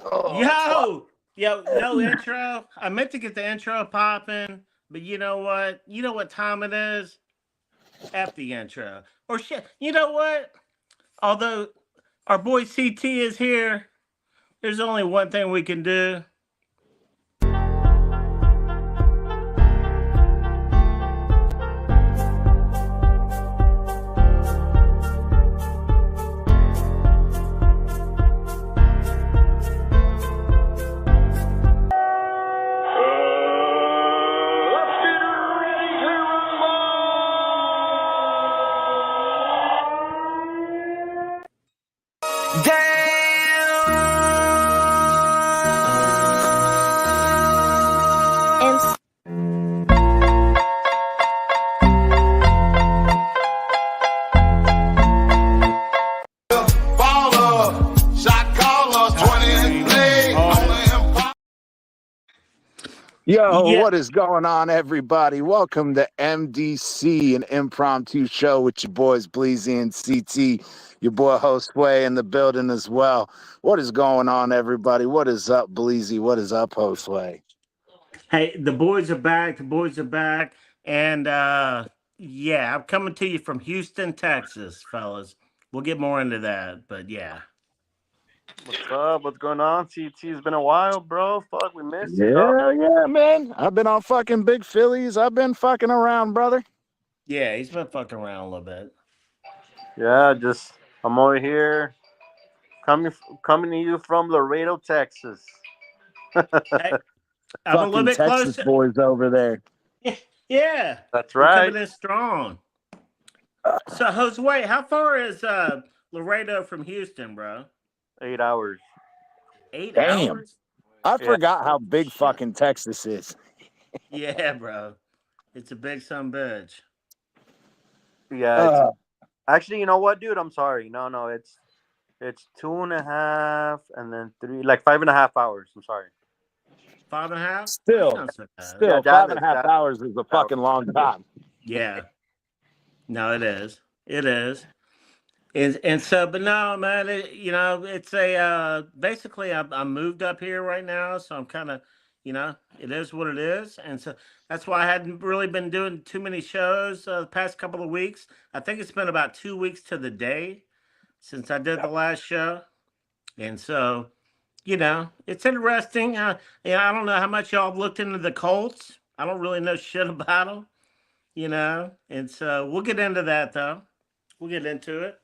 Oh, fuck. No intro. I meant to get the intro popping, but you know what? You know what time it is? F the intro. Or shit. You know what? Although our boy CT is here, there's only one thing we can do. Yo, Yeah, what is going on, everybody? Welcome to MDC, an impromptu show with your boys Bleezy and CT, your boy Hostway in the building as well. What is going on, everybody? What is up, Bleezy? What is up, Hostway? hey, the boys are back. The boys are back. And yeah, I'm coming to you from Houston, Texas, fellas. We'll get more into that, but yeah. What's up? What's going on? CT, it's been a while, bro. Fuck, we missed you, dog. Yeah, man. I've been on fucking Big Phillies. I've been fucking around, brother. Yeah, he's been fucking around a little bit. Yeah, just I'm over here coming to you from Laredo, Texas. Hey, I'm a little Fucking bit Texas closer. boys over there. Yeah, That's we're coming right. in strong. So, Jose, how far is Laredo from Houston, bro? 8 hours. 8 Damn. hours? I Yeah, forgot how Holy big shit. fucking Texas is. Yeah, bro. It's a big son bitch. yeah. It's Uh, actually, you know what, dude? I'm sorry. No, it's 2.5 and then three, like 5.5 hours. I'm sorry. 5.5? That's still, not so bad. Yeah, still, five and a half Dallas hours is a hours. fucking long time. Yeah. No, it is. It is. And so, but no, man, it's a basically I moved up here right now, so I'm kind of, it is what it is, and so that's why I hadn't really been doing too many shows the past couple of weeks. I think it's been about 2 weeks to the day since I did the last show, and so it's interesting. I don't know how much y'all have looked into the Colts. I don't really know shit about them, and so we'll get into that though. We'll get into it.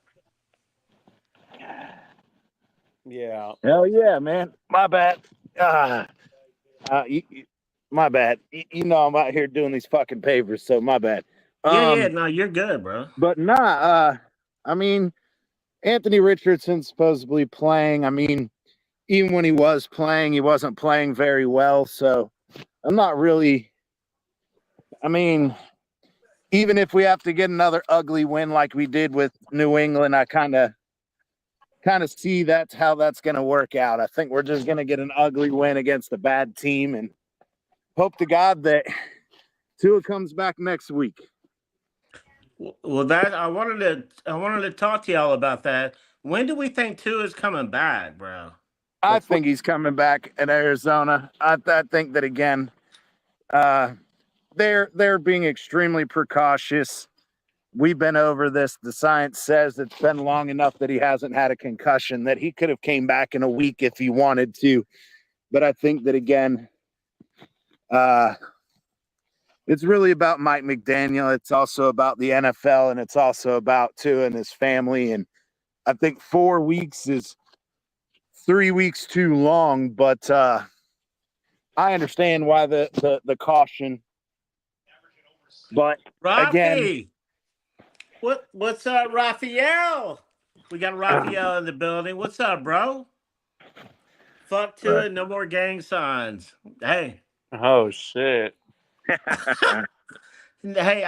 Yeah. Hell yeah, man. My bad. Uh, my bad. I'm out here doing these fucking papers, so my bad. Yeah, Um, no, you're good, bro. but nah. I mean, Anthony Richardson's supposedly playing. I mean, even when he was playing, he wasn't playing very well. So I'm not really. I mean, even if we have to get another ugly win like we did with New England, I kind of see that's how that's going to work out. I think we're just going to get an ugly win against a bad team and hope to God that Tua comes back next week. Well, that I wanted to talk to y'all about that. When do we think Tua is coming back, bro? I That's what. think he's coming back in Arizona. I think that again, uh, they're being extremely precautious. We've been over this. The science says it's been long enough that he hasn't had a concussion, that he could have came back in a week if he wanted to. But I think that again, uh, it's really about Mike McDaniel. It's also about the NFL, and it's also about Tua and his family. And I think 4 weeks is 3 weeks too long, but I understand why the caution. But again, Rafi, what's up, Raphael? We got Raphael in the building. What's up, bro? Fuck Tua, no more gang signs. Hey, Oh shit. hey,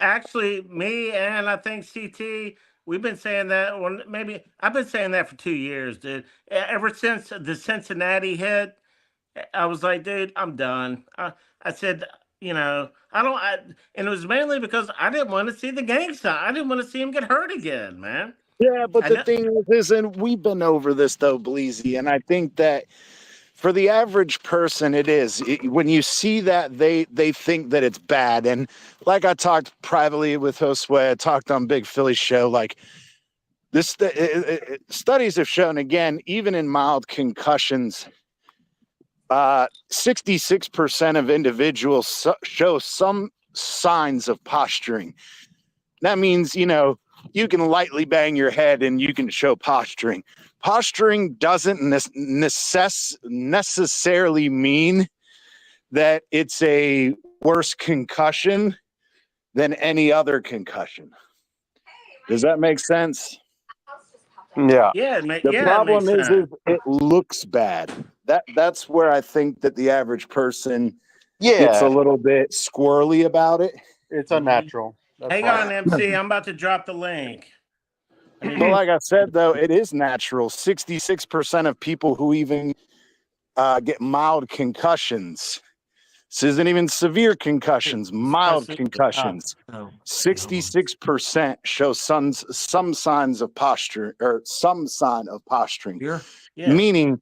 actually, me and I think CT, we've been saying that, or maybe I've been saying that for 2 years, dude. Ever since the Cincinnati hit, I was like, dude, I'm done. I said, I don't, and it was mainly because I didn't want to see the gang sign. I didn't want to see him get hurt again, man. Yeah, but I the know. thing is, and we've been over this though, Bleezy, and I think that for the average person, when you see that they think that it's bad, and like I talked privately with Josue, I talked on Big Philly show, like this studies have shown again, even in mild concussions, 66% of individuals show some signs of posturing. That means, you can lightly bang your head and you can show posturing. Posturing doesn't necessarily mean that it's a worse concussion than any other concussion. Does that make sense? Yeah. Yeah, The it makes problem is sense. it looks bad. That's where I think that the average person gets a Yeah. little bit squirrely about it. It's unnatural. That's Hang why. on, MC. I'm about to drop the link. I But mean, like I said, though, it is natural. 66% of people who even get mild concussions. This isn't even severe concussions, mild concussions. Oh, 66% show some signs of posture or some sign of posturing, yeah. meaning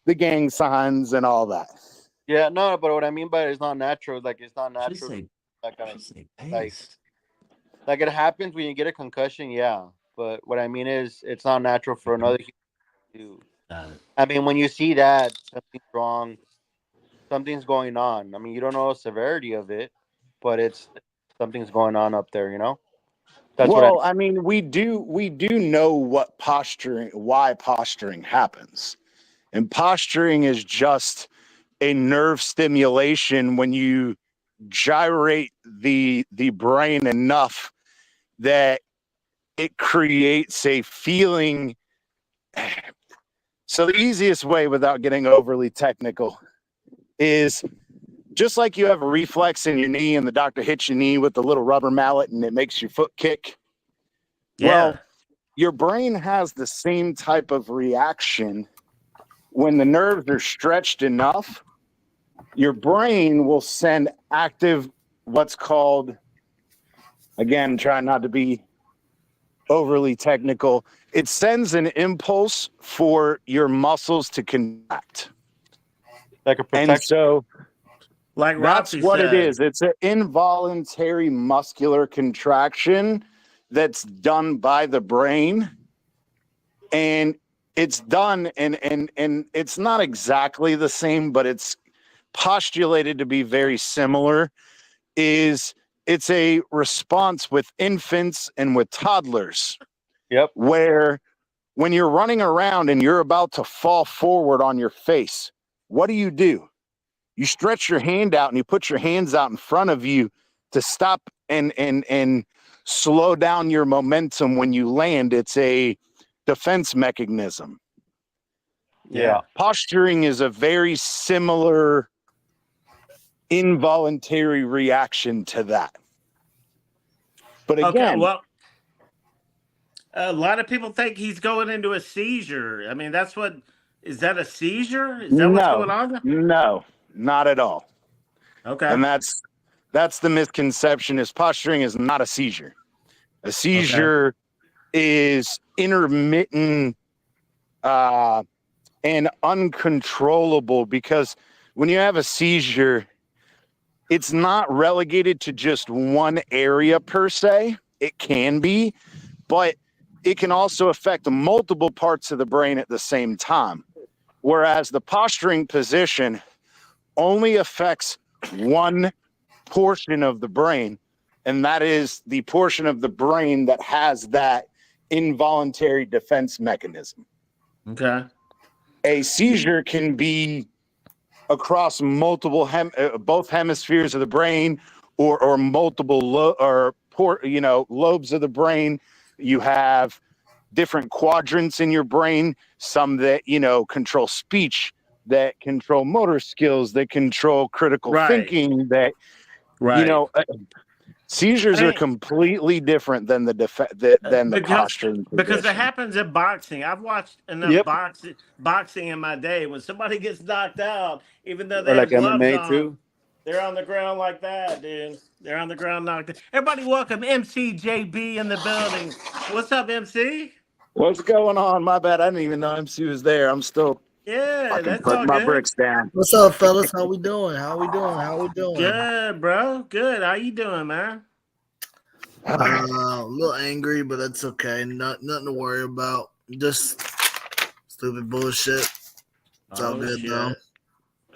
the gang signs and all that. Yeah, no, but what I mean by it's not natural, like it's not Should natural. say, That kind of should say like pace. like it happens when you get a concussion, yeah. But what I mean is it's not natural for another human to. Got it. I mean, when you see that something's wrong, something's going on. I mean, you don't know the severity of it, but it's something's going on up there. That's what I. Well, I mean, we do know why posturing happens. And posturing is just a nerve stimulation when you gyrate the brain enough that it creates a feeling. So the easiest way without getting overly technical is just like you have a reflex in your knee and the doctor hits your knee with the little rubber mallet and it makes your foot kick. Yeah. Well, your brain has the same type of reaction when the nerves are stretched enough. Your brain will send active, what's called, again, try not to be overly technical, it sends an impulse for your muscles to contract. Like a And protection. so Like that's Roxy what it said. is. It's an involuntary muscular contraction that's done by the brain. And it's done and it's not exactly the same, but it's postulated to be very similar. It's a response with infants and with toddlers. Yep. Where when you're running around and you're about to fall forward on your face, what do? You stretch your hand out and you put your hands out in front of you to stop and slow down your momentum when you land. It's a defense mechanism. Yeah. Posturing is a very similar involuntary reaction to that. But Okay. again, Well, a lot of people think he's going into a seizure. I mean, is that a seizure? Is that what's going on? no, not at all. Okay. And that's the misconception is posturing is not a seizure. A seizure is intermittent and uncontrollable, because when you have a seizure, it's not relegated to just one area per se. It can be, but it can also affect multiple parts of the brain at the same time. Whereas the posturing position only affects one portion of the brain, and that is the portion of the brain that has that involuntary defense mechanism. Okay. A seizure can be across multiple both hemispheres of the brain, or multiple lobes of the brain. You have different quadrants in your brain, some that control speech, that control motor skills, that control critical thinking, that seizures are completely different than the posturing because it position. happens in boxing. I've watched enough Yep. boxing in my day. When somebody gets knocked out, even though they Or have like gloves MMA on, too. they're on the ground like that, dude. They're on the ground knocked out. Everybody welcome MCJB in the building. What's up, MC? What's going on? My bad. I didn't even know MC was there. I'm still Yeah, that's putting all my good. bricks down. What's up, fellas? How we doing? How we doing? Good, bro. Good. How you doing, man? A little angry, but that's okay. Nothing to worry about. Just stupid bullshit. It's all good though.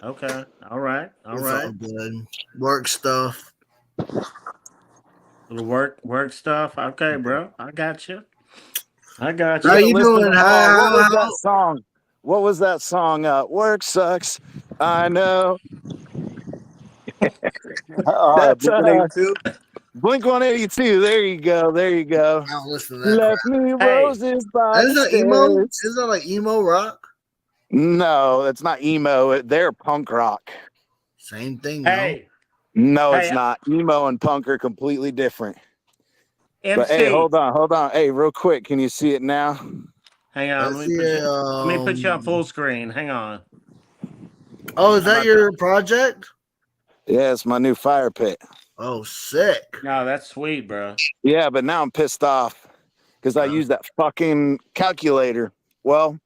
Okay. All right. All right. All good. Work stuff. Little work stuff. Okay, bro. I got you. How you Listen doing? to- what was that song? What was that song? Work sucks. I know. That's Blink 182. There you go. I don't listen to that. Left me roses by Is the that emo? stairs. Is that like emo rock? No, it's not emo. They're punk rock. Same thing. Hey. No, Hey, it's not. Emo and punk are completely different. MC. But hey, hold on. Hey, real quick, can you see it now? Hang on. Let me put you on full screen. Hang on. Oh, is that your project? Yeah, it's my new fire pit. Oh, sick. No, that's sweet, bro. Yeah, but now I'm pissed off because I used that fucking calculator. Well,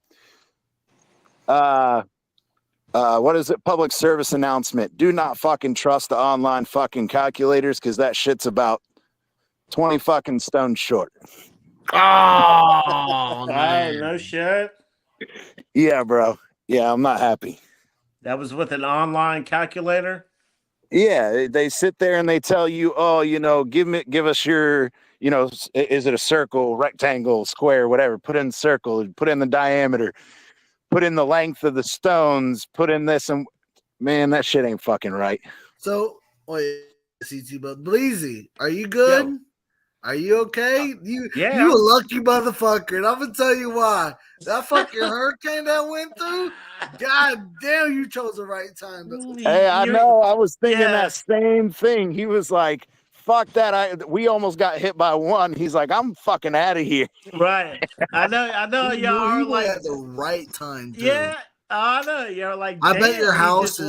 what is it? Public service announcement. Do not fucking trust the online fucking calculators because that shit's about 20 fucking stones short. Oh, man. No shit. Yeah, bro. Yeah, I'm not happy. That was with an online calculator? Yeah, they sit there and they tell you, oh, give us your, is it a circle, rectangle, square, whatever. Put in circle, put in the diameter, put in the length of the stones, put in this, and man, that shit ain't fucking right. So, wait, CT, but Bleezy, are you good? Yo. Are you okay? You a lucky motherfucker, and I'm gonna tell you why. That fucking hurricane that went through, god damn, you chose the right time. Hey, I know. I was thinking that same thing. He was like, fuck that. We almost got hit by one. He's like, I'm fucking out of here. Right. I know y'all are like at the right time, too. Yeah, I know. You're like, I bet your house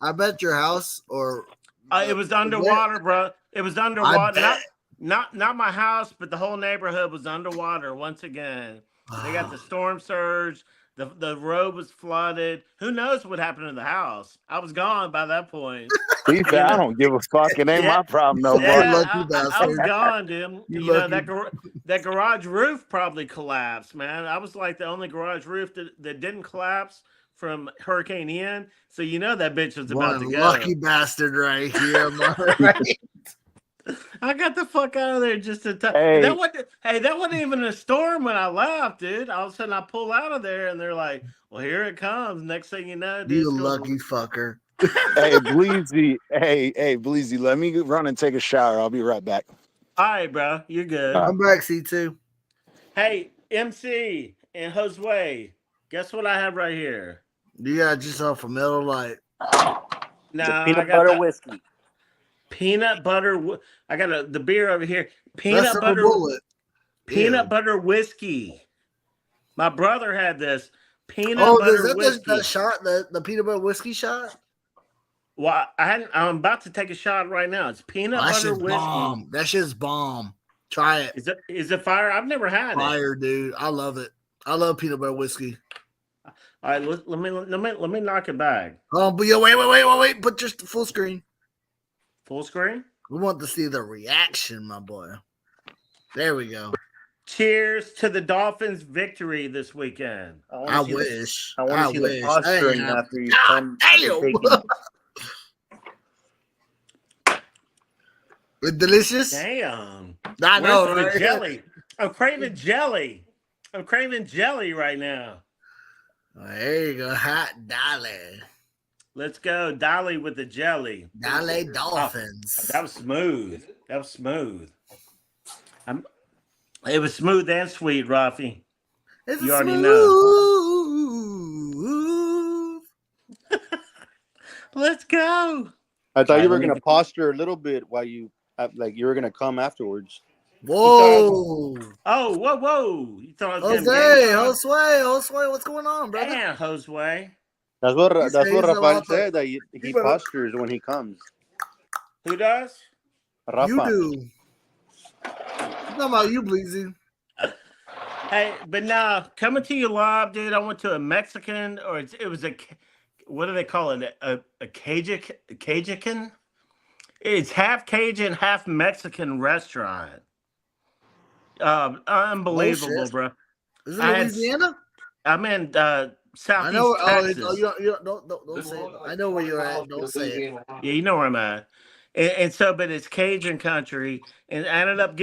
I bet your house it was underwater, bro. It was underwater. Not my house, but the whole neighborhood was underwater once again. They got the storm surge. The road was flooded. Who knows what happened to the house? I was gone by that point. He said, I don't give a fuck. It ain't my problem no more. I was gone, dude. That garage roof probably collapsed, man. I was like the only garage roof that didn't collapse from Hurricane Ian. So that bitch was about to go. Lucky bastard right here, right? I got the fuck out of there just in time. That wasn't even a storm when I left, dude. All of a sudden I pull out of there and they're like, well, here it comes. Next thing you know, dude. You lucky fucker. Hey, Bleezy. Hey, Bleezy, let me run and take a shower. I'll be right back. All right, bro. You're good. I'm back, C2. Hey, MC and Josue, guess what I have right here? You got yourself a Miller Lite. No, peanut butter whiskey. Peanut butter. I got the beer over here. Peanut butter whiskey. My brother had this peanut butter whiskey. That shot, the peanut butter whiskey shot? Well, I'm about to take a shot right now. It's peanut butter whiskey. Bomb. That shit's bomb. Try it. Is it fire? I've never had it. Fire, dude. I love it. I love peanut butter whiskey. All right, let me knock it back. Oh, but wait. Put just the full screen. Full screen? We want to see the reaction, my boy. There we go. Cheers to the Dolphins' victory this weekend. I wish. I want to see the posturing after you come. It's delicious. Damn. I know, right? right? Jelly. I'm craving jelly. I'm craving jelly right now. There you go. Hot dolly. Let's go, Dolly with the jelly. Dolly Dolphins. Oh, that was smooth. It was smooth and sweet, Rafi. You already know. Let's go. I thought you were going to posture a little bit while you were going to come afterwards. Whoa. Whoa. You thought Josue, what's going on, brother? Damn, Josue. That's what Rafael said, that he postures when he comes. Who does? Rafa. You do. I'm talking about you, Bleezy. Hey, but now coming to you live, dude. I went to a Mexican, or it was what do they call it? A Cajun? It's half Cajun, half Mexican restaurant. Oh Unbelievable, shit! bro. Is it I had, Louisiana? I'm in I know. Southeast Oh, Texas. you don't say it. I know where you're at. Don't say it. Yeah, you know where I'm at. And so, but it's Cajun country, and I ended up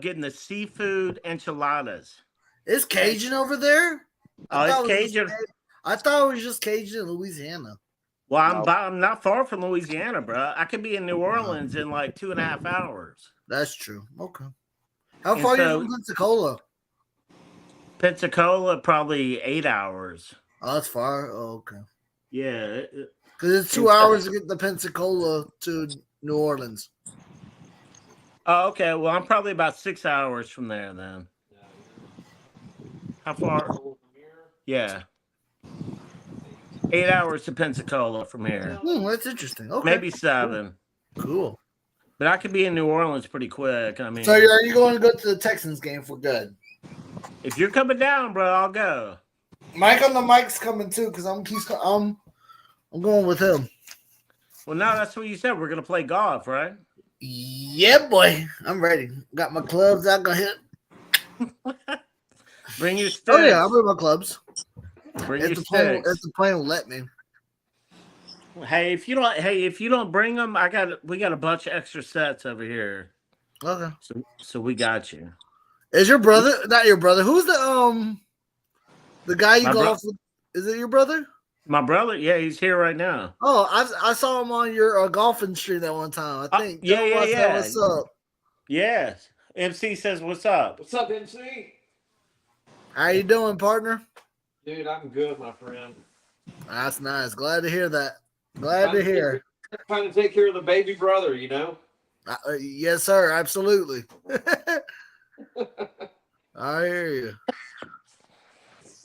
getting the seafood enchiladas. It's Cajun over there. Oh, it's Cajun. I thought it was just Cajun in Louisiana. Well, No. I'm not far from Louisiana, bro. I could be in New Orleans in like 2.5 hours. That's true. Okay. How And far are you so- from Pensacola? Pensacola, probably 8 hours. Oh, that's far. Oh, okay. Yeah. Because it's 2 hours to get to Pensacola to New Orleans. Oh, okay. Well, I'm probably about 6 hours from there then. How far? Yeah. 8 hours to Pensacola from here. That's interesting. Okay. Maybe 7. Cool. But I could be in New Orleans pretty quick. I mean, So are you going to go to the Texans game for good? if you're coming down, bro, I'll go. Mike on the mic's coming too because I'm going with him. Well, no, that's what you said. We're gonna play golf, right? Yeah, boy. I'm ready. Got my clubs out. Gonna hit. Bring your sticks. Oh yeah, I'll bring my clubs. Bring If your the plane, sticks. if the plane will let me. Hey, if you don't bring them, we got a bunch of extra sets over here. Okay. So we got you. Is your brother not your brother? Who's the guy you My go bro- off with? Is it your brother? My brother, yeah, he's here right now. Oh, I saw him on your golfing stream that one time. I think. Yeah, Joe yeah, Russ said, yeah. What's up? Yes. MC says, "What's up?" What's up, MC? How you doing, partner? Dude, I'm good, my friend. That's nice. Glad to hear that. Glad to hear. Trying to take care of the baby brother, you know? Yes, sir. Absolutely. I hear you.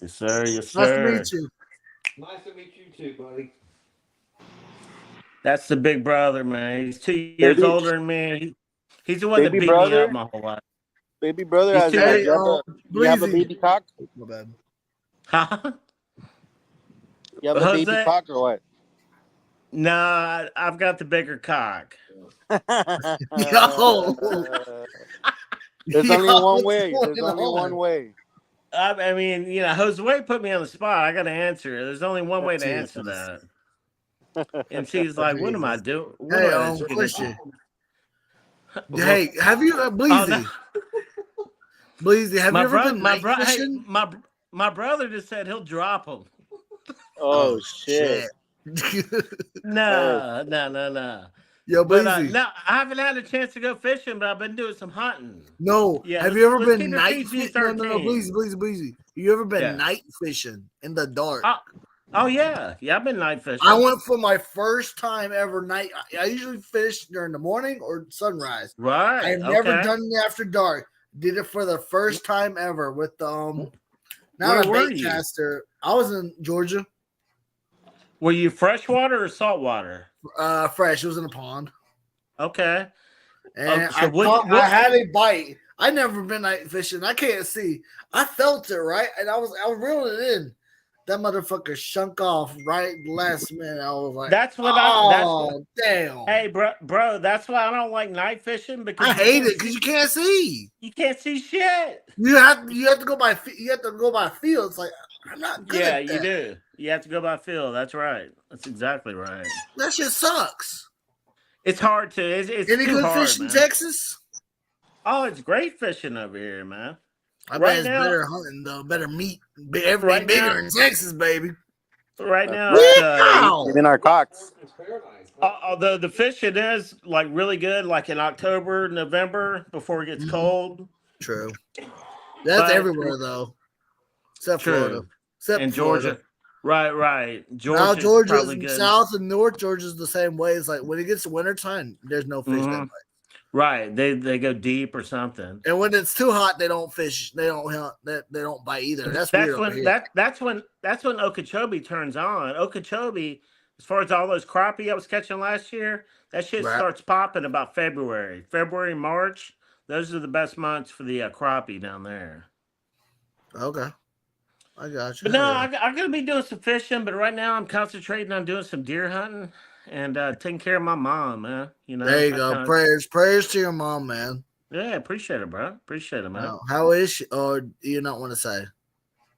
Yes, sir. Yes, Nice to sir. meet you. Nice to meet you too, buddy. That's the big brother, man. He's 2 years Baby- older than me. He's the one that Baby beat me brother? up my whole life. Baby brother, He's has too- you Hey, you have a Bleezy. baby cock? My bad. Huh? You have a How's baby that? cock or what? Nah, I've got the bigger cock. Yo. There's only Yo, one what's way. There's going only on? one way. I mean, Jose put me on the spot. I got to answer. There's only one way to answer Jesus. that. MC's like, what am I doing? What Hey, am I doing? question. Hey, have you Bleezy? Bleezy, have you ever been night fishing? My brother just said he'll drop him. Oh, shit. No. Yo, But Bleezy. no, I haven't had a chance to go fishing, but I've been doing some hunting. No. Yeah, Have you ever let's been keep it night PG-13. fishing? No, Bleezy. You ever been Yeah. night fishing in the dark? Oh yeah, I've been night fishing. I went for my first time ever night. I usually fish during the morning or sunrise. Right. I've never okay. done it after dark. Did it for the first time ever with not Where a were bait you? caster. I was in Georgia. Were you freshwater or saltwater? Fresh. It was in a pond. Okay. And so what- I had a bite. I never been night fishing. I can't see. I felt it right, and I was reeling it in. That motherfucker shunk off right last minute. I was like, That's what damn. Hey, bro, that's why I don't like night fishing because I hate it because you can't see. You can't see shit. You have to go by feel. It's like I'm not good. Yeah, at that. you do. You have to go by feel. That's right. That's exactly right. That shit sucks. It's hard to. It's Any too good hard, fish in man. Texas? Oh, it's great fishing over here, man. I Right bet it's now- better hunting though. Better meat. Everything Right bigger now- in Texas, baby. Right now, Wow. Even our cocks. It's paradise. although the fishing is like really good, like in October, November, before it gets Mhm. cold. True. That's But- everywhere though, except True. Florida. Except In Florida. Georgia. Right. Now Georgia's Georgia's probably good. South and North Georgia's the same way. It's like when it gets to wintertime, there's no fish that Mhm. bite. Right. They go deep or something. And when it's too hot, they don't fish. They don't hunt. They don't bite either. That's weird over here. That's when Okeechobee turns on. Okeechobee, as far as all those crappie I was catching last year, that shit Right. starts popping about February, March. Those are the best months for the crappie down there. Okay. I got you. But no, I'm gonna be doing some fishing. But right now, I'm concentrating on doing some deer hunting and taking care of my mom, man. You know, There you go. Prayers to your mom, man. Yeah, appreciate it, bro. Appreciate it, man. How is she? Or do you not want to say?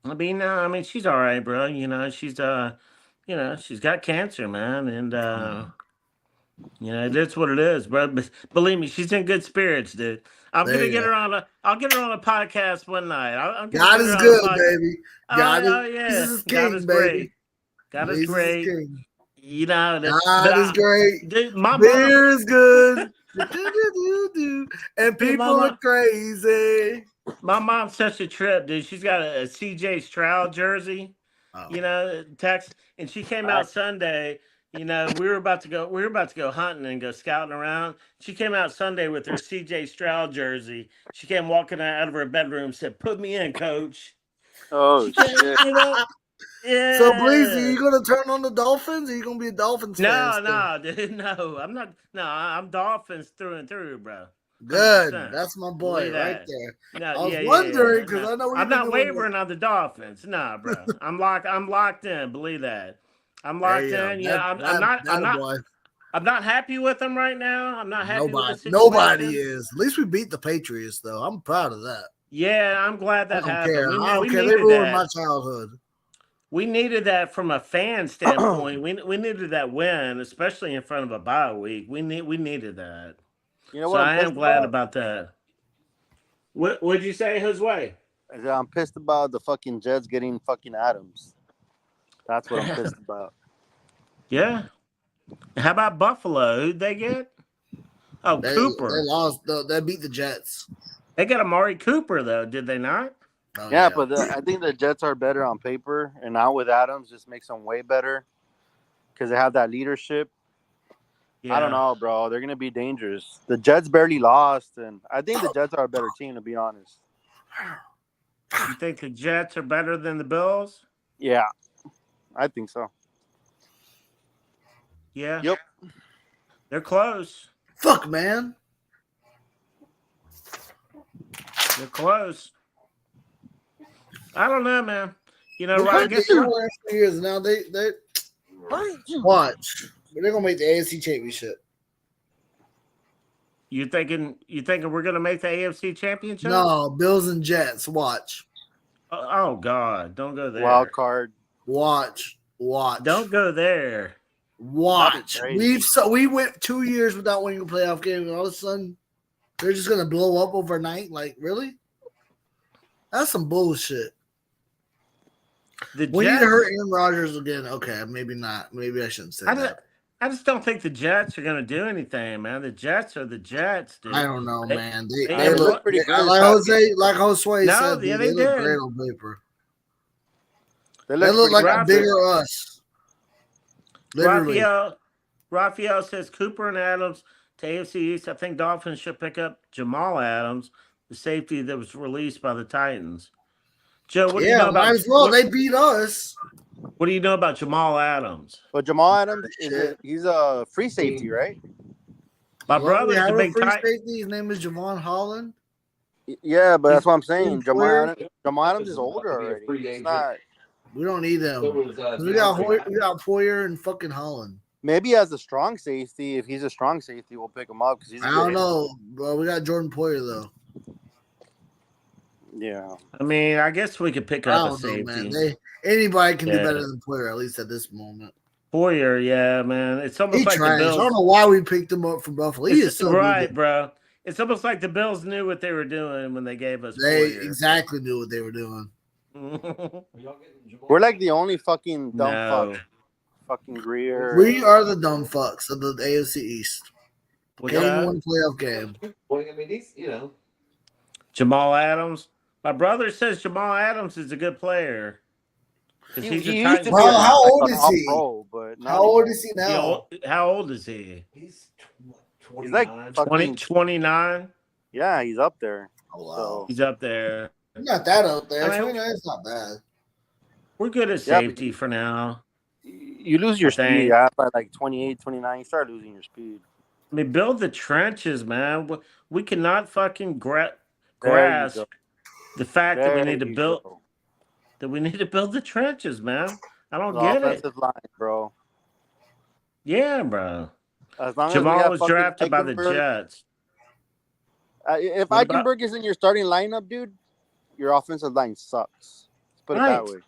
I mean, she's all right, bro. You know, she's she's got cancer, man, and that's what it is, bro. But believe me, she's in good spirits, dude. I'll get her on a podcast one night. I'm gonna God get her is on good, a podcast. baby. God is Yeah. Jesus is God king, is baby. great. God is Jesus great. is king. You know, God is great. Dude, my Beer mom is good. And Dude, people are crazy. My mom's such a trip, dude. She's got a CJ Stroud jersey, text, and she came out Sunday. We were about to go hunting and go scouting around. She came out Sunday with her CJ Stroud jersey. She came walking out of her bedroom, said, "Put me in, coach." Oh shit! Yeah. So, please, are you gonna turn on the Dolphins? Or are you gonna be a Dolphins fan? No, dude, no. I'm not. No, I'm Dolphins through and through, bro. 100%. Good. That's my boy right there. No, I was wondering because I know I'm not wavering on the Dolphins. Nah, bro. I'm locked in. Believe that. I'm locked in. I'm not happy with them right now. I'm not happy with the situation. Nobody is. At least we beat the Patriots, though. I'm proud of that. Yeah, I'm glad that happened. I don't care. They ruined my childhood. We needed that from a fan standpoint. we needed that win, especially in front of a bye week. We needed that. You know what? I am glad about that. What'd you say? Whose way? I'm pissed about the fucking Jets getting fucking Adams. That's what I'm pissed about. Yeah. How about Buffalo? Who'd they get? Oh, Cooper. They lost. They beat the Jets. They got Amari Cooper, though, did they not? Oh, yeah, but I think the Jets are better on paper, and now with Adams, just makes them way better because they have that leadership. Yeah. I don't know, bro. They're going to be dangerous. The Jets barely lost, and I think the Jets are a better team, to be honest. You think the Jets are better than the Bills? Yeah, I think so. Yeah. Yep. They're close. Fuck, man. They're close. I don't know, man. I guess last 2 years now. They watch. They're gonna make the AFC Championship. You thinking we're gonna make the AFC Championship? No, Bills and Jets. Watch. Oh God, don't go there. Wild card. Watch. Don't go there. Watch. We went 2 years without winning a playoff game, and all of a sudden they're just gonna blow up overnight. Like, really? That's some bullshit. We need to hurt Aaron Rodgers again. Okay, maybe not. Maybe I shouldn't say that. I just don't think the Jets are going to do anything, man. The Jets are the Jets, dude. I don't know, man. They look pretty good. Like Josue said, they look great on paper. They look like a bigger us. Literally. Raphael says Cooper and Adams to AFC East. I think Dolphins should pick up Jamal Adams, the safety that was released by the Titans. Joe, what do you know about? Might as well. They beat us. What do you know about Jamal Adams? Well, Jamal Adams he's a free safety, right? My brother's a big free safety. His name is Javon Holland. Yeah, but that's what I'm saying. Jamal Adams is older already. It's not. We don't need them. We got Hoyer and fucking Holland. Maybe as a strong safety, if he's a strong safety, we'll pick him up because I don't know, bro. We got Jordan Poyer though. Yeah. I mean, I guess we could pick up a safety. Man. Anybody can do better than Poyer, at least at this moment. Poyer, yeah, man. It's almost like the Bills. I don't know why we picked him up from Buffalo. He is so right, good. Bro. It's almost like the Bills knew what they were doing when they gave us They Poyer. exactly knew what they were doing. We're like the only fucking dumb fuck. Fucking Greer. We are the dumb fucks of the AFC East. Can't even win a playoff game. Well, I mean, Jamal Adams. My brother says Jamal Adams is a good player. How old is he? How old is he now? How old is he? He's He's like 29. Yeah, he's up there. Oh, wow. So. He's up there. He's not that up there. 29 is not bad. We're good at safety for now. You lose your speed by like 28, 29. You start losing your speed. I mean, build the trenches, man. We cannot fucking grasp the fact that we need to build. that we need to build the trenches, man. I don't The get it. offensive line, bro. Yeah, bro. As long as we Jamal have was fucking drafted by the Eichenberg, Jets. if What about Eichenberg is in your starting lineup, dude, your offensive line sucks. Let's put it that right? way.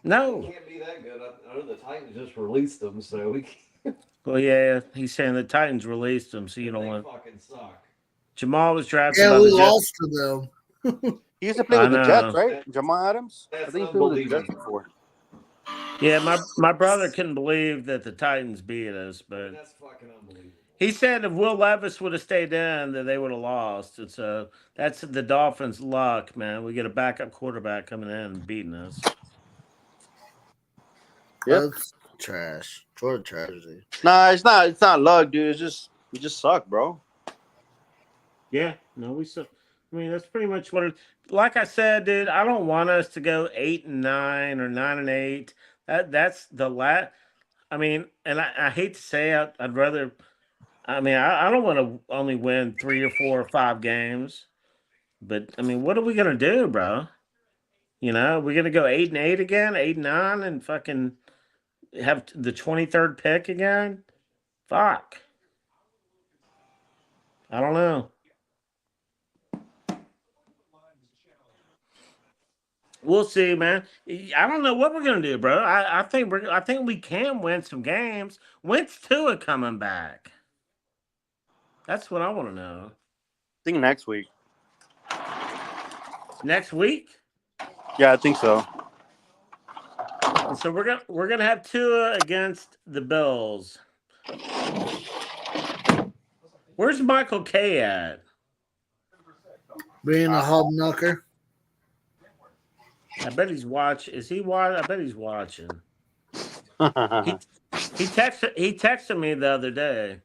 No. It can't be that good. I know the Titans just released them, so we can't. Well, yeah, he's saying the Titans released him, so you don't They want. fucking suck. Jamal was drafted Yeah, by we the Jets. lost to them. He used to play I with the Jets, know. right? Jamal Adams. I That's think he played with the Jets unbelievable. before. Yeah, my brother couldn't believe that the Titans beat us, but That's fucking unbelievable. he said if Will Levis would have stayed in, that they would have lost. And so that's the Dolphins' luck, man. We get a backup quarterback coming in and beating us. Yep. That's trash. Total tragedy. Nah, it's not. It's not luck, dude. It's just we just suck, bro. Yeah, no, we suck. I mean, that's pretty much what it. Like I said, dude, I don't want us to go 8-9 or 9-8. That's the last. I mean, and I hate to say I'd rather. I mean, I don't want to only win 3 or 4 or 5 games, but I mean, what are we gonna do, bro? You know, we're gonna go 8-8 again, 8-9, and fucking have the 23rd pick again. Fuck. I don't know. We'll see, man. I don't know what we're gonna do, bro. I think we can win some games. When's Tua coming back? That's what I want to know. I think next week. Next week? Yeah, I think so. And so we're gonna have Tua against the Bills. Where's Michael K at? Being a hobknocker. I bet he's watching. Is he watching? I bet he's watching. He texted me the other day.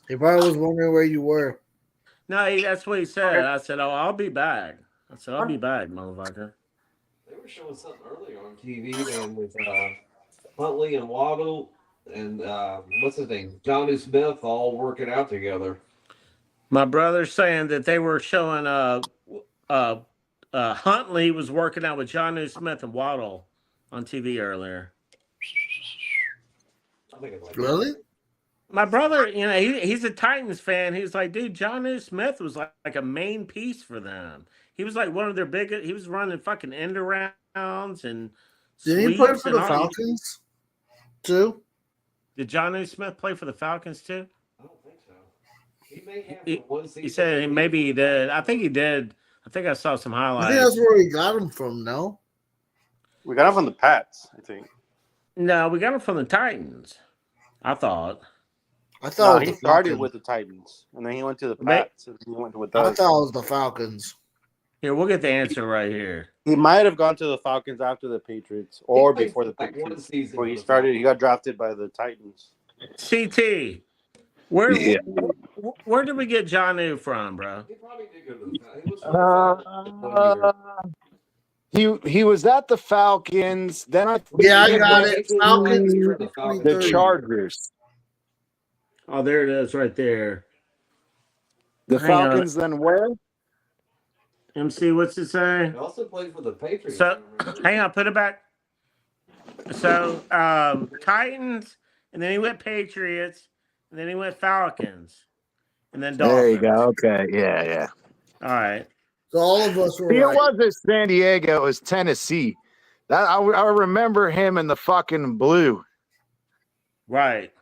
He probably was wondering where you were. No, that's what he said. I said, "Oh, I'll be back." I said, "I'll be back, motherfucker." They were showing something earlier on TV, man, with Huntley and Waddle and what's his name, Johnny Smith, all working out together. My brother's saying that they were showing Huntley was working out with John Smith and Waddle on TV earlier. I think it's like Really? My brother, you know, he's a Titans fan. He was like, dude, John Smith was like a main piece for them. He was like one of their biggest. He was running fucking end arounds and Did he play sweeps for and the all. Falcons too? Did John Smith play for the Falcons too? I don't think so. He may have for one season. He said maybe he did. I think he did. I think I saw some I highlights. think that's where we got him from. No, We got him from the Pats, I think. No, we got him from the Titans. I thought. I thought he it was the started Falcons. with the Titans, and then he went to the May- Pats, and he went with I us. thought it was the Falcons. Here, we'll get the answer right here. He might have gone to the Falcons after the Patriots, or played before the like one Patriots. season Where he with the started, he got Falcons. drafted by the Titans. CT, where Yeah. where did we get John from, bro? He probably did go to the Falcons. He was with the Falcons 1 year. He was at the Falcons. Then I Yeah, I Yeah, got but it. he was Falcons the 2023. the Chargers. Oh, there it is, right there. The Hang on. Falcons. Then where? MC, what's it say? He also played for the Patriots. So, I remember. hang on, put it back. So, Titans, and then he went Patriots, and then he went Falcons, and then Dolphins. There you go. Okay. Yeah. All right. So all of us were See, right. it wasn't San Diego. It was Tennessee. That I remember him in the fucking blue, Right.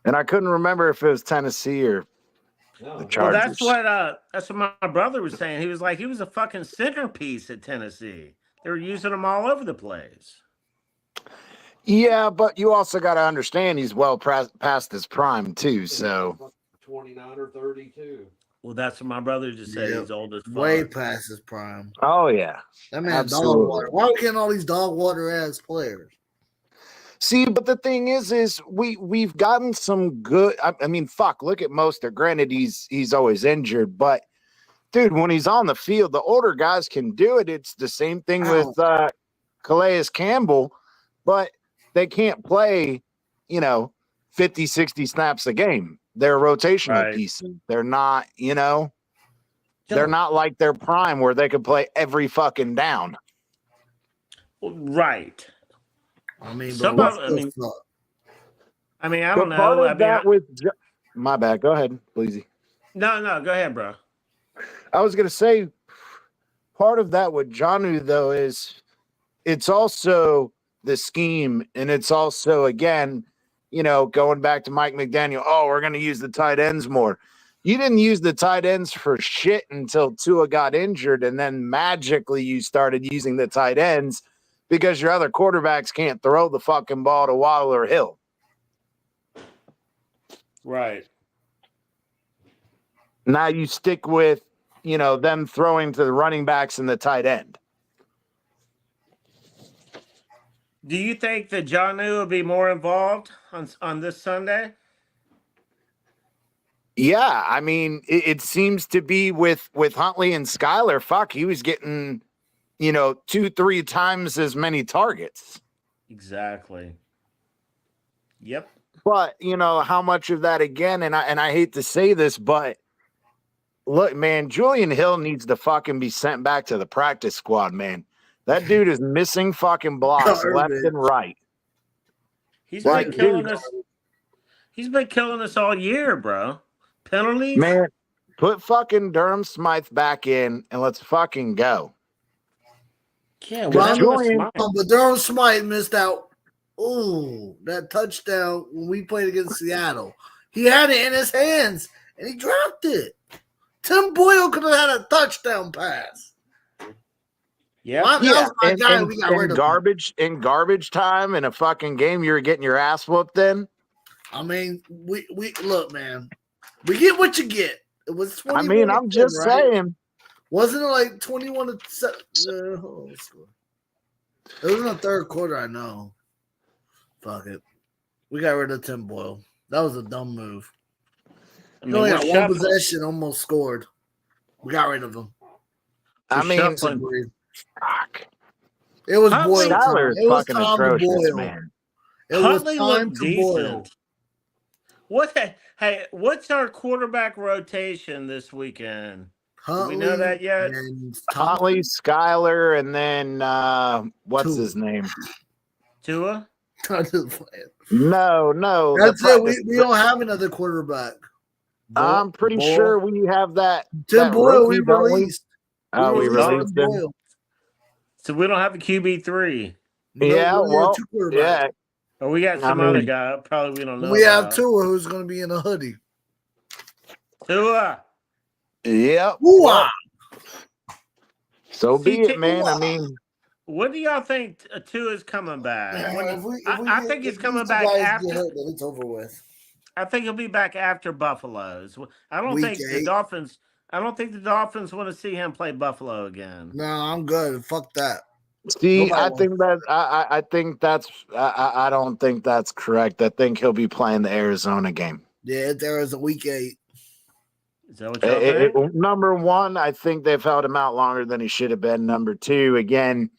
and I couldn't remember if it was Tennessee or No, the Well, Chargers. that's what my brother was saying. He was like, he was a fucking centerpiece at Tennessee. They were using him all over the place. Yeah, but you also got to understand he's well past his prime too. So 29 or 32. Well, that's what my brother just said. Yeah. He's old as fuck. Way past his prime. oh yeah. That man Absolutely. dog water. Why are we getting all these dog water ass players? See, but the thing is we've gotten some good. I mean, fuck. Look at Mostert. Granted, he's always injured, but dude, when he's on the field, the older guys can do it. It's the same thing with Calais Campbell, but they can't play, 50, 60 snaps a game. They're rotational Right. pieces. They're not, they're not like their prime where they could play every fucking down. Right. I mean, Some but of, I But don't part know. of that my bad. Go ahead, please. No, go ahead, bro. I was gonna say part of that with Jonnu though is it's also the scheme, and it's also again, going back to Mike McDaniel. Oh, we're gonna use the tight ends more. You didn't use the tight ends for shit until Tua got injured, and then magically you started using the tight ends because your other quarterbacks can't throw the fucking ball to Waddle or Hill. Right. Now you stick with, them throwing to the running backs and the tight end. Do you think that Jonnu will be more involved on this Sunday? Yeah, I mean, it seems to be with Huntley and Skyler. Fuck, he was getting, 2-3 times as many targets. Exactly. Yep. But how much of that again? And I hate to say this, but look, man, Julian Hill needs to fucking be sent back to the practice squad, man. That dude is missing fucking blocks left and right. He's been killing us. He's been killing us all year, bro. Penalties, man. Put fucking Durham Smythe back in and let's fucking go. Yeah, but Durham Smythe missed out. Ooh, that touchdown when we played against Seattle. He had it in his hands and he dropped it. Tim Boyle could have had a touchdown pass. Yeah. In garbage time in a fucking game, you were getting your ass whooped then. I mean, we look, man. We get what you get. It was 21. I mean, I'm just saying. Wasn't it like 21 to 7? It was in the third quarter, I know. Fuck it. We got rid of Tim Boyle. That was a dumb move. He only got one possession, almost scored. We got rid of him. I mean, fuck. It was Boyle time. It was time to Boyle. Man. It was time to Boyle. What's our quarterback rotation this weekend? Huntley, do we know that yet? Huntley, Skyler, and then what's Tua. His name? Tua? No. That's it. We don't have another quarterback. I'm pretty sure we have that. Tim Boyle we released. We released him. So we don't have a QB3. Yeah. Or we got some other guy. Probably we don't know. We have Tua who's going to be in a hoodie. Tua. Yep. Ooh-ah. So be it, man. I mean, what do y'all think Tua's coming back? I think he's coming back after. It's over with. I think he'll be back after Buffalo's. I don't think the Dolphins want to see him play Buffalo again. No, I'm good. Fuck that. See, I don't think that's correct. I think he'll be playing the Arizona game. Yeah, there is a week 8. Is that what y'all think? Number one, I think they've held him out longer than he should have been. Number two, again,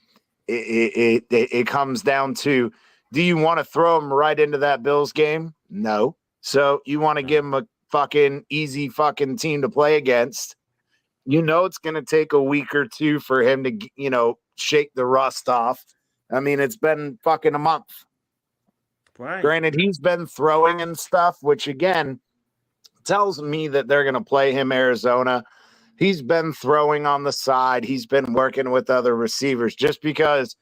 it comes down to, do you want to throw him right into that Bills game? No. So you want to give him a fucking easy fucking team to play against. It's going to take a week or two for him to, shake the rust off. I mean, it's been fucking a month. Right. Granted, he's been throwing and stuff, which again tells me that they're going to play him Arizona. He's been throwing on the side. He's been working with other receivers just because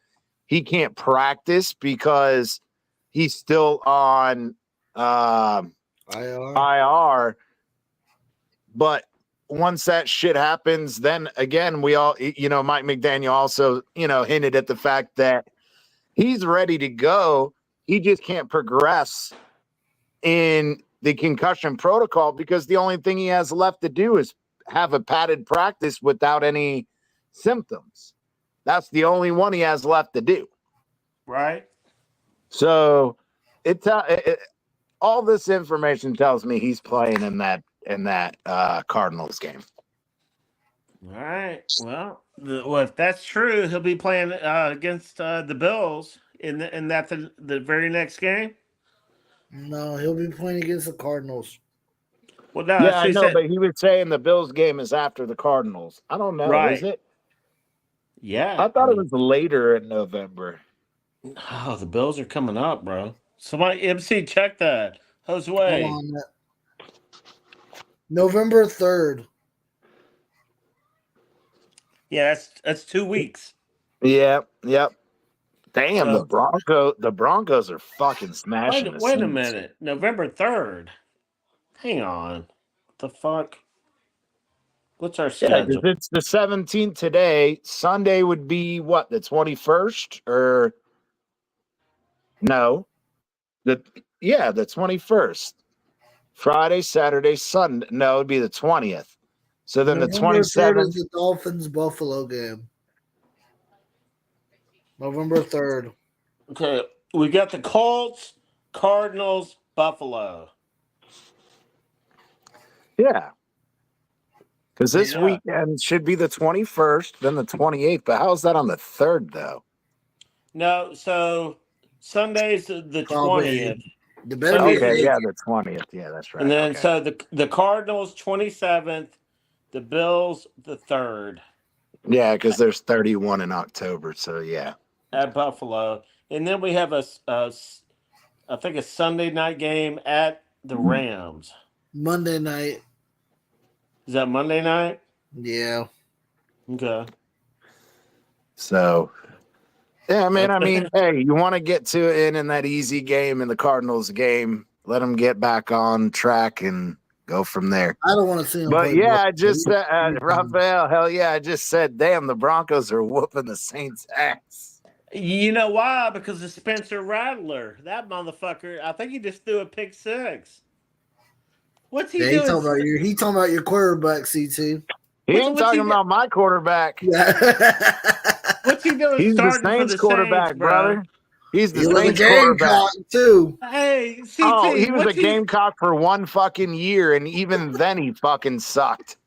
he can't practice because he's still on IR. But once that shit happens, then again, we all, Mike McDaniel also, hinted at the fact that he's ready to go. He just can't progress in the concussion protocol because the only thing he has left to do is have a padded practice without any symptoms. That's the only one he has left to do. Right. So all this information tells me he's playing in that Cardinals game. All right. Well, if that's true, he'll be playing against the Bills in that the very next game. No, he'll be playing against the Cardinals. Well, no, yeah, I know, but he was saying the Bills game is after the Cardinals. I don't know. Right. Is it? Yeah. I thought it was later in November. Oh, the Bills are coming up, bro. Somebody, MC, check that. Hold Josue. on. November 3rd. Yeah, that's 2 weeks. Yep. Damn, So, the Broncos are fucking smashing the wait a Saints. minute. November 3rd. Hang on. What the fuck? What's our Yeah, because schedule? it's the 17th today. Sunday would be what, the 21st? Or no. The 21st. Friday, Saturday, Sunday. No, it'd be the 20th. So then the November 3rd 27th. is the Dolphins Buffalo game. November 3rd. Okay, we got the Colts, Cardinals, Buffalo. Yeah. Because this Yeah. weekend should be the 21st, then the 28th. But how is that on the 3rd, though? No, so Sunday's the Probably. 20th. The better be Okay, big. yeah, the 20th. Yeah, that's right. And then okay. so the Cardinals 27th, the Bills the 3rd Yeah, because there's 31 in October. So yeah. at Buffalo. And then we have I think a Sunday night game at the Rams. Monday night. Is that Monday night? Yeah. Okay. So yeah, man. I mean, hey, you want to get to it in that easy game in the Cardinals game, let them get back on track and go from there. I don't want to see him. But play yeah, ball. I just said, Raphael, hell yeah, I just said, damn, the Broncos are whooping the Saints' ass. You know why? Because of Spencer Rattler. That motherfucker, I think he just threw a pick 6. What's he doing? He talking about your quarterback, CT. He ain't talking about my quarterback. Yeah. What's he doing? He's the starting Saints for the quarterback, Saints, bro? brother. He's the He was a Saints quarterback Gamecock too. Hey, CT, Oh, he was a Gamecock for one fucking year, and even then he fucking sucked.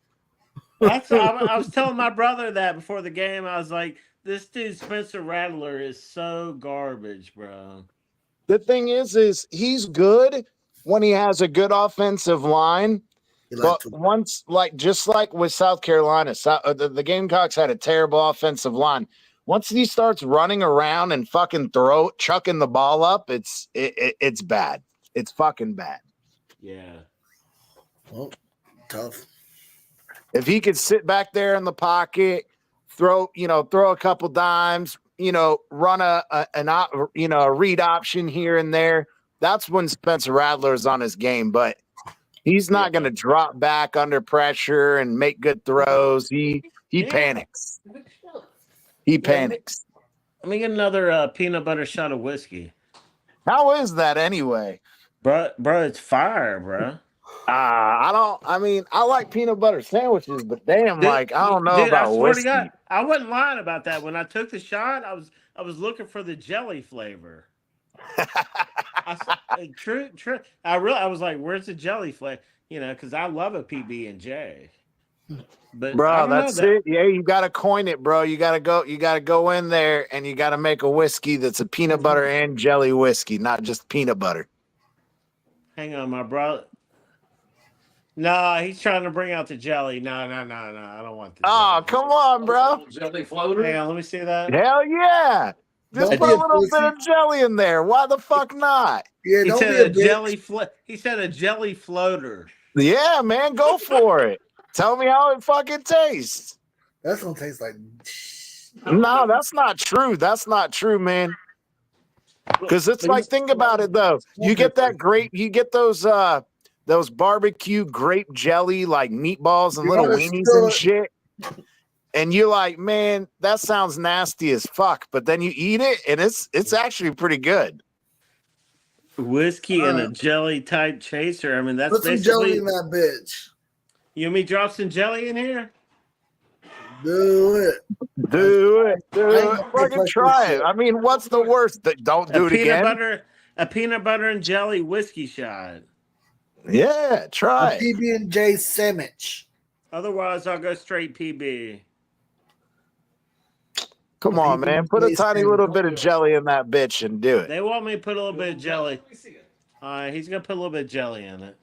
I was telling my brother that before the game. I was like, this dude Spencer Rattler is so garbage, bro. The thing is he's good when he has a good offensive line. But once, just like with South Carolina, the Gamecocks had a terrible offensive line. Once he starts running around and fucking chucking the ball up, it's bad. It's fucking bad. Yeah. Well, tough. If he could sit back there in the pocket, throw a couple dimes, run a read option here and there, that's when Spencer Rattler is on his game. But he's not going to drop back under pressure and make good throws. He panics. He panics. Let me get another peanut butter shot of whiskey. How is that anyway? Bro, it's fire, bro. I like peanut butter sandwiches, but damn, I don't know about I swear whiskey. to God, I wasn't lying about that. When I took the shot, I was looking for the jelly flavor. True. I was like, "Where's the jelly flavor?" Because I love a PB and J. But bro, that's it. Yeah, you gotta coin it, bro. You gotta go in there and you gotta make a whiskey that's a peanut butter and jelly whiskey, not just peanut butter. Hang on, my brother. No, he's trying to bring out the jelly. No. I don't want this. Oh, come on, bro. Jelly floater. Hang on, let me see that. Hell yeah. Just put a little bit of jelly in there. Why the fuck not? Yeah, he said he said a jelly floater. Yeah, man, go for it. Tell me how it fucking tastes. That's gonna taste like. No, that's not true. That's not true, man. Because it's like, think about it though. You get those barbecue grape jelly like meatballs and little weenies and shit. And you're like, man, that sounds nasty as fuck. But then you eat it and it's actually pretty good. Whiskey and a jelly type chaser. I mean, that's put some jelly in that bitch. You want me to drop some jelly in here? Do it. Fucking try it. I mean, what's the worst? Don't do it again. A peanut butter and jelly whiskey shot. Yeah, try it. PB and J sandwich. Otherwise, I'll go straight PB. Come on, man. Put a tiny little bit of jelly in that bitch and do it. They want me to put a little bit of jelly. All right, he's going to put a little bit of jelly in it.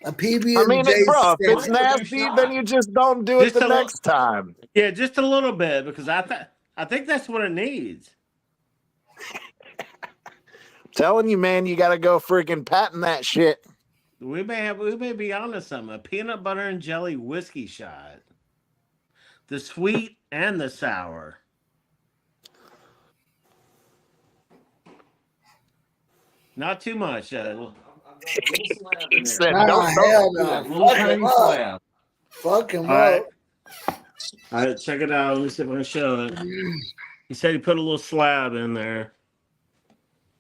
A PB&J. I mean, bro, if it's What's the new nasty, shot? then you just don't do it Just the a little- next time. Yeah, just a little bit because I think that's what it needs. Telling you, man, you got to go freaking patent that shit. We may be onto something. A peanut butter and jelly whiskey shot. The sweet and the sour. Not too much. I've got a little slab in He there. said, Nah, don't. hell Yeah, no. a little Fuck him tiny up. slab. Fuck him All right. up. All right, check it out. Let me see if I can show it. He said he put a little slab in there.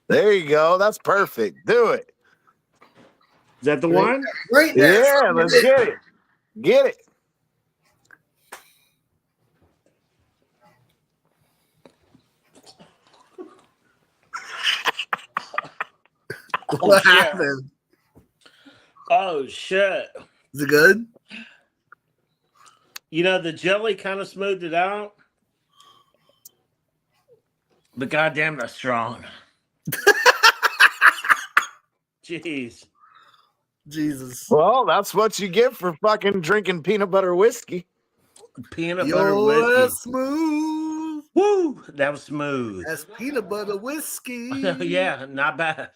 There you go. That's perfect. Do it. Is that the one? Right there. Yeah, let's get it. Get it. What happened? Oh shit! Is it good? You know the jelly kind of smoothed it out, but goddamn, that's strong. Jeez. Jesus. Well, that's what you get for fucking drinking peanut butter whiskey. Peanut butter Yo, whiskey. that's smooth. Woo! That was smooth. That's peanut butter whiskey. Yeah, not bad.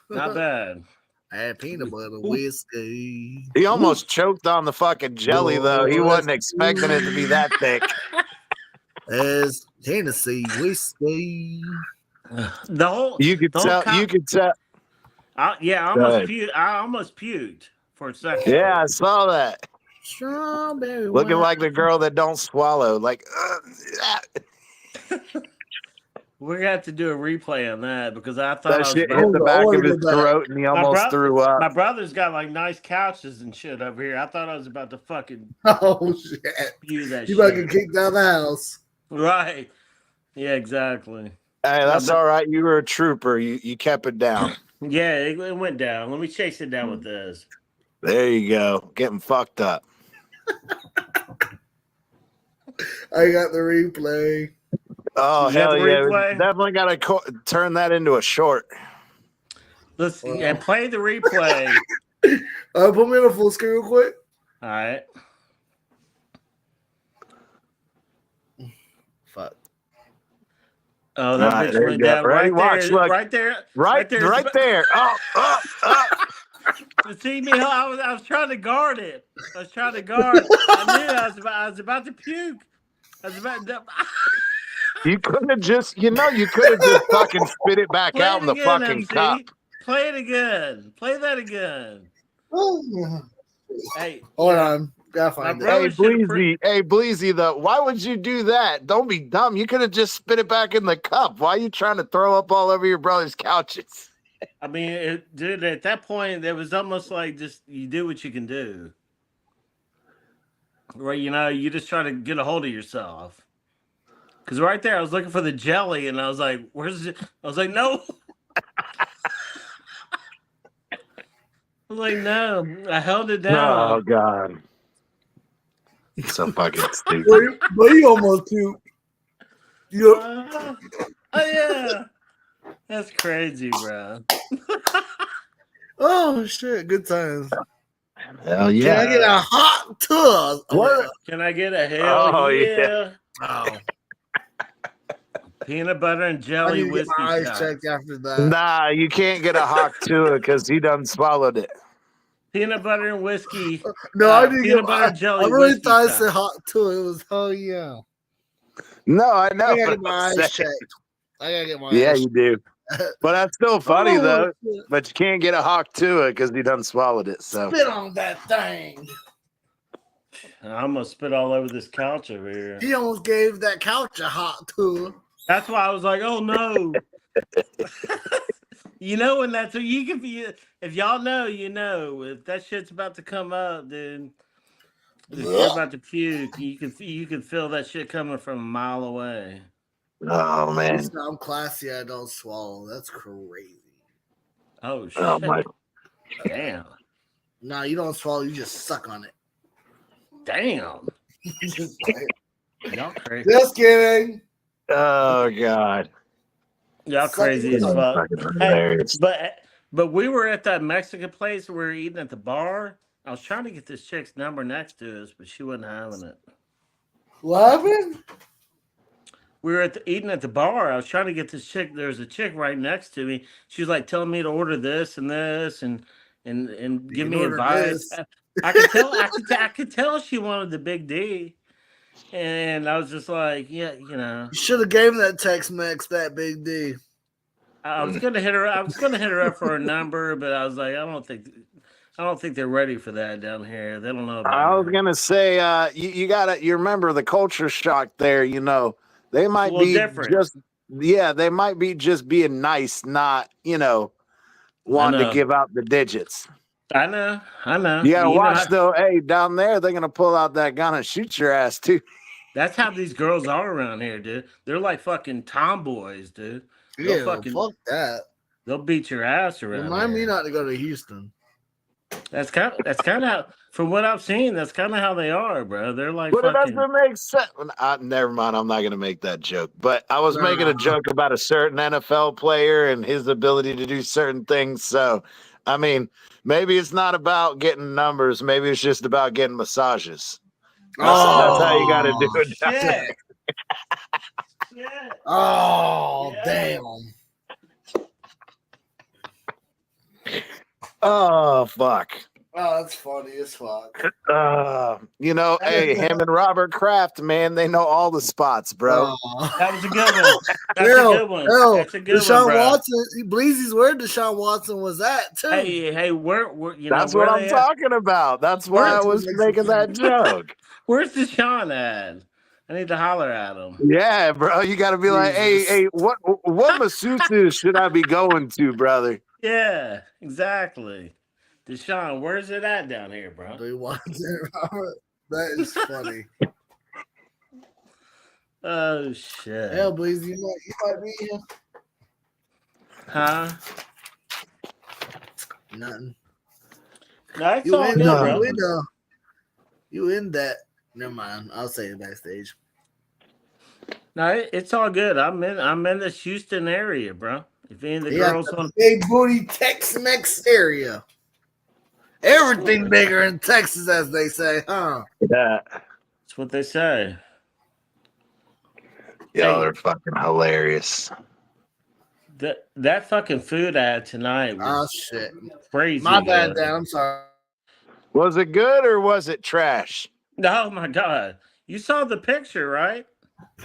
Not bad. I had peanut butter whiskey. He almost choked on the fucking jelly, though. He wasn't expecting it to be that thick. As Tennessee whiskey. The whole You could the whole tell. co- You could tell. yeah, I almost puked for a second. Yeah, I saw that. Strawberry. Looking wine. like the girl that don't swallow. Like, We're gonna have to do a replay on that because I thought that I was shit about- hit the back of his Order that. throat, and he almost threw up. My brother's got like nice couches and shit over here. I thought I was about to fucking Oh shit! spew that You shit. about to get kicked out of the house. Right. Yeah, exactly. Hey, that's all right. You were a trooper. You kept it down. Yeah, it went down. Let me chase it down with this. There you go. Getting fucked up. I got the replay. Oh, You got hell the yeah. replay? Definitely got to turn that into a short. Let's and play the replay. Put me in a full screen real quick. All right. Fuck. Oh, that Right, bitch there you went go. down Ready? right Watch, there. look. Right there. Right there. Oh. See me? I was trying to guard it. I was trying to guard. I knew I was about to puke. I was about to. You couldn't have just, you could have just fucking spit it back Play out it in the again, fucking MC. cup. Play it again. Play that again. Hey, Hold on. Gotta find My it. Hey, brother should've Bleezy, though, why would you do that? Don't be dumb. You could have just spit it back in the cup. Why are you trying to throw up all over your brother's couches? I mean, dude, at that point, it was almost like just you do what you can do. Right, you just try to get a hold of yourself. Because right there, I was looking for the jelly, and I was like, where's it? I was like, no. I was like, no. I held it down. Oh, God. So fucking stupid. But you almost puked. You Oh, yeah. That's crazy, bro. Oh shit! Good times. Hell Can yeah. I get a hot tub? What? Can I get a hell Oh, yeah? Oh, Peanut butter and I jelly need to get whiskey my eyes shot. checked after that. Nah, you can't get a hawk to it because he done swallowed it. Peanut butter and whiskey. No, I didn't peanut get butter my. and jelly I really whiskey thought I shot. said hot tub. It was hell yeah. No, I know. I gotta but get my I'm eyes saying- checked. I gotta get my Yeah, eyes you do. But that's still funny, Oh, though. shit. But you can't get a hawk to it because he done swallowed it. So Spit on that thing. I almost spit all over this couch over here. He almost gave that couch a hot tub. That's why I was like, oh no. When that's what you can be. If y'all know, if that shit's about to come up, then if you're about to puke, you can feel that shit coming from a mile away. oh man. I'm classy. I don't swallow. That's crazy. Oh shit! Oh my Damn! No, you don't swallow. You just suck on it. Damn! Just Y'all crazy! kidding. oh god. Y'all crazy as fuck. Fucking Hey, hilarious. but we were at that Mexican place. We were eating at the bar, I was trying to get this chick's number next to us, but she wasn't having it. What happened? We were eating at the bar. I was trying to get this chick. There's a chick right next to me. She was like telling me to order this and this and give me advice. I could tell. I could tell she wanted the big D, and I was just like, yeah, you know. You should have gave that Tex-Mex that big D. I was gonna hit her. I was gonna hit her up for a number, but I was like, I don't think they're ready for that down here. They don't know about I was me. gonna say, you remember the culture shock there. You know, they might be different. they might be just being nice, not wanting to give out the digits. I know. You gotta watch though. Hey, down there, they're gonna pull out that gun and shoot your ass too. That's how these girls are around here, dude. They're like fucking tomboys, dude. Fuck that. They'll beat your ass around. Remind me not to go to Houston. That's kind of from what I've seen. That's kind of how they are, bro. They're like, but it doesn't make sense. Never mind. I'm not gonna make that joke. But I was making a joke about a certain NFL player and his ability to do certain things. So, I mean, maybe it's not about getting numbers. Maybe it's just about getting massages. That's how you got to do it. Shit. Damn. Oh, fuck. Oh, that's funny as fuck. Hey, him and Robert Kraft, man, they know all the spots, bro. That was a good one. That's a good one. That's a good Deshaun one, bro. Watson, Bleezy's where Deshaun Watson was at, too. Hey, where that's what I'm talking about. That's why I was making that joke. Where's Deshaun at? I need to holler at him. Yeah, bro. You got to be like, hey, what masseuses should I be going to, brother? Yeah, exactly. Deshaun, where's it at down here, bro? That is funny. Oh, shit. Hell, Bleezy, you might be here. Huh? Nothing. No, it's all good, bro. You in that. Never mind. I'll say it backstage. No, it's all good. I'm in the Houston area, bro. If any of the girls want big booty Tex-Mex area. Everything bigger in Texas, as they say, huh? Yeah. That's what they say. Y'all are fucking hilarious. That fucking food ad tonight was shit. Crazy. My bad, Dad. I'm sorry. Was it good or was it trash? Oh my God. You saw the picture, right?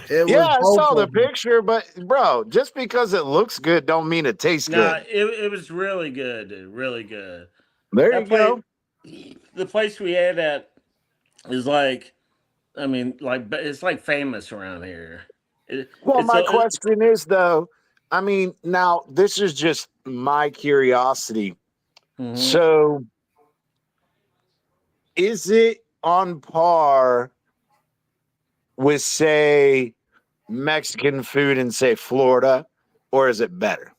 I saw the picture, but bro, just because it looks good don't mean it tastes good. It was really good, dude. Really good. There you go. The place we ate at is like, I mean, like it's like famous around here. My question is though, I mean, now this is just my curiosity. Mm-hmm. So is it on par with, say, Mexican food in, say, Florida, or is it better?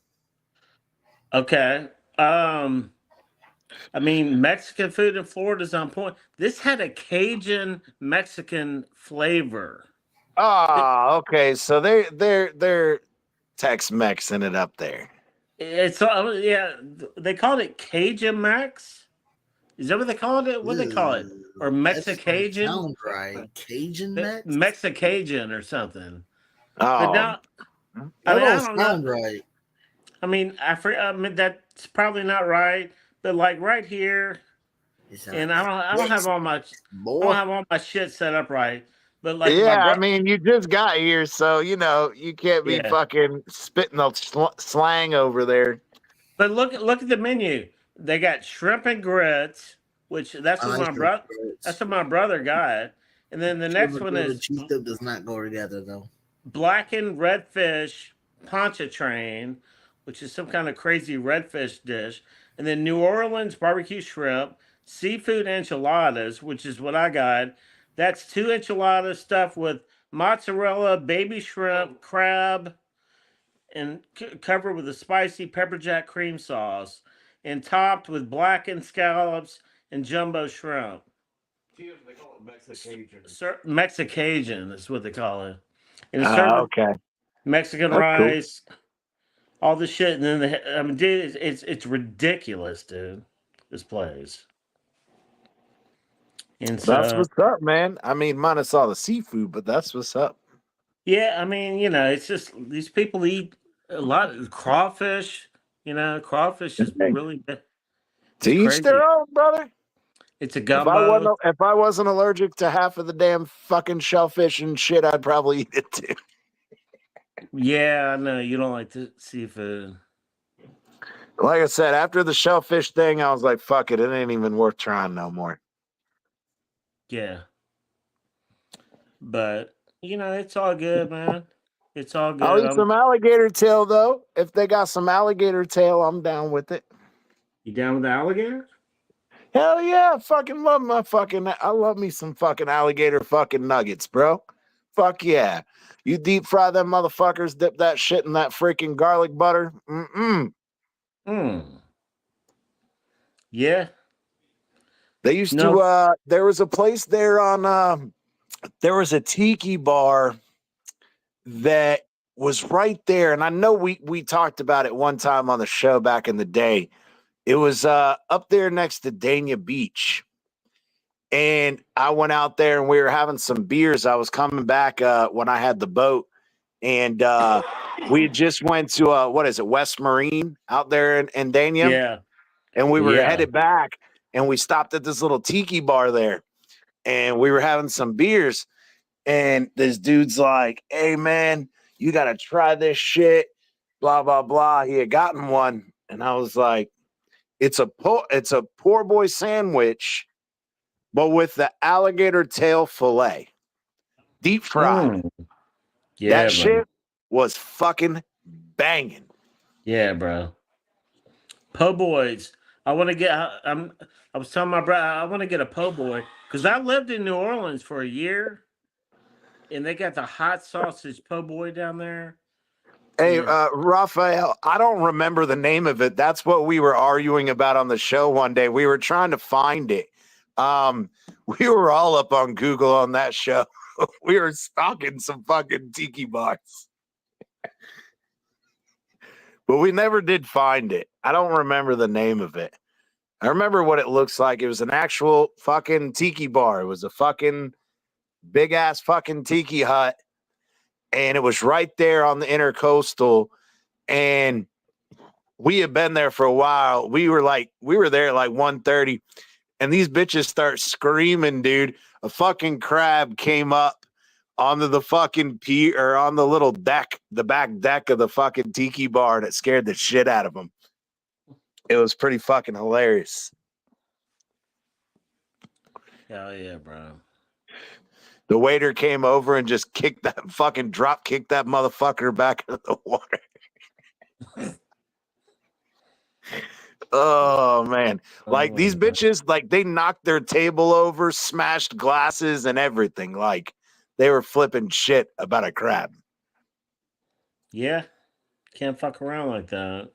Okay. I mean, Mexican food in Florida is on point. This had a Cajun Mexican flavor. Oh, okay. So they're Tex-Mexing it up there. It's they called it Cajun Mex. Is that what they called it? What do they call it? Or Mexicajun? Sound right. Cajun Mex? Mexicajun or something. Oh. But now, I don't sound right. I mean, that's probably not right. But like right here, and I don't have all my shit set up right. But like, I mean, you just got here, so you can't be fucking spitting the slang over there. But look at the menu. They got shrimp and grits, which that's what my brother got. And then the next one is cheese dip does not go together though. Blackened redfish pontchartrain, which is some kind of crazy redfish dish. And then New Orleans barbecue shrimp, seafood enchiladas, which is what I got. That's 2 enchiladas stuffed with mozzarella, baby shrimp, crab, and covered with a spicy pepper jack cream sauce, and topped with blackened scallops and jumbo shrimp. They call it Mexicajun. Mexicajun is what they call it. And it's served okay. Mexican rice. Cool. All the shit, and then dude, it's ridiculous, dude. This place. And That's so, what's up, man. I mean, minus all the seafood, but that's what's up. yeah, I mean, it's just these people eat a lot of crawfish. Crawfish is Hey, really to it's each crazy. their own, brother. It's a If gumbo. I wasn't allergic to half of the damn fucking shellfish and shit, I'd probably eat it too. Yeah, I know you don't like the seafood. Like I said, after the shellfish thing, I was like, fuck it. It ain't even worth trying no more. Yeah, but it's all good, man. It's all I'll good. eat some alligator tail, though. If they got some alligator tail, I'm down with it. You down with the alligators? Hell yeah. I love me some fucking alligator fucking nuggets, bro. Fuck yeah. You deep fry them motherfuckers, dip that shit in that freaking garlic butter. Hmm. Yeah. They used No. to there was a place there on there was a tiki bar that was right there, and I know we talked about it one time on the show back in the day. It was up there next to Dania Beach. And I went out there and we were having some beers. I was coming back when I had the boat, and we just went to what is it, West Marine out there in Dania, Yeah. and we were Yeah. headed back, and we stopped at this little tiki bar there, and we were having some beers, and this dude's like, "Hey man, you gotta try this shit," blah blah blah. He had gotten one, and I was like, it's a poor boy sandwich, but with the alligator tail fillet, deep fried. Mm. Yeah, That bro. shit was fucking banging. Yeah, bro. Po' boys. I want to get. I was telling my brother I want to get a po' boy because I lived in New Orleans for a year, and they got the hot sausage po' boy down there. Hey, And Raphael, I don't remember the name of it. That's what we were arguing about on the show one day. We were trying to find it. We were all up on Google on that show. We were stalking some fucking tiki bars, but we never did find it. I don't remember the name of it. I remember what it looks like. It was an actual fucking tiki bar. It was a fucking big ass fucking tiki hut, and it was right there on the intercoastal. And we had been there for a while. We were there at like 1:30, and these bitches start screaming, dude. A fucking crab came up onto the fucking pier or on the little deck, the back deck of the fucking tiki bar, and it scared the shit out of them. It was pretty fucking hilarious. hell yeah, bro. The waiter came over and just drop kicked that motherfucker back into the water. Oh man. Like these bitches, like they knocked their table over, smashed glasses and everything. Like they were flipping shit about a crab. Yeah, can't fuck around like that.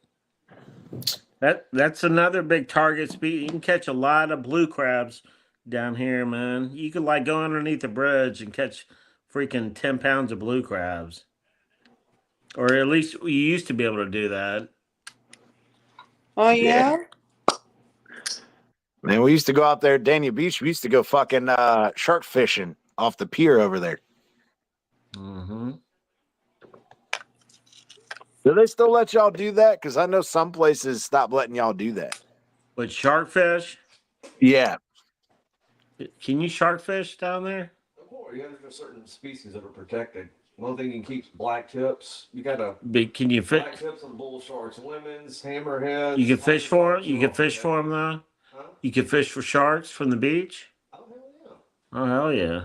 That's another big target speed. You can catch a lot of blue crabs down here, man. You could like go underneath the bridge and catch freaking 10 pounds of blue crabs, or at least you used to be able to do that. Oh yeah. Man, we used to go out there at Dania Beach. We used to go fucking shark fishing off the pier over there. Mm-hmm. Do they still let y'all do that? Because I know some places stop letting y'all do that. But shark fish? Yeah. Can you shark fish down there? Oh, yeah, there's certain species that are protected. One thing you can keep black tips. You got to Can you fish? black tips on bull sharks, lemons, hammerheads. You can fish for it. You can fish for them though. Huh? You can fish for sharks from the beach. Oh hell yeah! Oh hell yeah!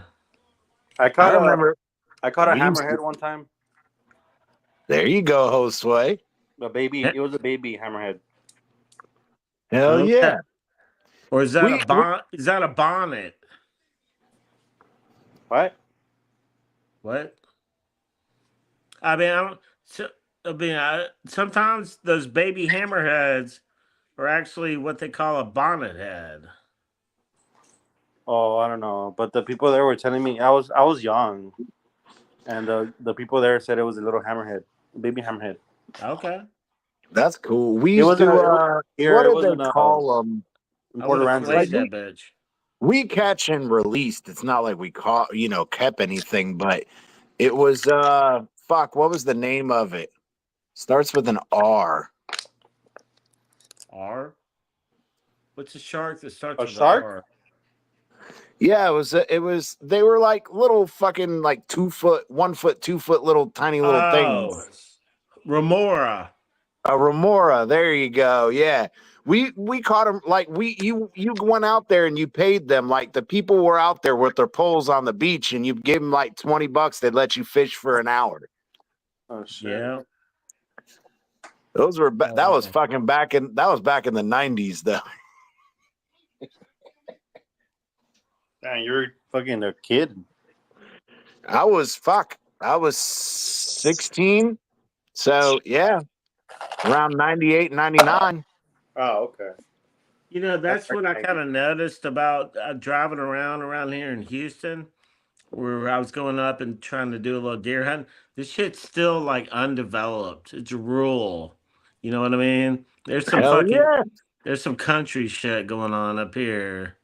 I I caught remember. a we used hammerhead to- one time. There you go, Josue. A baby. It was a baby hammerhead. Hell Okay. yeah. Or is that We- a bon? Is that a bonnet? What? What? I mean, sometimes those baby hammerheads are actually what they call a bonnet head. Oh, I don't know. But the people there were telling me I was young, and the people there said it was a little hammerhead, a baby hammerhead. Okay. That's cool. We It used wasn't to here. what It did wasn't they call them? in I Port would have Aransas. flayed that bitch. we catch and released. It's not like we caught, kept anything, but it was fuck. What was the name of it? Starts with an R. R. What's a shark that starts A with shark? an R? Yeah, it was. They were like little fucking like 2 foot, 1 foot, 2 foot little tiny little Oh, things. remora. A remora. There you go. Yeah. We caught them like you went out there and you paid them like the people were out there with their poles on the beach and you gave them like $20. They'd let you fish for an hour. Oh shit. Yeah. Those were that was fucking back in the 90s though. Man, you're fucking a kid. I was 16. So yeah, around 98, 99. Oh, okay. That's what I kind of noticed about driving around here in Houston, where I was going up and trying to do a little deer hunting. This shit's still like undeveloped. It's rural. You know what I mean? There's some Hell yeah. there's some country shit going on up here.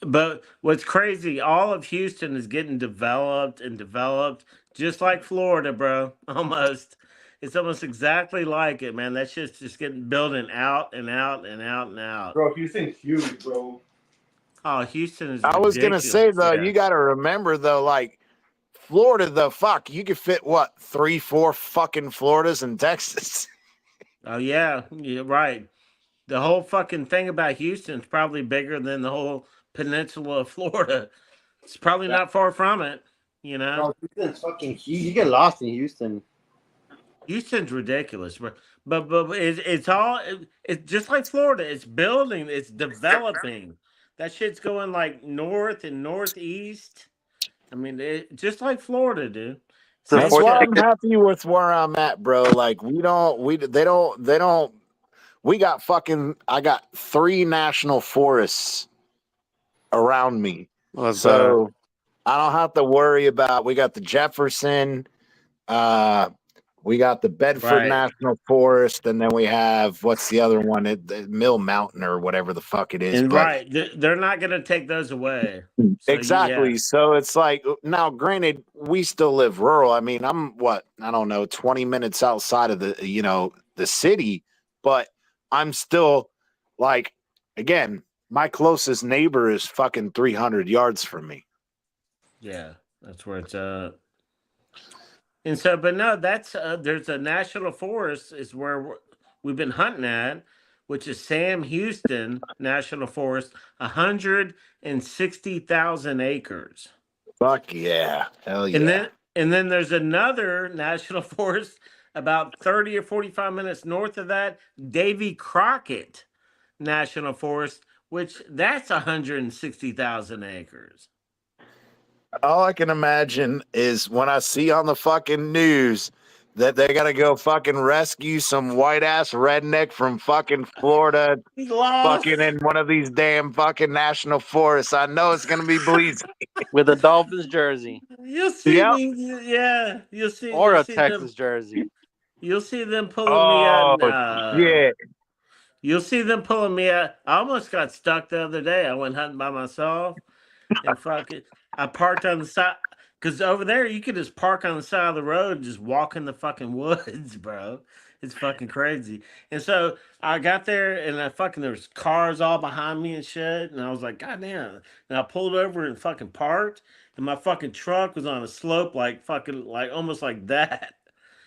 But what's crazy, all of Houston is getting developed and developed, just like Florida, bro. Almost. It's almost exactly like it, man. That shit's just getting building out and out and out and out. Bro, Houston's huge, bro. Oh, Houston is I was gonna say ridiculous, though, yeah. you gotta remember though, like Florida, though, fuck, you could fit what 3, 4 fucking Floridas in Texas. Oh yeah, you're right. The whole fucking thing about Houston is probably bigger than the whole peninsula of Florida. It's probably not far from it, Bro, Houston's fucking huge. You get lost in Houston. Houston's ridiculous, but it's all it's just like Florida. It's building, it's developing. That shit's going like north and northeast. I mean, just like Florida, dude. That's why I'm happy with where I'm at, bro. Like we got fucking. I got 3 national forests around me, so I don't have to worry about. We got the Jefferson. We got the Bedford National Forest, and then we have what's the other one? Mill Mountain or whatever the fuck it is. And they're not going to take those away. So, exactly. Yeah. So it's like now, granted, we still live rural. I mean, I'm 20 minutes outside of the city, but I'm still like, again, my closest neighbor is fucking 300 yards from me. Yeah, that's where it's And so, but no, that's there's a national forest is where we've been hunting at, which is Sam Houston National Forest, 160,000 acres. Fuck yeah, hell yeah! And then there's another national forest about 30 or 45 minutes north of that, Davy Crockett National Forest, which that's 160,000 acres. All I can imagine is when I see on the fucking news that they got to go fucking rescue some white ass redneck from fucking Florida, fucking in one of these damn fucking national forests. I know it's gonna be Bleezy with a Dolphins jersey. You'll see me, yeah. You'll see, or a Texas jersey. You'll see them pulling me out. Yeah. You'll see them pulling me out. I almost got stuck the other day. I went hunting by myself, and fucking. I parked on the side because over there you could just park on the side of the road and just walk in the fucking woods, bro. It's fucking crazy. And so I got there and there was cars all behind me and shit. And I was like, God damn. And I pulled over and fucking parked. And my fucking truck was on a slope like almost like that.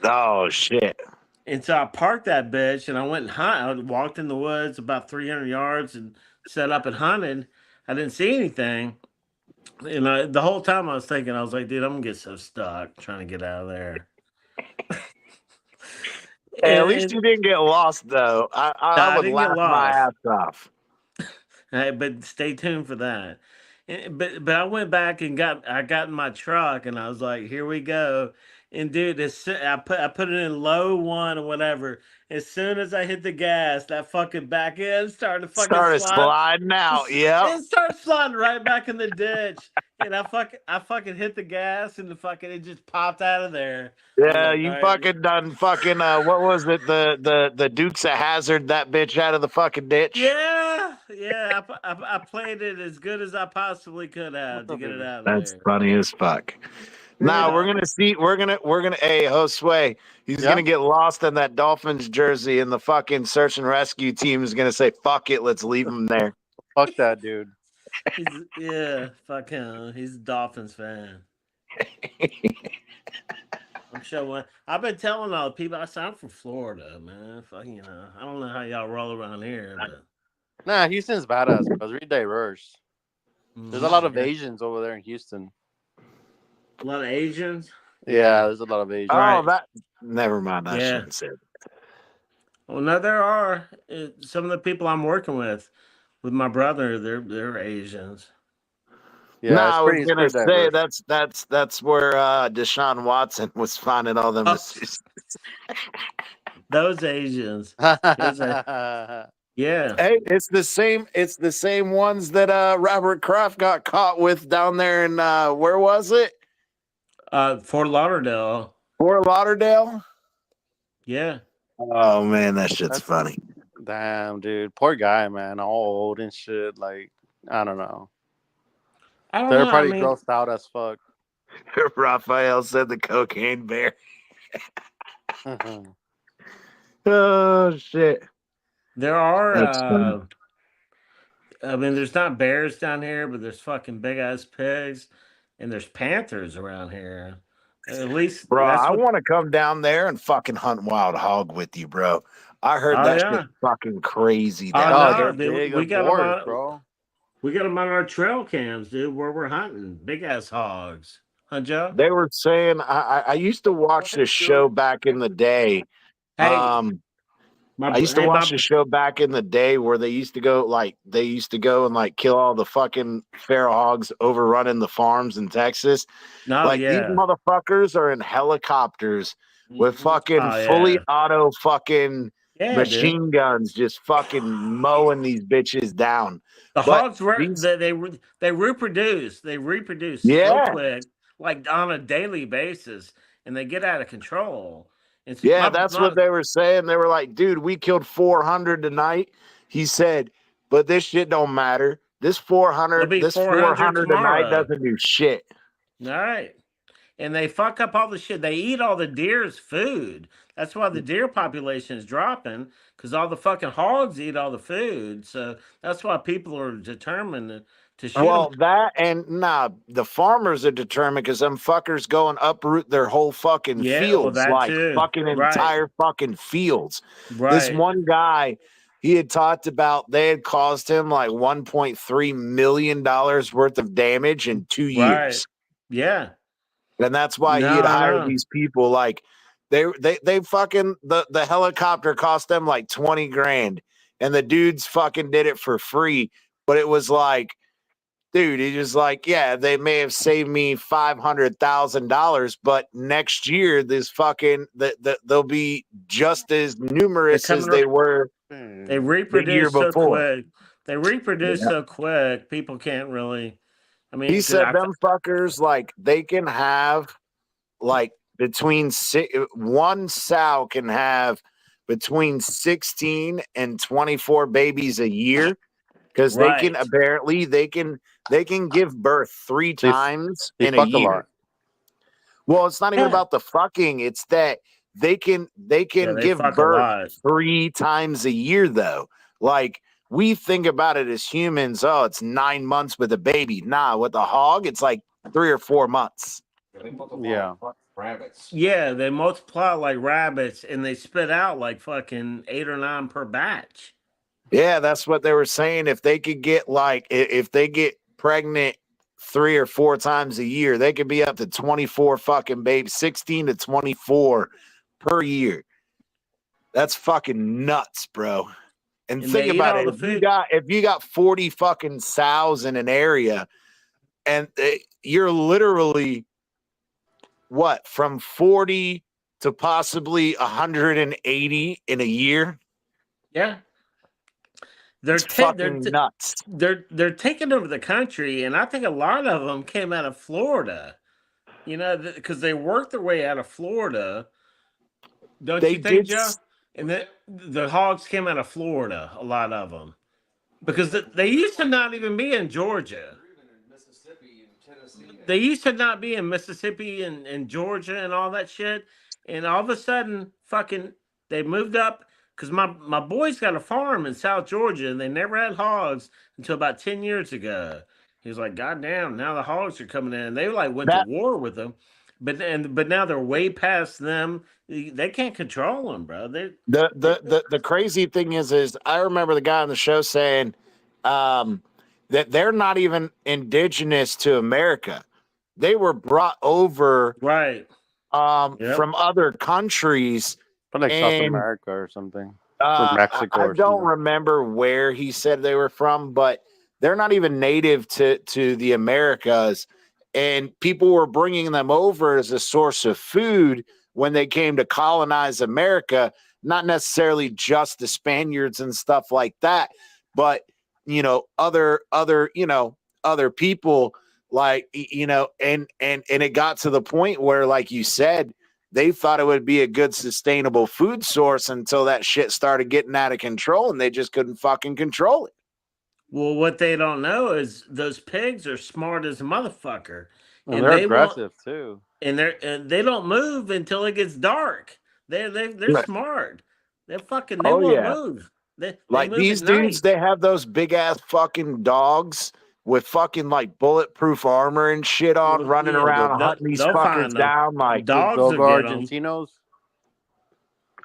Oh shit. And so I parked that bitch and I went and hunted. I walked in the woods about 300 yards and set up and hunted. I didn't see anything. And the whole time I was thinking, I was like, dude, I'm gonna get so stuck trying to get out of there. Hey, at least you didn't get lost, though. I would laugh my ass off. Hey, but stay tuned for that. But I went back and I got in my truck and I was like, here we go. And dude, I put it in low 1 or whatever. As soon as I hit the gas, that fucking back end started sliding out. Yeah, it started sliding right back in the ditch. And I fucking hit the gas and it just popped out of there. Yeah, you fucking done fucking what was it? The Dukes of Hazzard that bitch out of the fucking ditch. Yeah. Yeah, I played it as good as I possibly could have to get it out of That's there. funny as fuck. Now we're gonna see. We're gonna. Hey, Josue, he's gonna get lost in that Dolphins jersey, and the fucking search and rescue team is gonna say, "Fuck it, let's leave him there." Fuck that dude. Fuck him. He's a Dolphins fan. I'm sure. I've been telling all the people. I said I'm from Florida, man. Fuck, I don't know how y'all roll around here, but Nah, Houston's badass, bro. It's really diverse. There's a lot of Asians over there in Houston. A lot of Asians. Yeah, there's a lot of Asians. Oh, that. Never mind. I Yeah. shouldn't say it. Well, no, there are some of the people I'm working with my brother. They're Asians. Yeah, no, I was it's gonna pretty say diverse. that's where Deshaun Watson was finding all them. Those Asians. Yeah. Hey, it's the same. It's the same ones that Robert Kraft got caught with down there in where was it? Fort Lauderdale. Fort Lauderdale. Yeah. Oh man, that shit's funny. Damn, dude, poor guy, man, all old and shit. Like, I don't know. They're probably grossed out as fuck. Raphael said the cocaine bear. Oh shit. There are there's not bears down here, but there's fucking big ass pigs, and there's panthers around here. At least, bro, I want to come down there and fucking hunt wild hog with you, bro. I heard shit's fucking crazy. They're big, we got them on, bro. We got them on our trail cams, dude, where we're hunting big ass hogs. Huh, Joe? They were saying I used to watch this show back in the day. Hey, I used to watch a show back in the day where they used to go and kill all the fucking feral hogs overrunning the farms in Texas. These motherfuckers are in helicopters with fucking fully auto fucking machine guns, just fucking mowing these bitches down. The hogs they reproduce. They reproduce so quick, like on a daily basis, and they get out of control. That's what they were saying. They were like, dude, we killed 400 tonight. He said, but this shit don't matter. This 400 tonight doesn't do shit. All right. And they fuck up all the shit. They eat all the deer's food. That's why the deer population is dropping, because all the fucking hogs eat all the food. So that's why people are determined to shoot. Well, the farmers are determined because them fuckers go and uproot their whole fucking fields, fucking entire fucking fields. Right. This one guy, he had talked about they had caused him like $1.3 million worth of damage in 2 years. Yeah. And that's why he had hired these people. Like they fucking the helicopter cost them like 20 grand, and the dudes fucking did it for free. But it was like, dude, he was like, yeah, they may have saved me $500,000, but next year this fucking they'll be just as numerous as they were. They reproduce so quick. They reproduce so quick. People can't really. I mean, he said them fuckers, like, they can have like one sow can have between 16 and 24 babies a year, because they can give birth 3 times in a year. Well, it's not even about the fucking, it's that they can give birth 3 times a year though. Like, we think about it as humans, it's 9 months with a baby. Nah, with a hog, it's like 3 or 4 months. Yeah. Rabbits. Yeah, they multiply like rabbits, and they spit out like fucking 8 or 9 per batch. Yeah, that's what they were saying. If they could get if they get pregnant 3 or 4 times a year, they could be up to 24 fucking babies, 16 to 24 per year. That's fucking nuts, bro. And think about it. If you got 40 fucking sows in an area, and you're literally from 40 to possibly 180 in a year. Yeah. They're nuts. They're taking over the country, and I think a lot of them came out of Florida. Because they worked their way out of Florida. Don't you think, Joe? And the hogs came out of Florida, a lot of them. Because they used to not even be in Georgia. They used to not be in Mississippi and Georgia and all that shit. And all of a sudden, fucking, they moved up. Because my boys got a farm in South Georgia, and they never had hogs until about 10 years ago. He was like, God damn, now the hogs are coming in. They like went to That war with them. But now they're way past them. They can't control them, bro. the crazy thing is I remember the guy on the show saying that they're not even indigenous to America. They were brought over Right. Yep. from other countries, But like South and America or something. From Mexico I or don't something. remember where he said they were from, but they're not even native to the Americas. And people were bringing them over as a source of food when they came to colonize America, not necessarily just the Spaniards and stuff like that, but other people, like, and it got to the point where, like you said, they thought it would be a good sustainable food source until that shit started getting out of control, and they just couldn't fucking control it. Well, what they don't know is those pigs are smart as a motherfucker, and they're aggressive too. And they don't move until it gets dark. They're smart. They won't move. They like move these at dudes, night. they have those big ass fucking dogs with fucking like bulletproof armor and shit on, running around hunting these fuckers find them. down. Like Dogs Dogo will get 'em. Argentinos.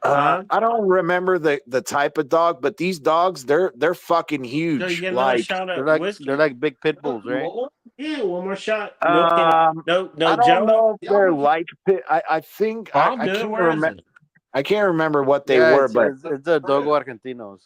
Huh? I don't remember the type of dog, but these dogs, they're fucking So you huge. get another Like shot They're at like whiskey. they're like big pit bulls, right? Yeah, one more shot. no, No I don't jelly. know if they're like I think I'll I do it. can't Where is remember. it? I can't remember what they Yeah, were, but it's the Dogo Argentinos.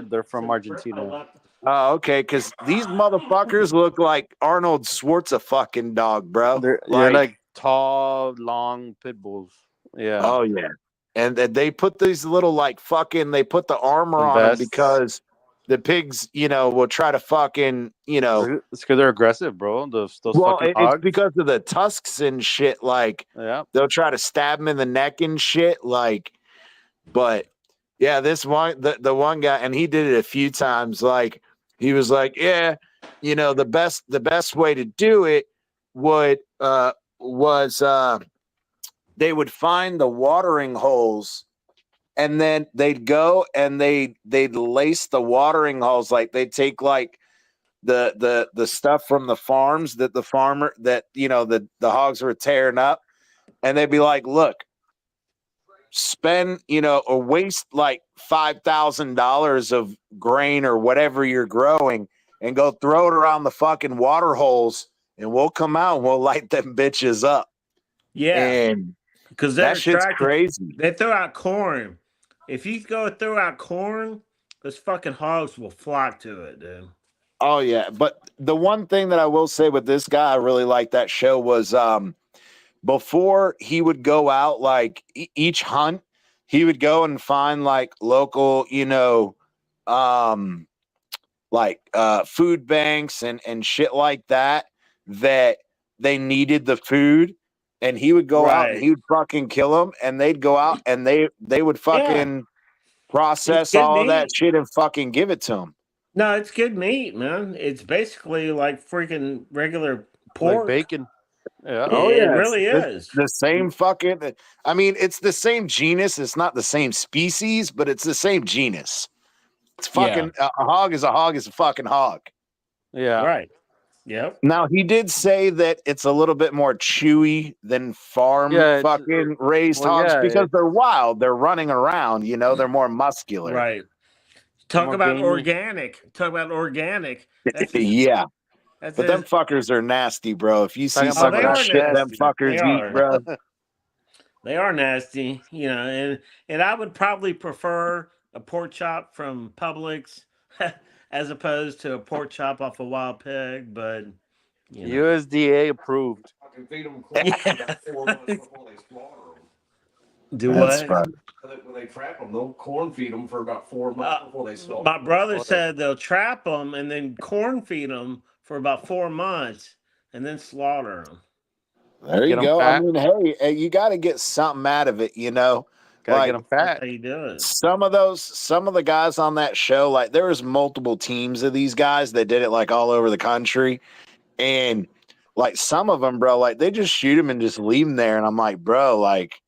They're from Argentina. okay, because these motherfuckers look like Arnold Schwarzenegger fucking dog, bro. They're like tall, long pit bulls. Yeah. Oh yeah, and they put these little like fucking. They put the armor on them Vests. because the pigs, will try to fucking, It's because they're aggressive, bro. Those Well, fucking it's hogs. because of the tusks and shit. Like, Yeah. they'll try to stab them in the neck and shit. Like, but yeah, this one, the one guy, and he did it a few times. Like, he was like, yeah, the best way to do it was they would find the watering holes, and then they'd go and they'd lace the watering holes. Like, they'd take like the stuff from the farms that the farmer that the hogs were tearing up, and they'd be like, look, spend or waste like $5,000 of grain or whatever you're growing and go throw it around the fucking water holes, and we'll come out and we'll light them bitches up. Yeah, and because that shit's crazy. They throw out corn. If you go throw out corn, those fucking hogs will flock to it, dude. Oh yeah, but the one thing that I will say with this guy, I really liked that show was before he would go out, like each hunt, he would go and find like local, food banks and shit like that they needed the food, and he would go out and he would fucking kill them, and they'd go out and they would fucking process all of that shit and fucking give it to him. No, it's good meat, man. It's basically like freaking regular pork. Like bacon. Yeah. Oh yeah, it really is. The same fucking. I mean, it's the same genus. It's not the same species, but it's the same genus. It's fucking a hog is a hog is a fucking hog. Yeah. Right. Yep. Now he did say that it's a little bit more chewy than farm fucking raised hogs because they're wild. They're running around. They're more muscular. Right. Talk about organic. Yeah. But them fuckers are nasty, bro. If you see some of the shit them fuckers eat, bro. They are nasty, and I would probably prefer a pork chop from Publix as opposed to a pork chop off a wild pig, but USDA approved. Do what? When they trap them, they'll corn feed them for about 4 months before they slaughter. My brother said they'll trap them and then corn feed them for about 4 months and then slaughter them. There you go. I mean, hey, you got to get something out of it, Gotta Like, get them fat. How you do it? some of the guys on that show, like there was multiple teams of these guys that did it like all over the country, and like some of them, bro, like they just shoot them and just leave them there, and I'm like, bro, like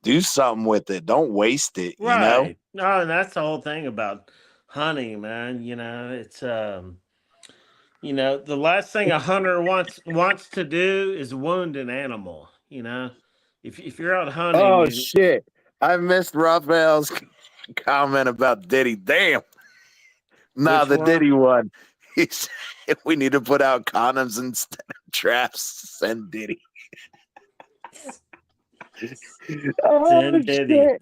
do something with it, don't waste it, you know? Right. No, and that's the whole thing about hunting, man. It's the last thing a hunter wants to do is wound an animal. If you're out hunting, Oh shit, I missed Raphael's comment about Diddy. Damn, nah, which the one? Diddy one. He said we need to put out condoms instead of traps. Send Diddy. Oh Send Diddy. shit.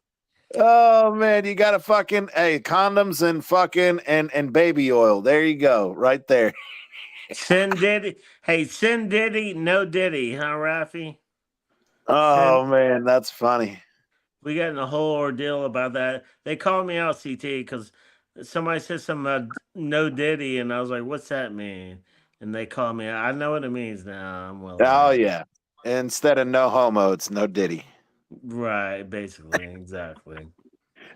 Oh man, you got to fucking condoms and fucking and baby oil. There you go, right there. Send Diddy. Hey, send Diddy, no Diddy, huh, Rafi? Oh man, that's funny. We got in a whole ordeal about that. They called me out, CT, because somebody said something no Diddy, and I was like, "What's that mean?" And they called me. I know what it means now. I'm well. Oh aware. yeah. Instead of no homo, it's no Diddy. Right, basically, exactly.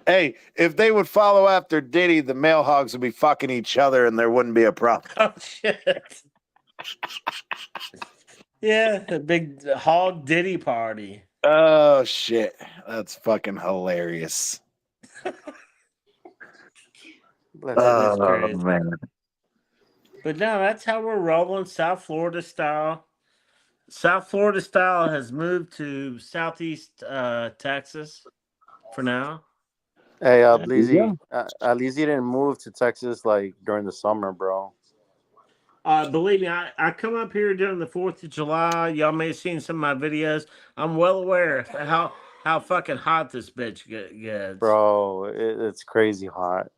Hey, if they would follow after Diddy, the male hogs would be fucking each other and there wouldn't be a problem. Oh shit. Yeah, a big hog Diddy party. Oh shit. That's fucking hilarious. That's crazy. Man. But no, that's how we're rolling, South Florida style. South Florida style has moved to Southeast Texas for now. Hey, Bleezy, at least you didn't move to Texas like during the summer, bro. Believe me, I come up here during the 4th of July. Y'all may have seen some of my videos. I'm well aware of how fucking hot this bitch gets. Bro, it's crazy hot.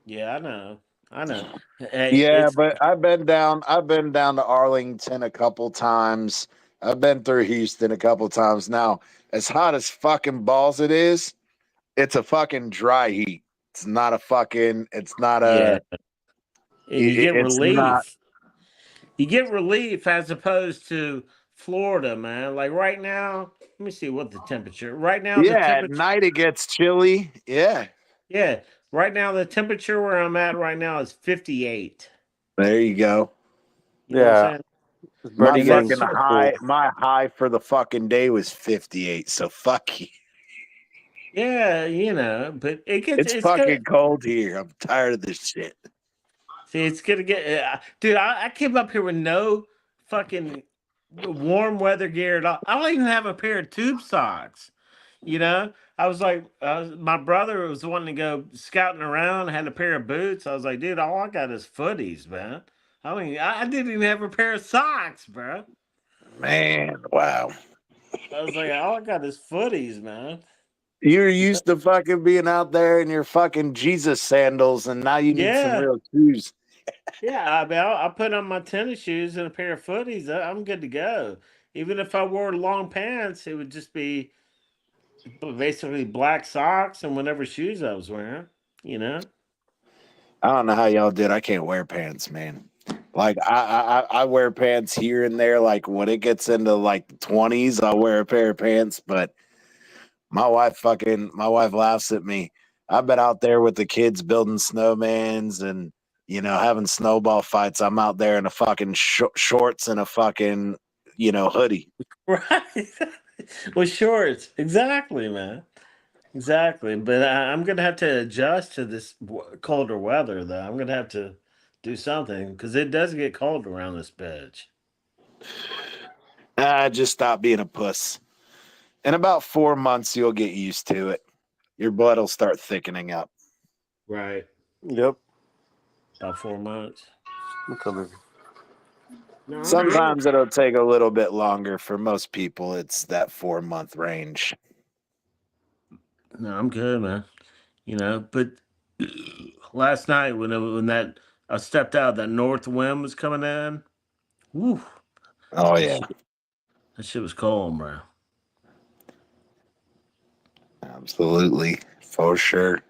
Yeah, I know. Hey, yeah, but I've been down to Arlington a couple times. I've been through Houston a couple times. Now, as hot as fucking balls it is, it's a fucking dry heat. It's not a fucking, it's not a, and you get it's relief. not, you get relief as opposed to Florida, man. Like right now, let me see what the temperature. Right now, the temperature. At night it gets chilly. Yeah. Yeah. Right now, the temperature where I'm at right now is 58. There you go. You know what I'm saying? My fucking high, my high for the fucking day was 58. So fuck you. Yeah, but it's fucking good. cold here. I'm tired of this shit. See, it's gonna get, dude. I came up here with no fucking warm weather gear at all. I don't even have a pair of tube socks. I was like, my brother was wanting to go scouting around, had a pair of boots. I was like, dude, all I got is footies, man. I didn't even have a pair of socks, bro. Man, wow. I was like, all I got is footies, man. You're used to fucking being out there in your fucking Jesus sandals, and now you need some real shoes. Yeah, I'll put on my tennis shoes and a pair of footies. I'm good to go. Even if I wore long pants, it would just be basically black socks and whatever shoes I was wearing. I don't know how y'all did. I can't wear pants, man. Like I wear pants here and there. Like when it gets into like the 20s, I'll wear a pair of pants. But my wife laughs at me. I've been out there with the kids building snowmans and having snowball fights. I'm out there in a fucking shorts and a fucking hoodie. Right. With shorts. Exactly, man. Exactly. But I'm going to have to adjust to this colder weather, though. I'm going to have to do something because it does get cold around this bitch. Just stop being a puss. In about 4 months, you'll get used to it. Your blood will start thickening up. Right. Yep. About 4 months. No, sometimes it'll take a little bit longer. For most people, it's that 4 month range. No, I'm good, man. But last night when that I stepped out, that north wind was coming in. Woo. Oh yeah. That shit was cold, bro. Absolutely, for sure.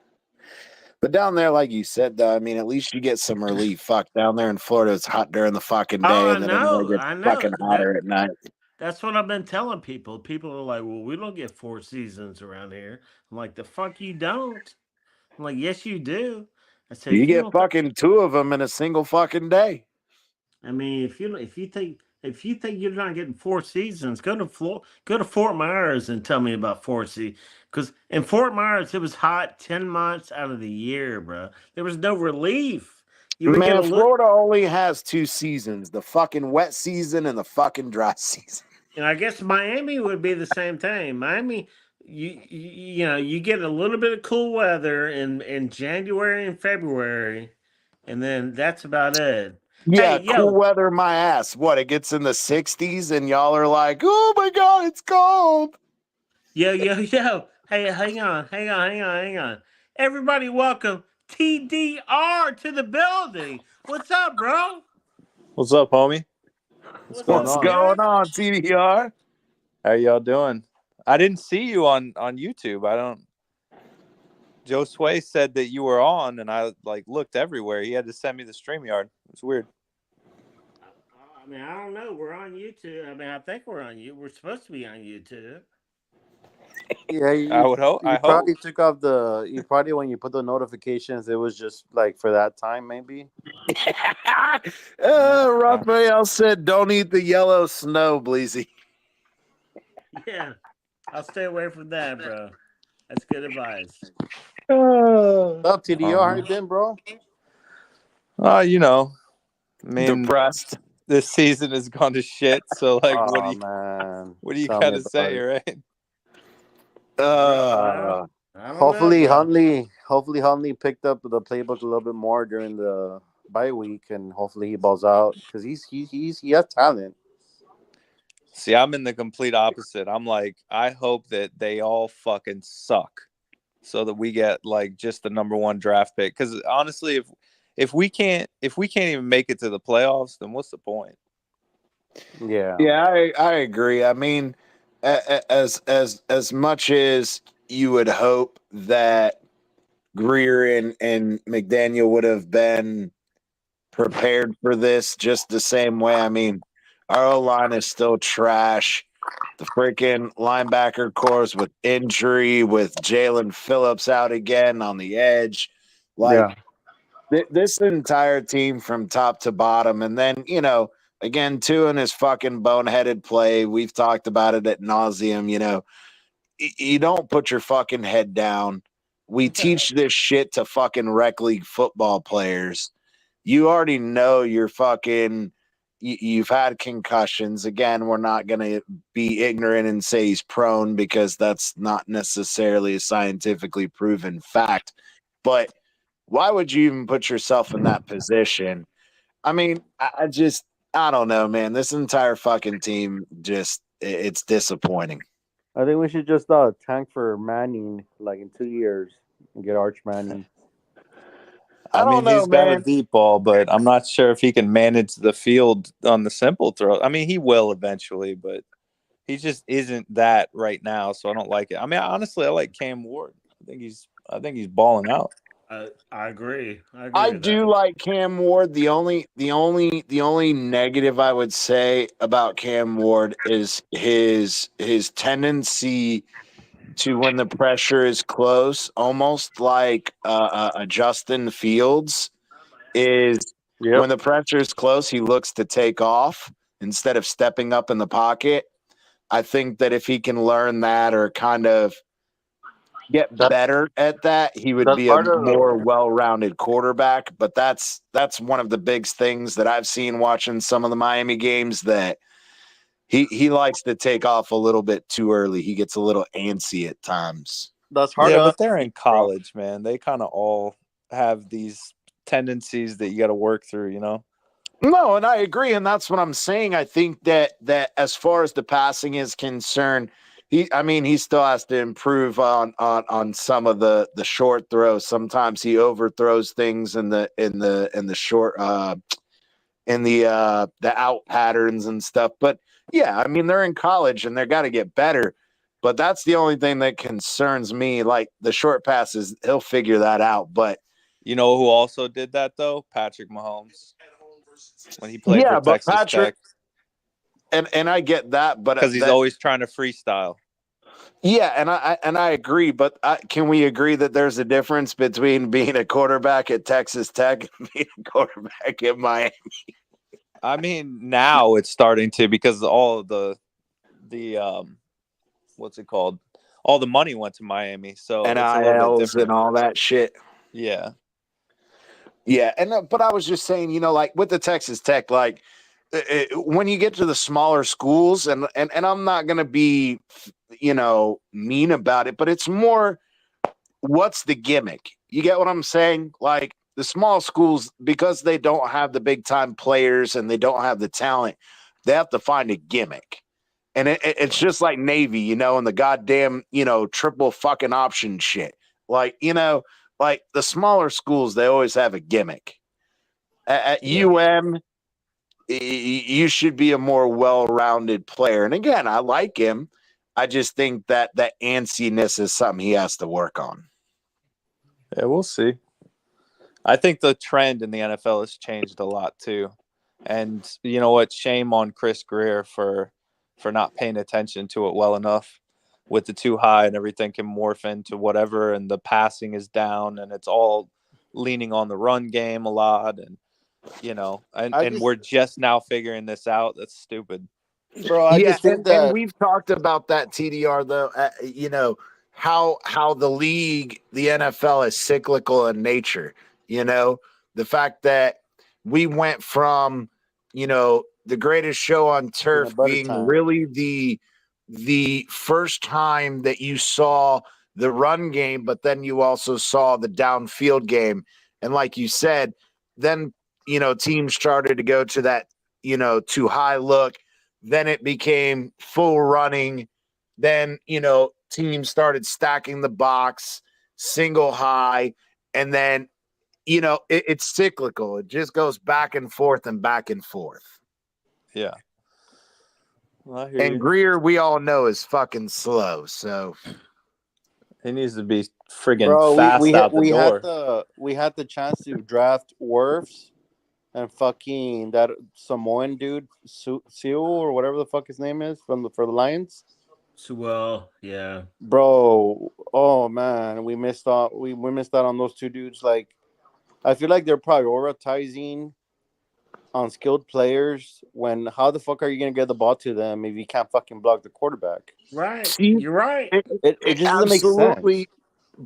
But down there, like you said, though, I mean, at least you get some relief. Fuck, down there in Florida, it's hot during the fucking day, and then it gets fucking hotter at night. That's what I've been telling people. People are like, "Well, we don't get 4 seasons around here." I'm like, "The fuck you don't." I'm like, "Yes, you do." I said, You "If you get don't think." fucking 2 of them in a single fucking day. I mean, if you think you're not getting 4 seasons, go to Fort Myers and tell me about 4 seasons. Because in Fort Myers, it was hot 10 months out of the year, bro. There was no relief. You would get a Man, look. Florida only has 2 seasons: the fucking wet season and the fucking dry season. And I guess Miami would be the same thing. Miami, you get a little bit of cool weather in January and February, and then that's about it. Hey, Yeah, cool yo, weather, my ass. What, it gets in the 60s and y'all are like, oh my God, it's cold. yo. Hey, hang on. Everybody, welcome TDR to the building. What's up, bro? What's up, homie? What's What's going What's up, on? going Jack? on, TDR? How y'all doing? I didn't see you on YouTube. I don't. Joe Sway said that you were on, and I like looked everywhere. He had to send me the StreamYard. It's weird. I mean, I don't know. We're on YouTube. I mean, I think we're on you. We're supposed to be on YouTube. Yeah, I would hope. I you hope. probably took off you probably when you put the notifications, it was just like for that time, maybe. Raphael said, don't eat the yellow snow, Bleezy. Yeah, I'll stay away from that, bro. That's good advice. Oh, What's up, TDR? How you been, bro? You know, I mean, depressed. this season has gone to shit. So, like, Oh man, what do you tell me gotta about say, it. right? Uh, Well, I don't know, bro. Hopefully Huntley picked up the playbook a little bit more during the bye week, and hopefully he balls out because he has talent. See, I'm in the complete opposite. I'm like, I hope that they all fucking suck, so that we get like just the number one draft pick. Because honestly, if we can't even make it to the playoffs, then what's the point? Yeah, yeah, I agree. I mean, as much as you would hope that Greer and McDaniel would have been prepared for this just the same way. I mean, our O line is still trash. The freaking linebacker course with injury, with Jalen Phillips out again on the edge. Like, yeah. this entire team from top to bottom. And then, again, two in his fucking boneheaded play. We've talked about it at nauseum. You don't put your fucking head down. We teach this shit to fucking rec league football players. You already know you're fucking. You've had concussions. Again, we're not going to be ignorant and say he's prone because that's not necessarily a scientifically proven fact. But why would you even put yourself in that position? I mean, I don't know, man. This entire fucking team it's disappointing. I think we should just tank for Manning like in 2 years and get Arch Manning. I I don't mean, know, he's got a man. deep ball, but I'm not sure if he can manage the field on the simple throw. I mean, he will eventually, but he just isn't that right now. So I don't like it. I mean, honestly, I like Cam Ward. I think he's balling out. I agree. I agree I with that. do like Cam Ward. The only negative I would say about Cam Ward is his tendency to, when the pressure is close, almost like a Justin Fields, is Yep, when the pressure is close, he looks to take off instead of stepping up in the pocket. I think that if he can learn that or kind of get that better at that, he would that's be a part of more well-rounded quarterback. But that's one of the big things that I've seen watching some of the Miami games, that he likes to take off a little bit too early. He gets a little antsy at times. that's hard Yeah, to but they're in understand, bro. college, man. They kind of all have these tendencies that you got to work through, you know? No, and I agree, and that's what I'm saying. I think that as far as the passing is concerned, he still has to improve on some of the short throws. Sometimes he overthrows things in the short the out patterns and stuff. But yeah, I mean, they're in college and they're got to get better. But that's the only thing that concerns me. Like the short passes, he'll figure that out. But You know who also did that, though? Patrick Mahomes when he played for yeah, but Texas Patrick, Tech. and I get that, but because he's always trying to freestyle. Yeah, and I agree, but can we agree that there's a difference between being a quarterback at Texas Tech and being a quarterback at Miami? I mean, now it's starting to, because all the what's it called? All the money went to Miami, so it's a little bit NILs different. and all that shit. Yeah. Yeah, and but I was just saying, like with the Texas Tech, like when you get to the smaller schools, and I'm not gonna be, mean about it, but it's more, what's the gimmick? You get what I'm saying? Like the small schools, because they don't have the big time players and they don't have the talent, they have to find a gimmick. And it's just like Navy, and the goddamn, triple fucking option shit. Like, like the smaller schools, they always have a gimmick. At UM, you should be a more well-rounded player. And again, I like him. I just think that antsiness is something he has to work on. Yeah, we'll see. I think the trend in the NFL has changed a lot too. And you know what? Shame on Chris Greer for not paying attention to it well enough. With the too high and everything can morph into whatever, and the passing is down, and it's all leaning on the run game a lot, and we're just now figuring this out. That's stupid. Bro, I just think that, and we've talked about that, TDR, though. How the league, the NFL, is cyclical in nature. The fact that we went from the greatest show on turf being really the first time that you saw the run game, but then you also saw the downfield game, and like you said, then teams started to go to that too high look. Then it became full running. Then, teams started stacking the box, single high. And then, it's cyclical. It just goes back and forth and back and forth. Yeah. Well, and Greer, we all know, is fucking slow. So he needs to be friggin' fast out the door. We had the chance to draft Wirfs and fucking that Samoan dude, Sewell or whatever the fuck his name is for the Lions. Sewell, yeah. Bro, oh man, we missed out. We missed out on those two dudes. Like, I feel like they're prioritizing on skilled players when how the fuck are you gonna get the ball to them if you can't fucking block the quarterback? Right, you're right. It just doesn't make sense.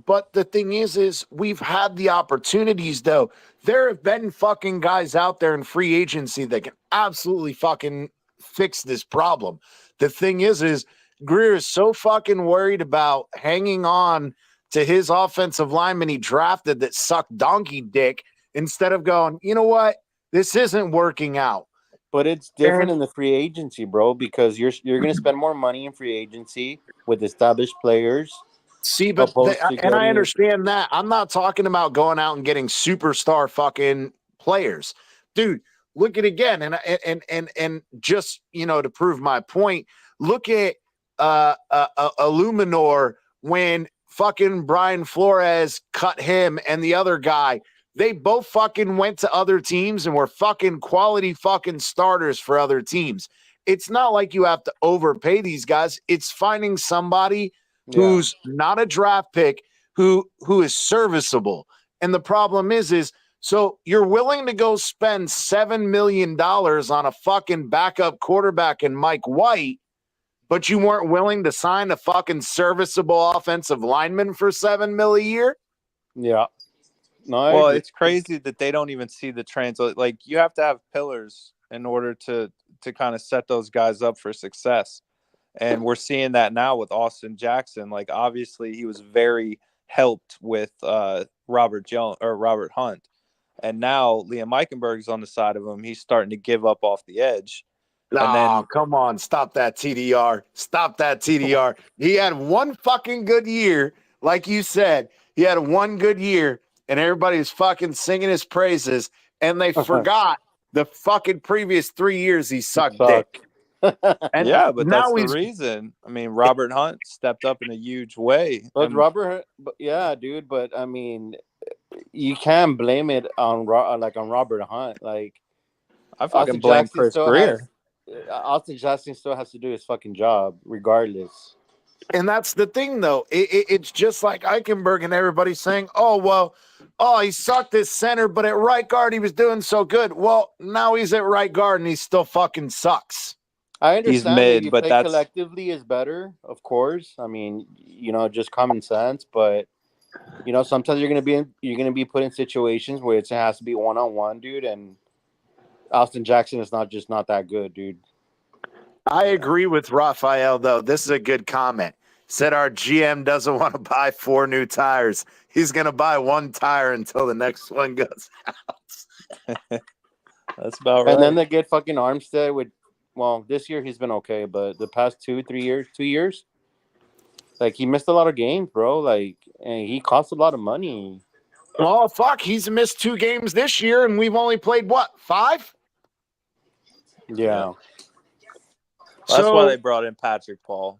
But the thing is we've had the opportunities, though. There have been fucking guys out there in free agency that can absolutely fucking fix this problem. The thing is Greer is so fucking worried about hanging on to his offensive lineman he drafted that sucked donkey dick instead of going, you know what? This isn't working out. But it's different in the free agency, bro, because you're going to spend more money in free agency with established players. See, but and I understand that. I'm not talking about going out and getting superstar fucking players, dude. Look at again, and just to prove my point. Look at Illuminor when fucking Brian Flores cut him and the other guy. They both fucking went to other teams and were fucking quality fucking starters for other teams. It's not like you have to overpay these guys. It's finding somebody who's not a draft pick, who is serviceable. And the problem is so you're willing to go spend $7 million on a fucking backup quarterback in Mike White, but you weren't willing to sign a fucking serviceable offensive lineman for $7 million a year? Yeah. No, well, it's crazy that they don't even see the translate. Like, you have to have pillars in order to kind of set those guys up for success. And we're seeing that now with Austin Jackson. Like, obviously, he was very helped with Robert Hunt. And now Liam Eichenberg's on the side of him. He's starting to give up off the edge. Come on. Stop that, TDR. Stop that, TDR. He had one fucking good year. Like you said, he had one good year, and everybody's fucking singing his praises, and they forgot the fucking previous 3 years he sucked dick. And yeah, but that's the reason. I mean, Robert Hunt stepped up in a huge way. But Robert, yeah, dude. But I mean, you can't blame it on Robert Hunt. Like, I fucking blame Chris Greer. Austin Jackson still has to do his fucking job, regardless. And that's the thing, though. It's just like Eichenberg and everybody saying, oh, well, he sucked his center, but at right guard, he was doing so good. Well, now he's at right guard and he still fucking sucks. I understand mid, that you but play that's collectively is better, of course. I mean, just common sense, but sometimes you're gonna be put in situations where it has to be 1-on-1, dude, and Austin Jackson is not that good, dude. I agree with Raphael, though. This is a good comment. Said our GM doesn't want to buy 4 new tires. He's going to buy 1 tire until the next one goes out. That's about right. And then they get fucking Armstead with, well, this year he's been okay, but the past 2 years, like, he missed a lot of games, bro. Like, and he cost a lot of money. Well, fuck, he's missed 2 games this year, and we've only played, what, 5? Yeah. That's why they brought in Patrick Paul.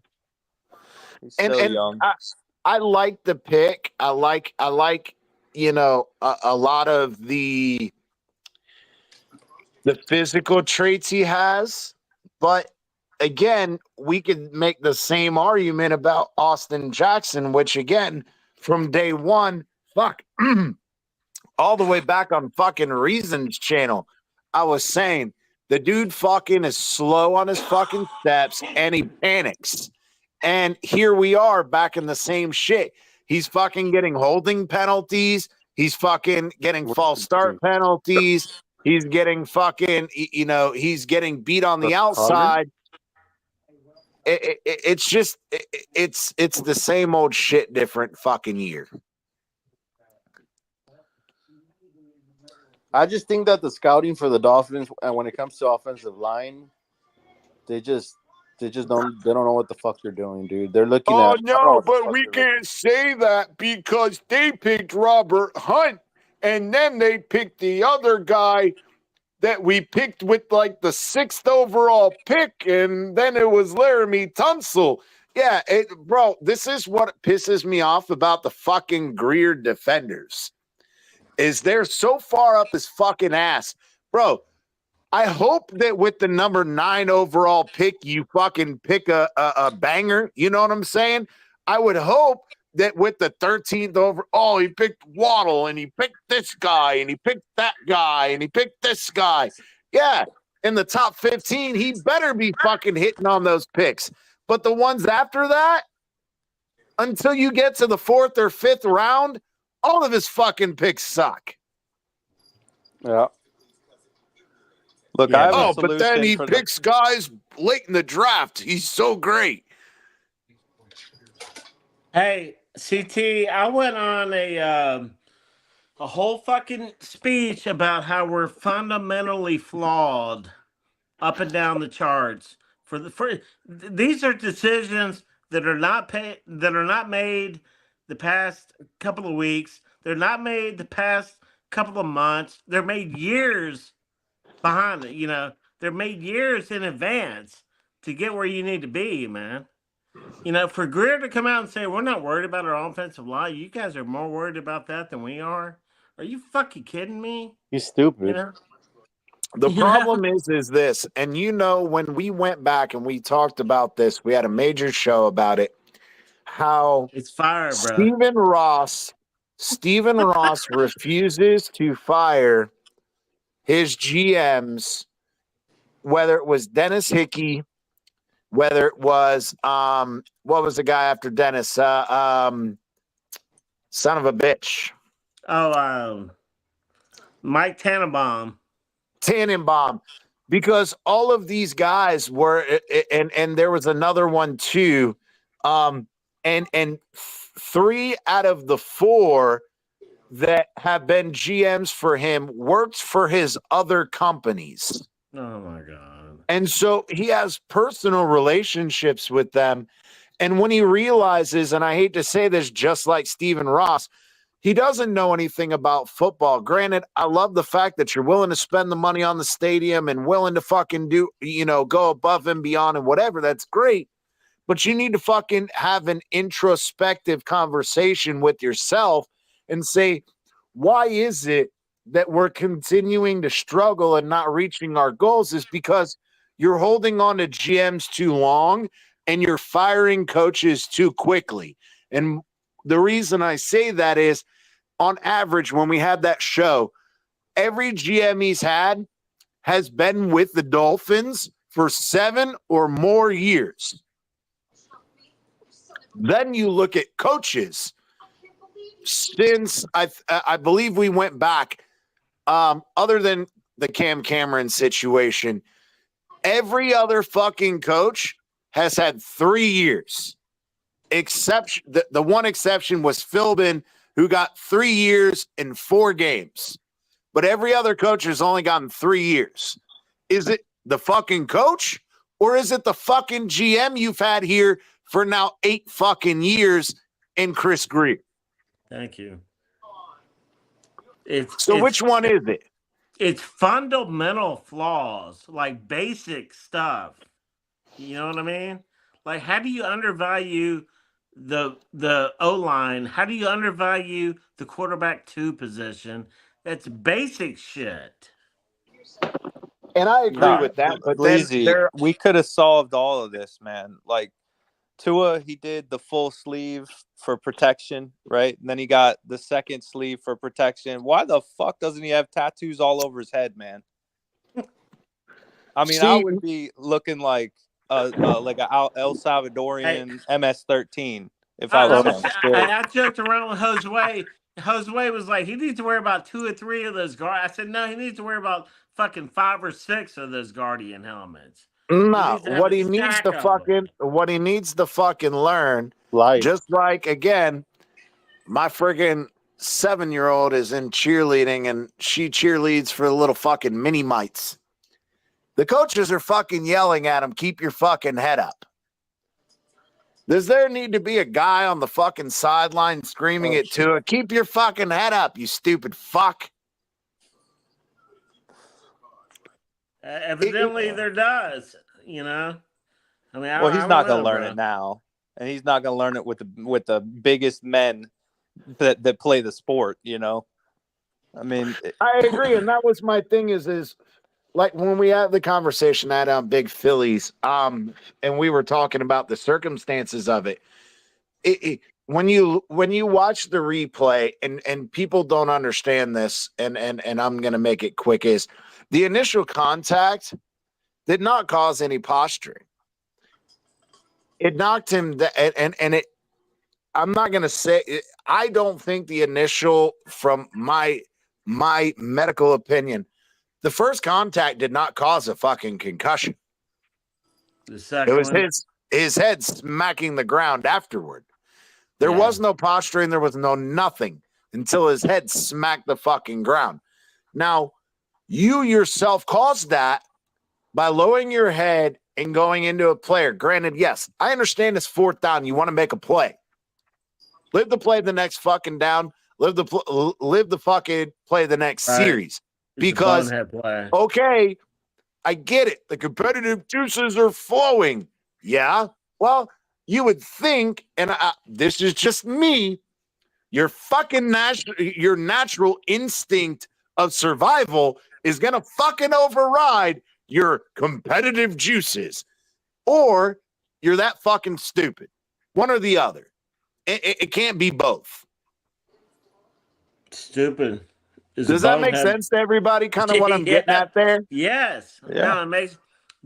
He's still young. I like the pick. I like a lot of the physical traits he has. But again, we could make the same argument about Austin Jackson, which again, from day one, all the way back on fucking Reason's channel, I was saying the dude fucking is slow on his fucking steps and he panics. And here we are back in the same shit. He's fucking getting holding penalties. He's fucking getting false start penalties. He's getting fucking, he's getting beat on the outside. It's just, it's the same old shit, different fucking year. I just think that the scouting for the Dolphins, and when it comes to offensive line, they don't know what the fuck they're doing, dude. They're looking at. Oh no, but we can't say that because they picked Robert Hunt, and then they picked the other guy that we picked with like the 6th overall pick, and then it was Laramie Tunsil. Yeah, bro, this is what pisses me off about the fucking Greer defenders. Is they're so far up his fucking ass. Bro, I hope that with the number 9 overall pick, you fucking pick a banger. You know what I'm saying? I would hope that with the 13th overall, he picked Waddle, and he picked this guy, and he picked that guy, and he picked this guy. Yeah, in the top 15, he better be fucking hitting on those picks. But the ones after that, until you get to the 4th or 5th round, all of his fucking picks suck. Yeah. Look, I have a solution but then he picks guys late in the draft. He's so great. Hey, CT, I went on a whole fucking speech about how we're fundamentally flawed up and down the charts. These are decisions that are not made the past couple of weeks. They're not made the past couple of months. They're made years behind it. They're made years in advance to get where you need to be, man. For Greer to come out and say, we're not worried about our offensive line, you guys are more worried about that than we are. Are you fucking kidding me? You're stupid. The problem is this, and when we went back and we talked about this, we had a major show about it, how it's fire, bro. Stephen Ross refuses to fire his GMs, whether it was Dennis Hickey, whether it was what was the guy after Dennis? Son of a bitch. Mike Tannenbaum. Because all of these guys were, and there was another one too, and 3 out of the 4 that have been GMs for him worked for his other companies. Oh my God. And so he has personal relationships with them. And when he realizes, and I hate to say this, just like Stephen Ross, he doesn't know anything about football. Granted, I love the fact that you're willing to spend the money on the stadium and willing to fucking do, go above and beyond and whatever. That's great. But you need to fucking have an introspective conversation with yourself and say, why is it that we're continuing to struggle and not reaching our goals? Is because you're holding on to GMs too long and you're firing coaches too quickly. And the reason I say that is, on average, when we had that show, every GM he's had has been with the Dolphins for 7 or more years. Then you look at coaches. Since I believe we went back, other than the Cam Cameron situation, every other fucking coach has had 3 years. The one exception was Philbin, who got 3 years and 4 games. But every other coach has only gotten 3 years. Is it the fucking coach, or is it the fucking GM you've had here for now 8 fucking years in Chris Greer? Thank you. Which one is it? It's fundamental flaws, like basic stuff. You know what I mean? Like, how do you undervalue the O-line? How do you undervalue the quarterback 2 position? That's basic shit. And I agree with that, but then we could have solved all of this, man. Like, Tua, he did the full sleeve for protection, right? And then he got the second sleeve for protection. Why the fuck doesn't he have tattoos all over his head, man? I mean, I would be looking like a El Salvadorian MS-13 if I was him. I joked around with Josue. Josue was like, he needs to worry about 2 or 3 of those guards. I said, no, he needs to worry about fucking 5 or 6 of those Guardian helmets. No, what he needs to fucking learn, just like, again, my friggin' 7-year-old is in cheerleading and she cheerleads for the little fucking mini mites. The coaches are fucking yelling at him, keep your fucking head up. Does there need to be a guy on the fucking sideline screaming it to her, keep your fucking head up, you stupid fuck? Evidently, there does. You know, I mean, he's not gonna learn it now, and he's not gonna learn it with the biggest men that play the sport. You know, I mean, I agree, and that was my thing. Is like when we had the conversation at Big Phillies, and we were talking about the circumstances of it. When you watch the replay, and people don't understand this, and I'm gonna make it quick, is the initial contact did not cause any posturing. It knocked him, and it. I'm not gonna say. I don't think the initial, from my medical opinion, the first contact did not cause a fucking concussion. The second, it was his head smacking the ground afterward. There was no posturing. There was no nothing until his head smacked the fucking ground. Now, you yourself caused that by lowering your head and going into a player. Granted, yes, I understand it's 4th down. You want to make a play. Live the play the next fucking down. Live the fucking play the next series. Because, okay, I get it. The competitive juices are flowing. Yeah. Well, you would think, and this is just me, your natural instinct of survival is going to fucking override your competitive juices, or you're that fucking stupid. One or the other. It can't be both. Stupid. Does that make sense to everybody? Kind of what I'm getting at there? Yes. Yeah. No, it makes.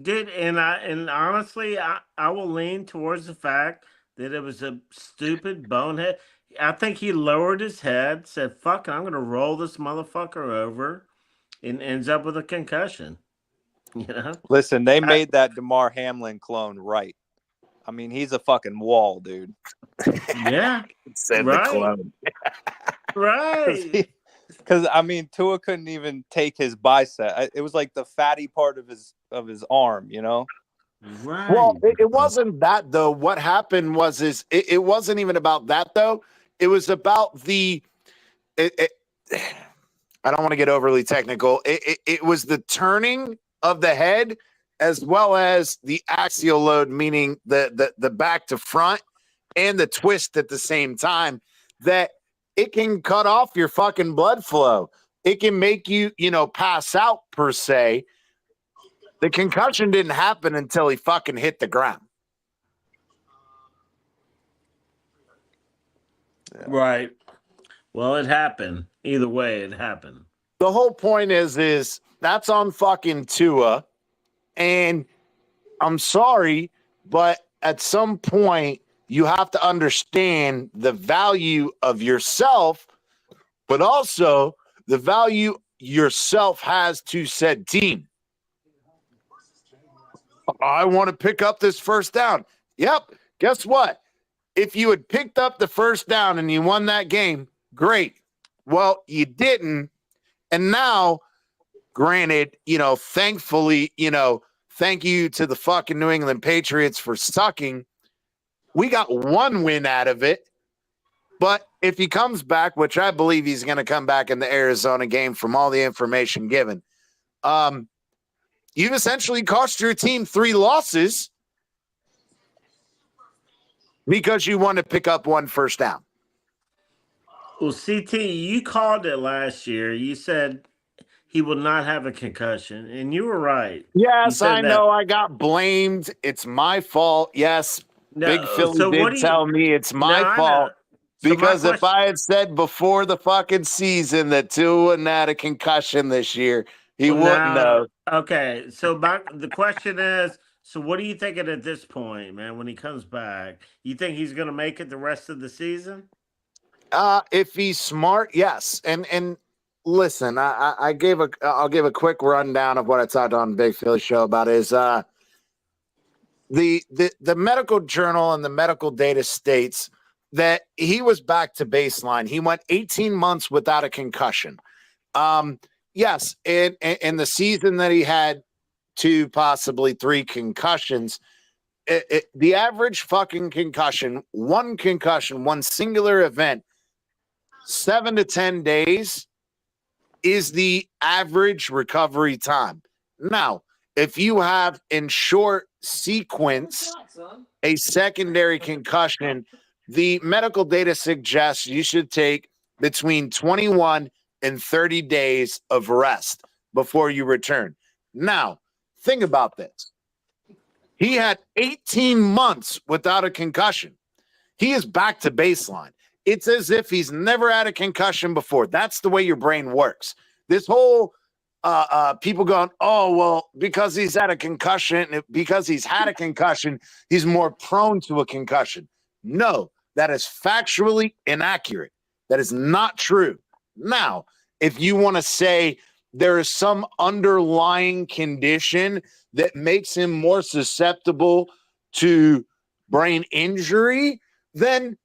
And honestly, I will lean towards the fact that it was a stupid bonehead. I think he lowered his head, said, fuck, I'm going to roll this motherfucker over, and ends up with a concussion. You know? Listen, they made that DeMar Hamlin clone right. I mean, he's a fucking wall, dude. Yeah. Said right. The clone. Right. Because I mean, Tua couldn't even take his bicep. It was like the fatty part of his arm, you know. Right. Well, it wasn't that though. What happened was it wasn't even about that though. It was about the. I don't want to get overly technical. It was the turning of the head as well as the axial load, meaning the back to front, and the twist at the same time, that it can cut off your fucking blood flow. It can make you, pass out per se. The concussion didn't happen until he fucking hit the ground. Yeah. Right. Well, it happened. Either way, it happened. The whole point is that's on fucking Tua. And I'm sorry, but at some point you have to understand the value of yourself, but also the value yourself has to said team. I want to pick up this first down. Yep. Guess what? If you had picked up the first down and you won that game, great. Well, you didn't. And now, granted, thankfully, thank you to the fucking New England Patriots for sucking. We got one win out of it. But if he comes back, which I believe he's going to come back in the Arizona game from all the information given, you've essentially cost your team 3 losses because you want to pick up one first down. Well, CT, you called it last year. You said he will not have a concussion, and you were right. Yes, I know I got blamed. It's my fault. Yes, Big Philly did tell me it's my fault. Because if I had said before the fucking season that Tua wouldn't have a concussion this year, he wouldn't have. Okay, so the question is, so what are you thinking at this point, man, when he comes back? You think he's going to make it the rest of the season? If he's smart, yes. And listen, I'll give a quick rundown of what I talked on Big Philly show about is the medical journal and the medical data states that he was back to baseline. He went 18 months without a concussion. Yes, in the season that he had 2, possibly 3 concussions, the average fucking concussion, one singular event, 7 to 10 days is the average recovery time. Now, if you have in short sequence a secondary concussion, the medical data suggests you should take between 21 and 30 days of rest before you return. Now, think about this. He had 18 months without a concussion. He is back to baseline. It's as if he's never had a concussion before. That's the way your brain works. This whole people going, oh, well, because he's had a concussion, he's more prone to a concussion. No. That is factually inaccurate. That is not true. Now, if you want to say there is some underlying condition that makes him more susceptible to brain injury, then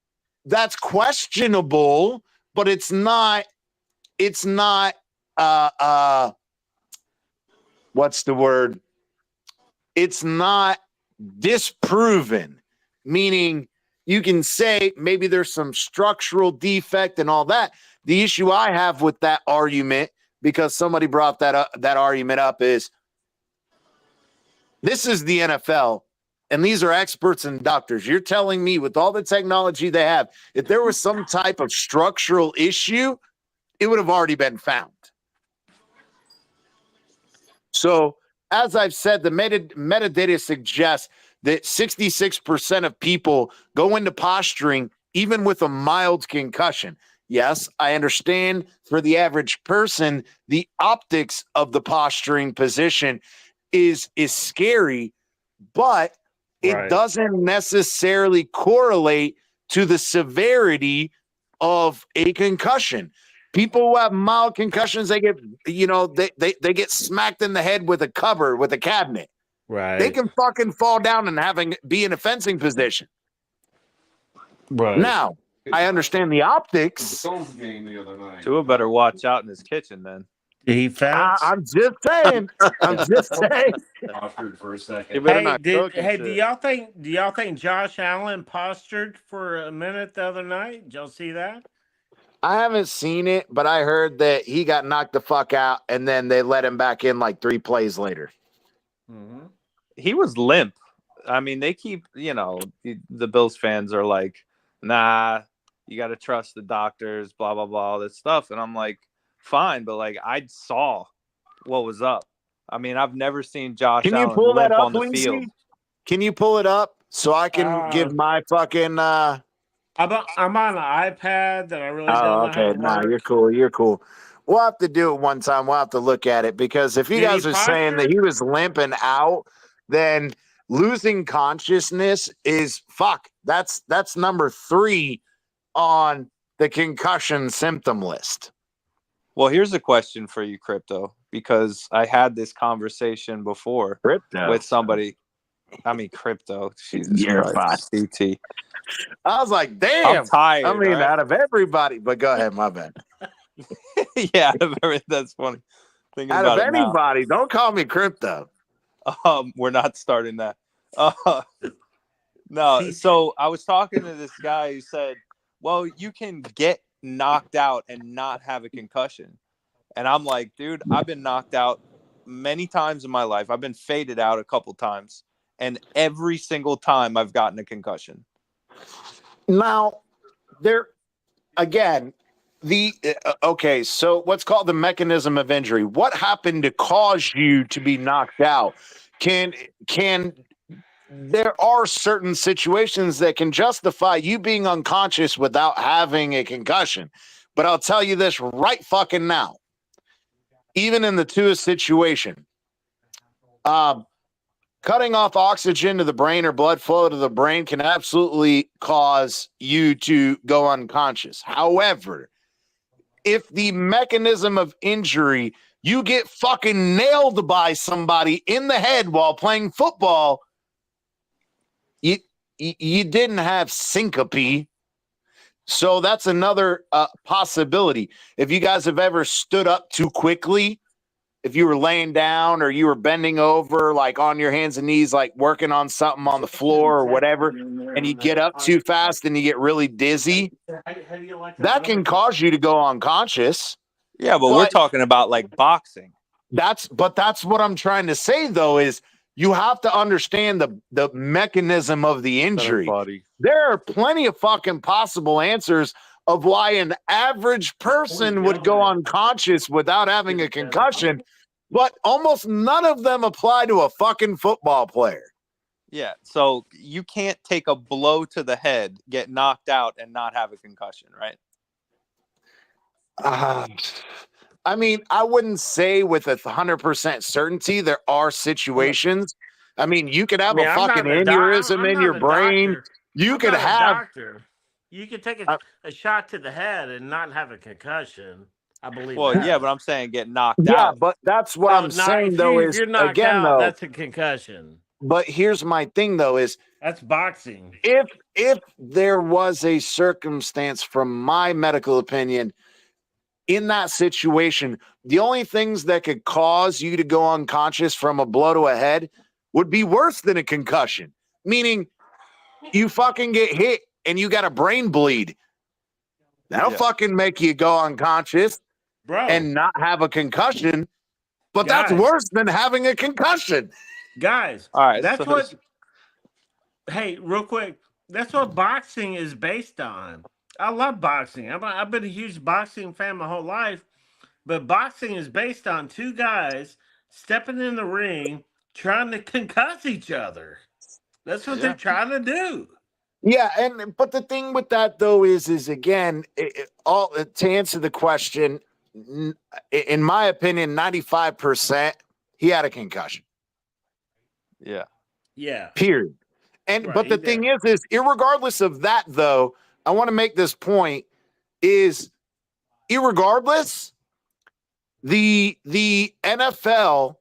that's questionable, but it's not what's the word? It's not disproven, meaning you can say maybe there's some structural defect and all that. The issue I have with that argument, because somebody brought that argument up, is this is the NFL, and these are experts and doctors. You're telling me with all the technology they have, if there was some type of structural issue, it would have already been found. So, as I've said, the metadata suggests that 66% of people go into posturing even with a mild concussion. Yes, I understand for the average person, the optics of the posturing position is scary, but it doesn't necessarily correlate to the severity of a concussion. People who have mild concussions, they get, they get smacked in the head with a cupboard, with a cabinet. Right. They can fucking fall down and be in a fencing position. Right. Now, I understand the optics. Tua better watch out in his kitchen then. Did he fence? I'm just saying. For a second. Do y'all think Josh Allen postured for a minute the other night? Did y'all see that? I haven't seen it, but I heard that he got knocked the fuck out, and then they let him back in like 3 plays later. Mm-hmm. He was limp. I mean, they keep, the Bills fans are like, nah, you got to trust the doctors, blah, blah, blah, all this stuff. And I'm like, fine, but like I saw what was up. I mean, I've never seen Josh Can you Allen pull that limp up, on the field. Leasy? Can you pull it up so I can give my fucking I'm on an iPad that I really don't Oh, know how okay. to Nah, work. you're cool. You're cool. We'll have to do it one time. We'll have to look at it because if you Did he guys are saying that posture? he was limping out, then losing consciousness is fuck. That's number 3 on the concussion symptom list. Well, here's a question for you, Crypto, because I had this conversation before with somebody. I mean, Crypto. Jesus You're Christ, CT. I was like, I'm damn. tired. I mean, all right? out of everybody, but go ahead, my bad. Yeah, that's funny. Thinking Out of about it now. anybody, don't call me Crypto. We're not starting that. No, so I was talking to this guy who said, well, you can get knocked out and not have a concussion. And I'm like, dude, I've been knocked out many times in my life. I've been faded out a couple times. And every single time I've gotten a concussion. Now, there again, okay, so what's called the mechanism of injury. What happened to cause you to be knocked out? Can there are certain situations that can justify you being unconscious without having a concussion. But I'll tell you this right fucking now. Even in the Tua situation, cutting off oxygen to the brain or blood flow to the brain can absolutely cause you to go unconscious. However, if the mechanism of injury, you get fucking nailed by somebody in the head while playing football, you didn't have syncope. So that's another possibility. If you guys have ever stood up too quickly, if you were laying down or you were bending over, like on your hands and knees, like working on something on the floor or whatever, and you get up too fast and you get really dizzy, that can cause you to go unconscious. Yeah, but we're talking about like boxing. That's what I'm trying to say, though, is you have to understand the mechanism of the injury. There are plenty of fucking possible answers of why an average person would go unconscious without having a concussion, but almost none of them apply to a fucking football player. Yeah, so you can't take a blow to the head, get knocked out, and not have a concussion, right? I mean, I wouldn't say with 100% certainty. There are situations. I mean, you could have a fucking aneurysm in your brain. You could have. You could take a shot to the head and not have a concussion. I believe. Well, yeah, but I'm saying get knocked out. Yeah, but that's what I'm saying, though. Is you're knocked again, out, though, that's a concussion. But here's my thing, though: is that's boxing. If there was a circumstance, from my medical opinion, in that situation, the only things that could cause you to go unconscious from a blow to a head would be worse than a concussion. Meaning, you fucking get hit and you got a brain bleed. That'll fucking make you go unconscious, bro, and not have a concussion. But that's worse than having a concussion. Guys, all right, that's what. Hey, real quick, that's what boxing is based on. I love boxing. I've been a huge boxing fan my whole life, but boxing is based on two guys stepping in the ring trying to concuss each other. That's what they're trying to do. Yeah, but the thing with that, though, is again, to answer the question, in my opinion, 95% he had a concussion. Yeah. Period. But the thing is irregardless of that, though, I want to make this point: is irregardless, the NFL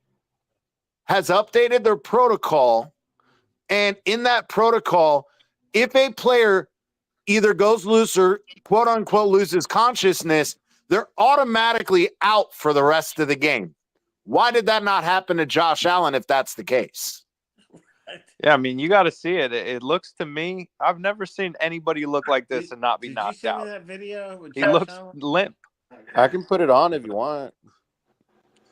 has updated their protocol, and in that protocol, if a player either goes loose or quote unquote loses consciousness, they're automatically out for the rest of the game. Why did that not happen to Josh Allen if that's the case? Yeah, I mean, you got to see it. It looks to me, I've never seen anybody look like this and not be knocked out. Did you see that video? With he looks limp. I can put it on if you want.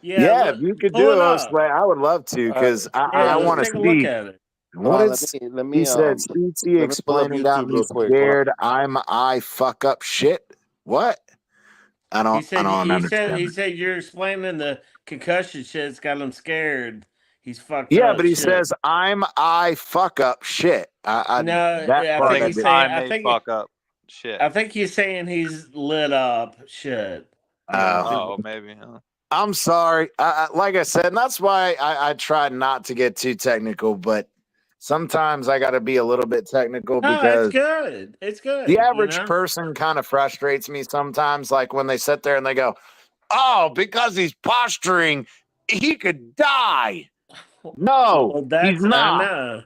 Yeah, if you could do it, I would love to, because I want to see. Look at it. What is? Let me he said, CT explaining got me scared. I fuck up shit. What? I don't understand he it. said you're explaining the concussion shit's got him scared. He's fucked Yeah, up. but he shit. says I fuck up shit. No, that I part think I he's did. saying. I may fuck up shit. I think he's saying he's lit up. Shit. Oh, maybe. Huh? I'm sorry. Like I said, and that's why I try not to get too technical, but sometimes I got to be a little bit technical No, it's because good. It's good. the average person kind of frustrates me sometimes. Like when they sit there and they go, "Oh, because he's posturing, he could die." No, Well, that's he's not. I know.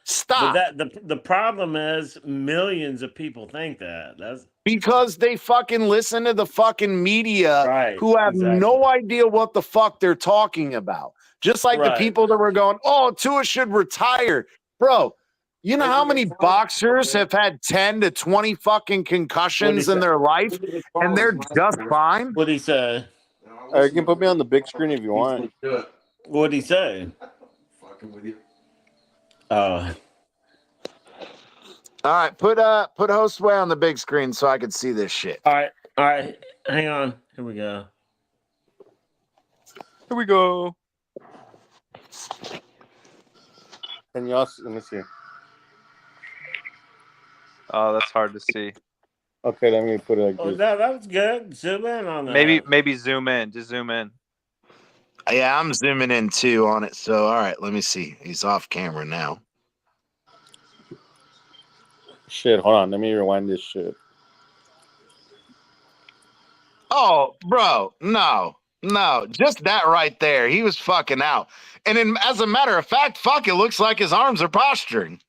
Stop. But the problem is millions of people think that. That's Because they fucking listen to the fucking media right. who have Exactly. no idea what the fuck they're talking about. Just like the Right. people that were going, "Oh, Tua should retire." Bro, you know how many boxers have had 10 to 20 fucking concussions in their life and they're just fine? What'd he say? You can put me on the big screen if you want. What'd he say? Fucking with you. Oh. All right, put Hostway on the big screen so I can see this shit. All right. Hang on. Here we go. Here we go. And y'all, let me see. Oh, that's hard to see. Okay, let me put it like Oh, this. that was good. Zoom in on that. Maybe zoom in. Just zoom in. Yeah, I'm zooming in too on it. So, all right, let me see. He's off camera now. Shit, hold on. Let me rewind this shit. Oh, bro, no, just that right there. He was fucking out. And as a matter of fact, fuck, it looks like his arms are posturing.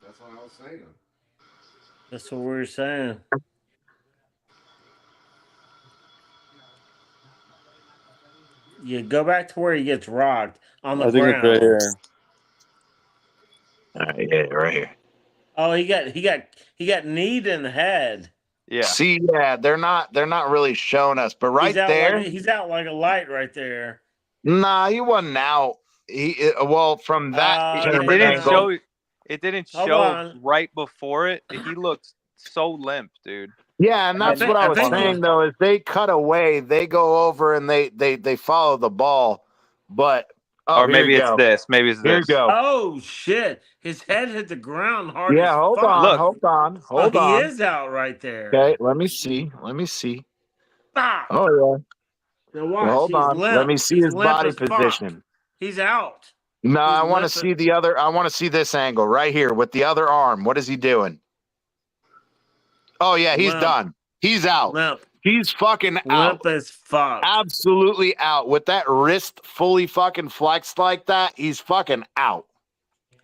That's what I was saying. That's what we were saying. You go back to where he gets rocked on the I think ground. it's right here. All right, yeah, right here. Oh, he got kneed in the head. Yeah. See, yeah, they're not really showing us, but right there, he's out like a light right there. nah, he wasn't out. Well, from that, It didn't Hold show on. right before it. He looked so limp, dude. yeah, and that's what I was saying though. Is they cut away, they go over and they follow the ball, but or maybe it's this. Maybe it's Here this. you go. Oh shit! His head hit the ground hard. Yeah, as hold fuck. on, Look. hold on. He is out right there. Okay, let me see. Stop. Oh yeah. Now watch. Hold He's on. limp. Let me see He's his limp body as fuck. position. He's out. No, He's I want to limping. see the other. I want to see this angle right here with the other arm. What is he doing? Oh yeah, he's Limp. done. He's out. Limp. He's fucking out. Limp as fuck. Absolutely out. With that wrist fully fucking flexed like that, he's fucking out.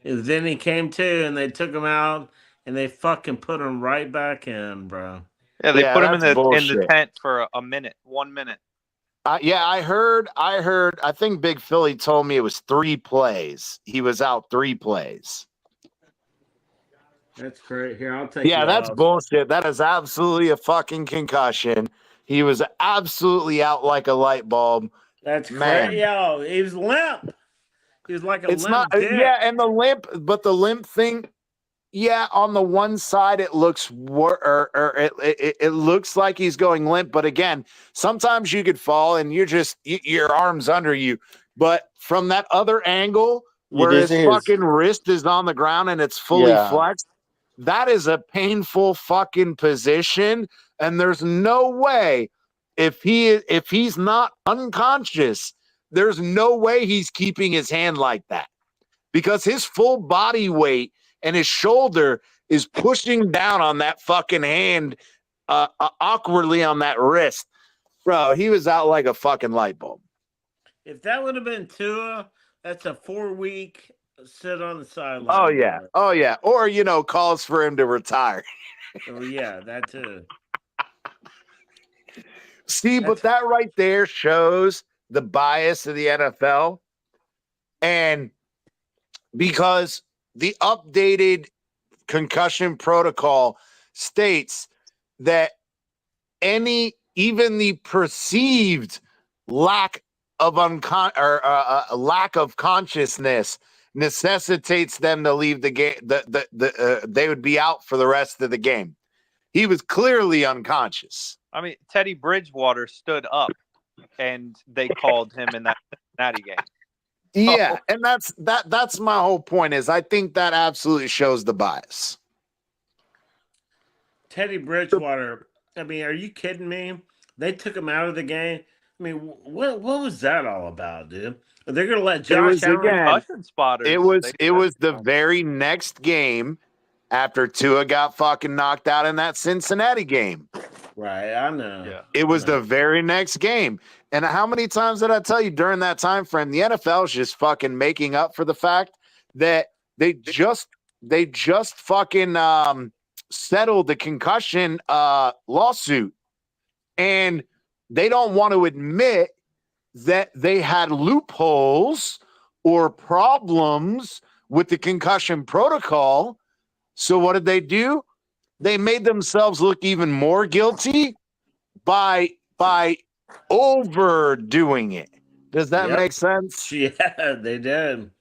And then he came to, and they took him out, and they fucking put him right back in, bro. Yeah, they put him in that's the bullshit. tent for a minute, 1 minute. Yeah, I heard. I think Big Philly told me it was 3 plays. He was out 3 plays. That's great. Here, I'll take. Yeah, that's bullshit. That is absolutely a fucking concussion. He was absolutely out like a light bulb. That's Man. crazy. Yo, he was limp. He was like a It's limp not. dick. Yeah, and the limp thing. Yeah, on the one side it looks it looks like he's going limp, but again, sometimes you could fall and your arm's under you. But from that other angle where his fucking wrist is on the ground and it's fully flexed, that is a painful fucking position. And there's no way if he's not unconscious, there's no way he's keeping his hand like that because his full body weight and his shoulder is pushing down on that fucking hand awkwardly on that wrist. Bro, he was out like a fucking light bulb. If that would have been Tua, that's a 4-week sit on the sideline. Oh, yeah. Bro. Oh, yeah. Or, calls for him to retire. Oh, yeah, that too. See, but that right there shows the bias of the NFL. And because the updated concussion protocol states that even the perceived lack of lack of consciousness necessitates them to leave the game. They would be out for the rest of the game. He was clearly unconscious. I mean, Teddy Bridgewater stood up, and they called him in that Cincinnati game. Yeah, and that's my whole point. Is I think that absolutely shows the bias. Teddy Bridgewater. I mean, are you kidding me? They took him out of the game. I mean, what was that all about, dude? They're gonna let Josh Allen. Concussion spotters. It was the very next game after Tua got fucking knocked out in that Cincinnati game. Right, I know. Yeah. It was the very next game. And how many times did I tell you during that time frame, the NFL is just fucking making up for the fact that they just fucking settled the concussion lawsuit. And they don't want to admit that they had loopholes or problems with the concussion protocol. So what did they do? They made themselves look even more guilty by overdoing it. Does that make sense? Yeah, they did.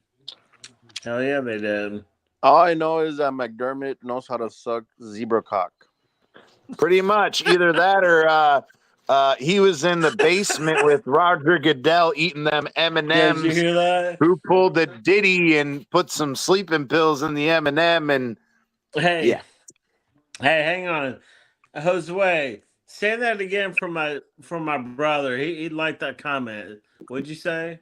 Hell yeah, they did. All I know is that McDermott knows how to suck zebra cock. Pretty much. Either that or he was in the basement with Roger Goodell eating them M&Ms. Yeah, did you hear that? Who pulled the Diddy and put some sleeping pills in the M&M and Hey, hang on, Josue. Say that again from my brother. He liked that comment. What'd you say?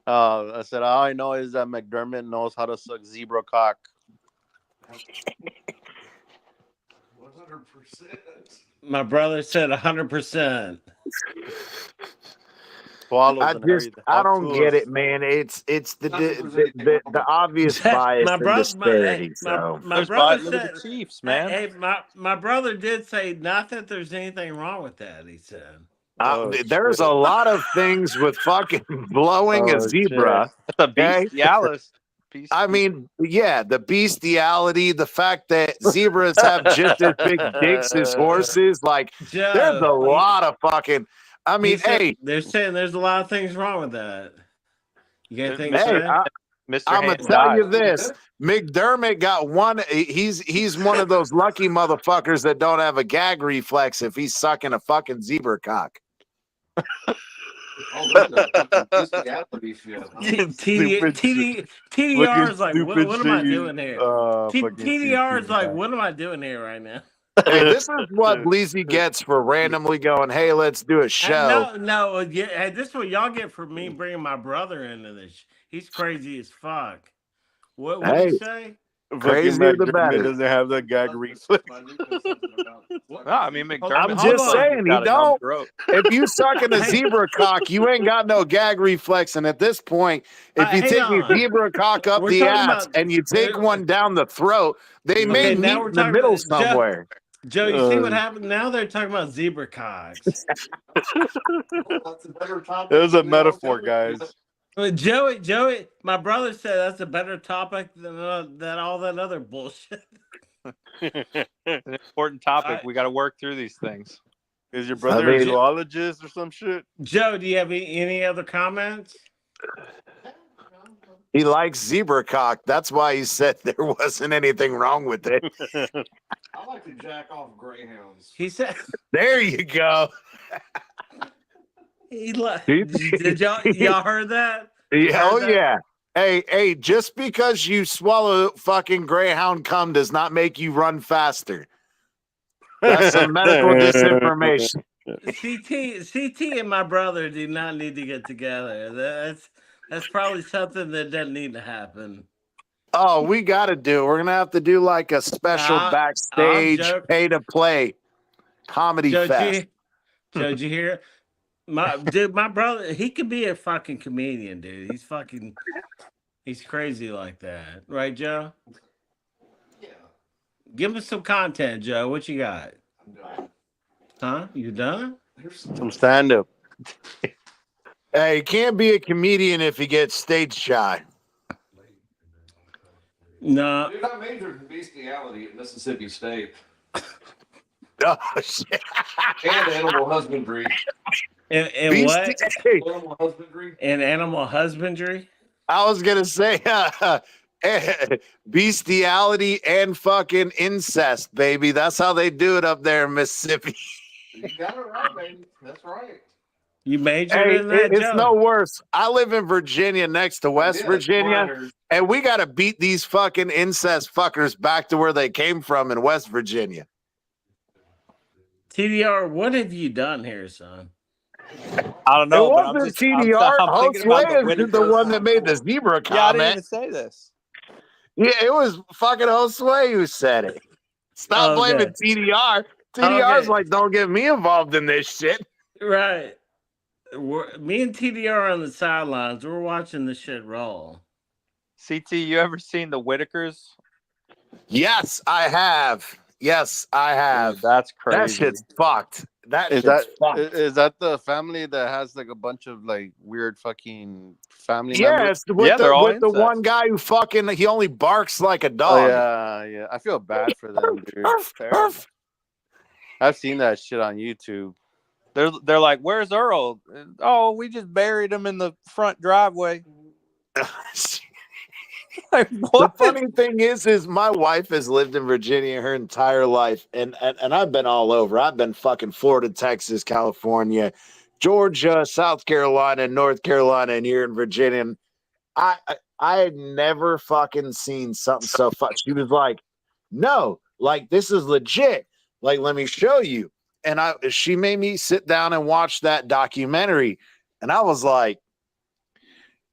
I said all I know is that McDermott knows how to suck zebra cock. 100%. My brother said 100%. I don't get it, man. It's the obvious bias My and brother, disparity. my brother Look at said, the Chiefs, man. Hey, my brother did say not that there's anything wrong with that. He said. There's a lot of things with fucking blowing a zebra. The bestiality. I mean, yeah, the bestiality, the fact that zebras have just as big dicks as horses. Like, there's a lot of fucking. I mean, they're saying there's a lot of things wrong with that. You got anything to say? I'm gonna tell you this: McDermott got one. He's one of those lucky motherfuckers that don't have a gag reflex if he's sucking a fucking zebra cock. TDR is like, what am I doing here? TDR is like, what am I doing here right now? Hey, this is what Bleezy gets for randomly going, hey, let's do a show. No, hey, this is what y'all get for me bringing my brother into this. He's crazy as fuck. What did you say? Crazier the better. Doesn't have the gag reflex. No, I mean, McDermott. I'm just saying, he don't. If you sucking a zebra cock, you ain't got no gag reflex. And at this point, if you take your zebra cock up the ass and you take one down the throat, they may meet in the middle somewhere. Joe, you see what happened? Now they're talking about zebra cocks. It was a metaphor, guys. Joey, my brother said that's a better topic than all that other bullshit. It's an important topic. We got to work through these things. Is your brother a zoologist or some shit? Joe, do you have any other comments? He likes zebra cock. That's why he said there wasn't anything wrong with it. I like to jack off greyhounds. He said, "There you go." Did y'all heard that? Yeah. Hey, just because you swallow fucking greyhound cum does not make you run faster. That's some medical disinformation. CT and my brother do not need to get together. That's probably something that doesn't need to happen. Oh, we got to do. We're gonna have to do like a special backstage pay to play comedy fest. Joe, did you hear? My brother, he could be a fucking comedian, dude. He's crazy like that, right, Joe? Yeah. Give us some content, Joe. What you got? I'm done. Huh? You done? Some stand up. Hey, you can't be a comedian if you get stage shy. No. Dude, I majored in bestiality at Mississippi State. Oh shit. And animal husbandry. And what? Animal husbandry. And animal husbandry? I was gonna say bestiality and fucking incest, baby. That's how they do it up there in Mississippi. You got it right, baby. That's right. You majored Hey, in that, it's Joe? no worse. I live in Virginia next to West Virginia, Flyers. and we got to beat these fucking incest fuckers back to where they came from in West Virginia. TDR, what have you done here, son? I don't It know, but wasn't TDR. I'm thinking about the Josue is the Whitakers. one that made the zebra Yeah, I didn't comment. even say this. Yeah, it was fucking Josue who said it. Stop blaming TDR. TDR's Okay. like, don't get me involved in this shit. Right. Me and TDR on the sidelines. We're watching the shit roll. CT, you ever seen the Whitakers? Yes, I have. Yes, I have. Dude, that's crazy. That shit's fucked. Is Fucked. is that the family that has like a bunch of like weird fucking family Yes, members? they're all with the incest. one guy who fucking he only barks like a Oh dog. yeah. I feel bad for them, dude. Arf. I've seen that shit on YouTube. They're like, "Where's Earl?" Oh, we just buried him in the front driveway. Like, The what? funny thing is my wife has lived in Virginia her entire life, and I've been all over. I've been fucking Florida, Texas, California, Georgia, South Carolina, North Carolina, and here in Virginia. And I had never fucking seen something so fuck. She was like, "No, like this is legit. Like, let me show you." And she made me sit down and watch that documentary, and I was like,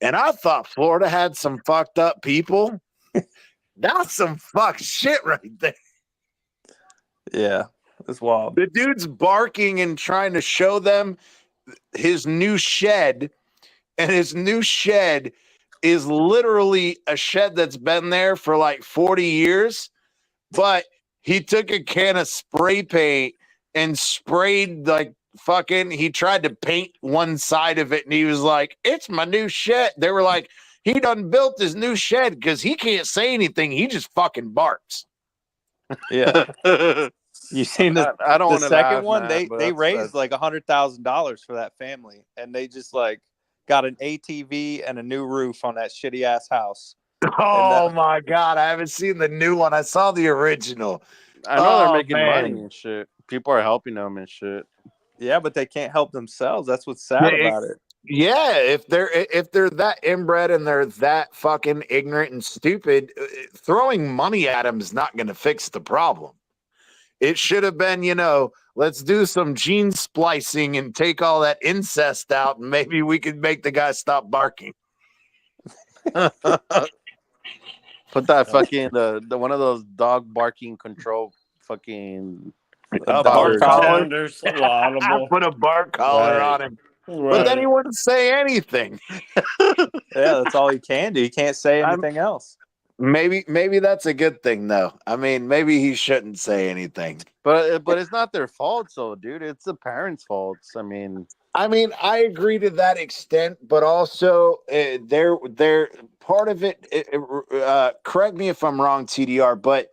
and I thought Florida had some fucked up people. That's some fucked shit right there. Yeah, it's wild. The dude's barking and trying to show them his new shed, and his new shed is literally a shed that's been there for like 40 years, but he took a can of spray paint and sprayed like fucking, he tried to paint one side of it, and he was like, "It's my new shed." They were like, "He done built his new shed because he can't say anything. He just fucking barks." Yeah. You seen I don't the want to second laugh, one? man, They raised like $100,000 for that family, and they just like got an ATV and a new roof on that shitty ass house. Oh my god, I haven't seen the new one. I saw the original. I know they're making man. money and shit. People are helping them and shit. Yeah, but they can't help themselves. That's what's sad about it. Yeah, if they're that inbred and they're that fucking ignorant and stupid, throwing money at them is not going to fix the problem. It should have been, let's do some gene splicing and take all that incest out, and maybe we could make the guy stop barking. Put that fucking the one of those dog barking control fucking Bark collar. Put a bark collar on him. Right. But then he wouldn't say anything. Yeah, that's all he can do. He can't say anything else. Maybe that's a good thing, though. I mean, maybe he shouldn't say anything. But it's not their fault, so dude. It's the parents' faults. I mean, I agree to that extent, but also they're part of it. Correct me if I'm wrong, TDR, but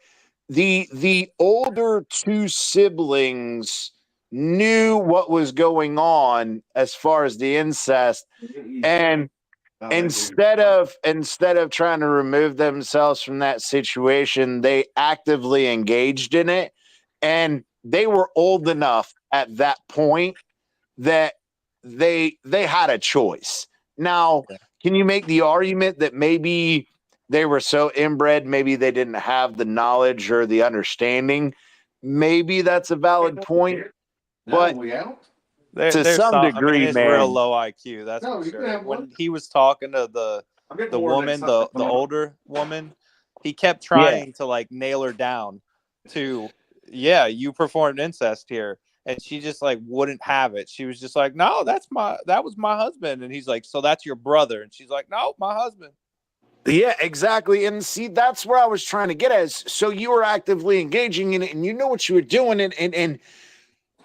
the older two siblings knew what was going on as far as the incest, and instead of trying to remove themselves from that situation, they actively engaged in it, and they were old enough at that point that they had a choice. Now, can you make the argument that maybe they were so inbred, maybe they didn't have the knowledge or the understanding? Maybe that's a valid point, but to some degree, it's man, real low IQ. That's for sure. When he was talking to the woman, the older woman, he kept trying to like nail her down to, you performed incest here. And she just like wouldn't have it. She was just like, "No, that was my husband." And he's like, "So that's your brother?" And she's like, "No, my husband." Yeah, exactly. And see, that's where I was trying to get at. So you were actively engaging in it, and you know what you were doing, and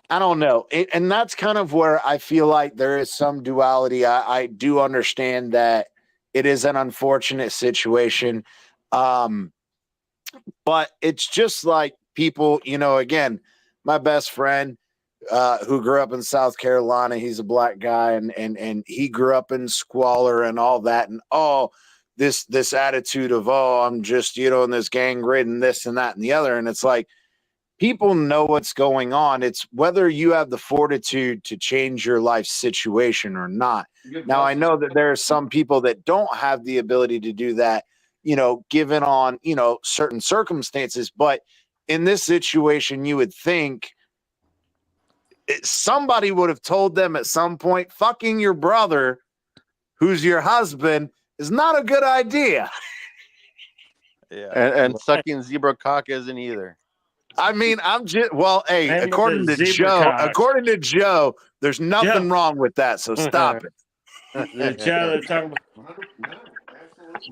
I don't know. And that's kind of where I feel like there is some duality. I do understand that it is an unfortunate situation, but it's just like people, again, my best friend, who grew up in South Carolina. He's a black guy, and he grew up in squalor and all that, and this attitude of, I'm just, in this gang ridden, this and that and the other. And it's like, people know what's going on. It's whether you have the fortitude to change your life situation or not. Now, I know that there are some people that don't have the ability to do that, given on, certain circumstances. But in this situation, you would think somebody would have told them at some point, fucking your brother, who's your husband, is not a good idea. Yeah. And sucking zebra cock isn't either. I mean, I'm just hey, And according the to zebra Joe, cock. there's nothing Joe. wrong with that. So stop it. Joe, they're talking about.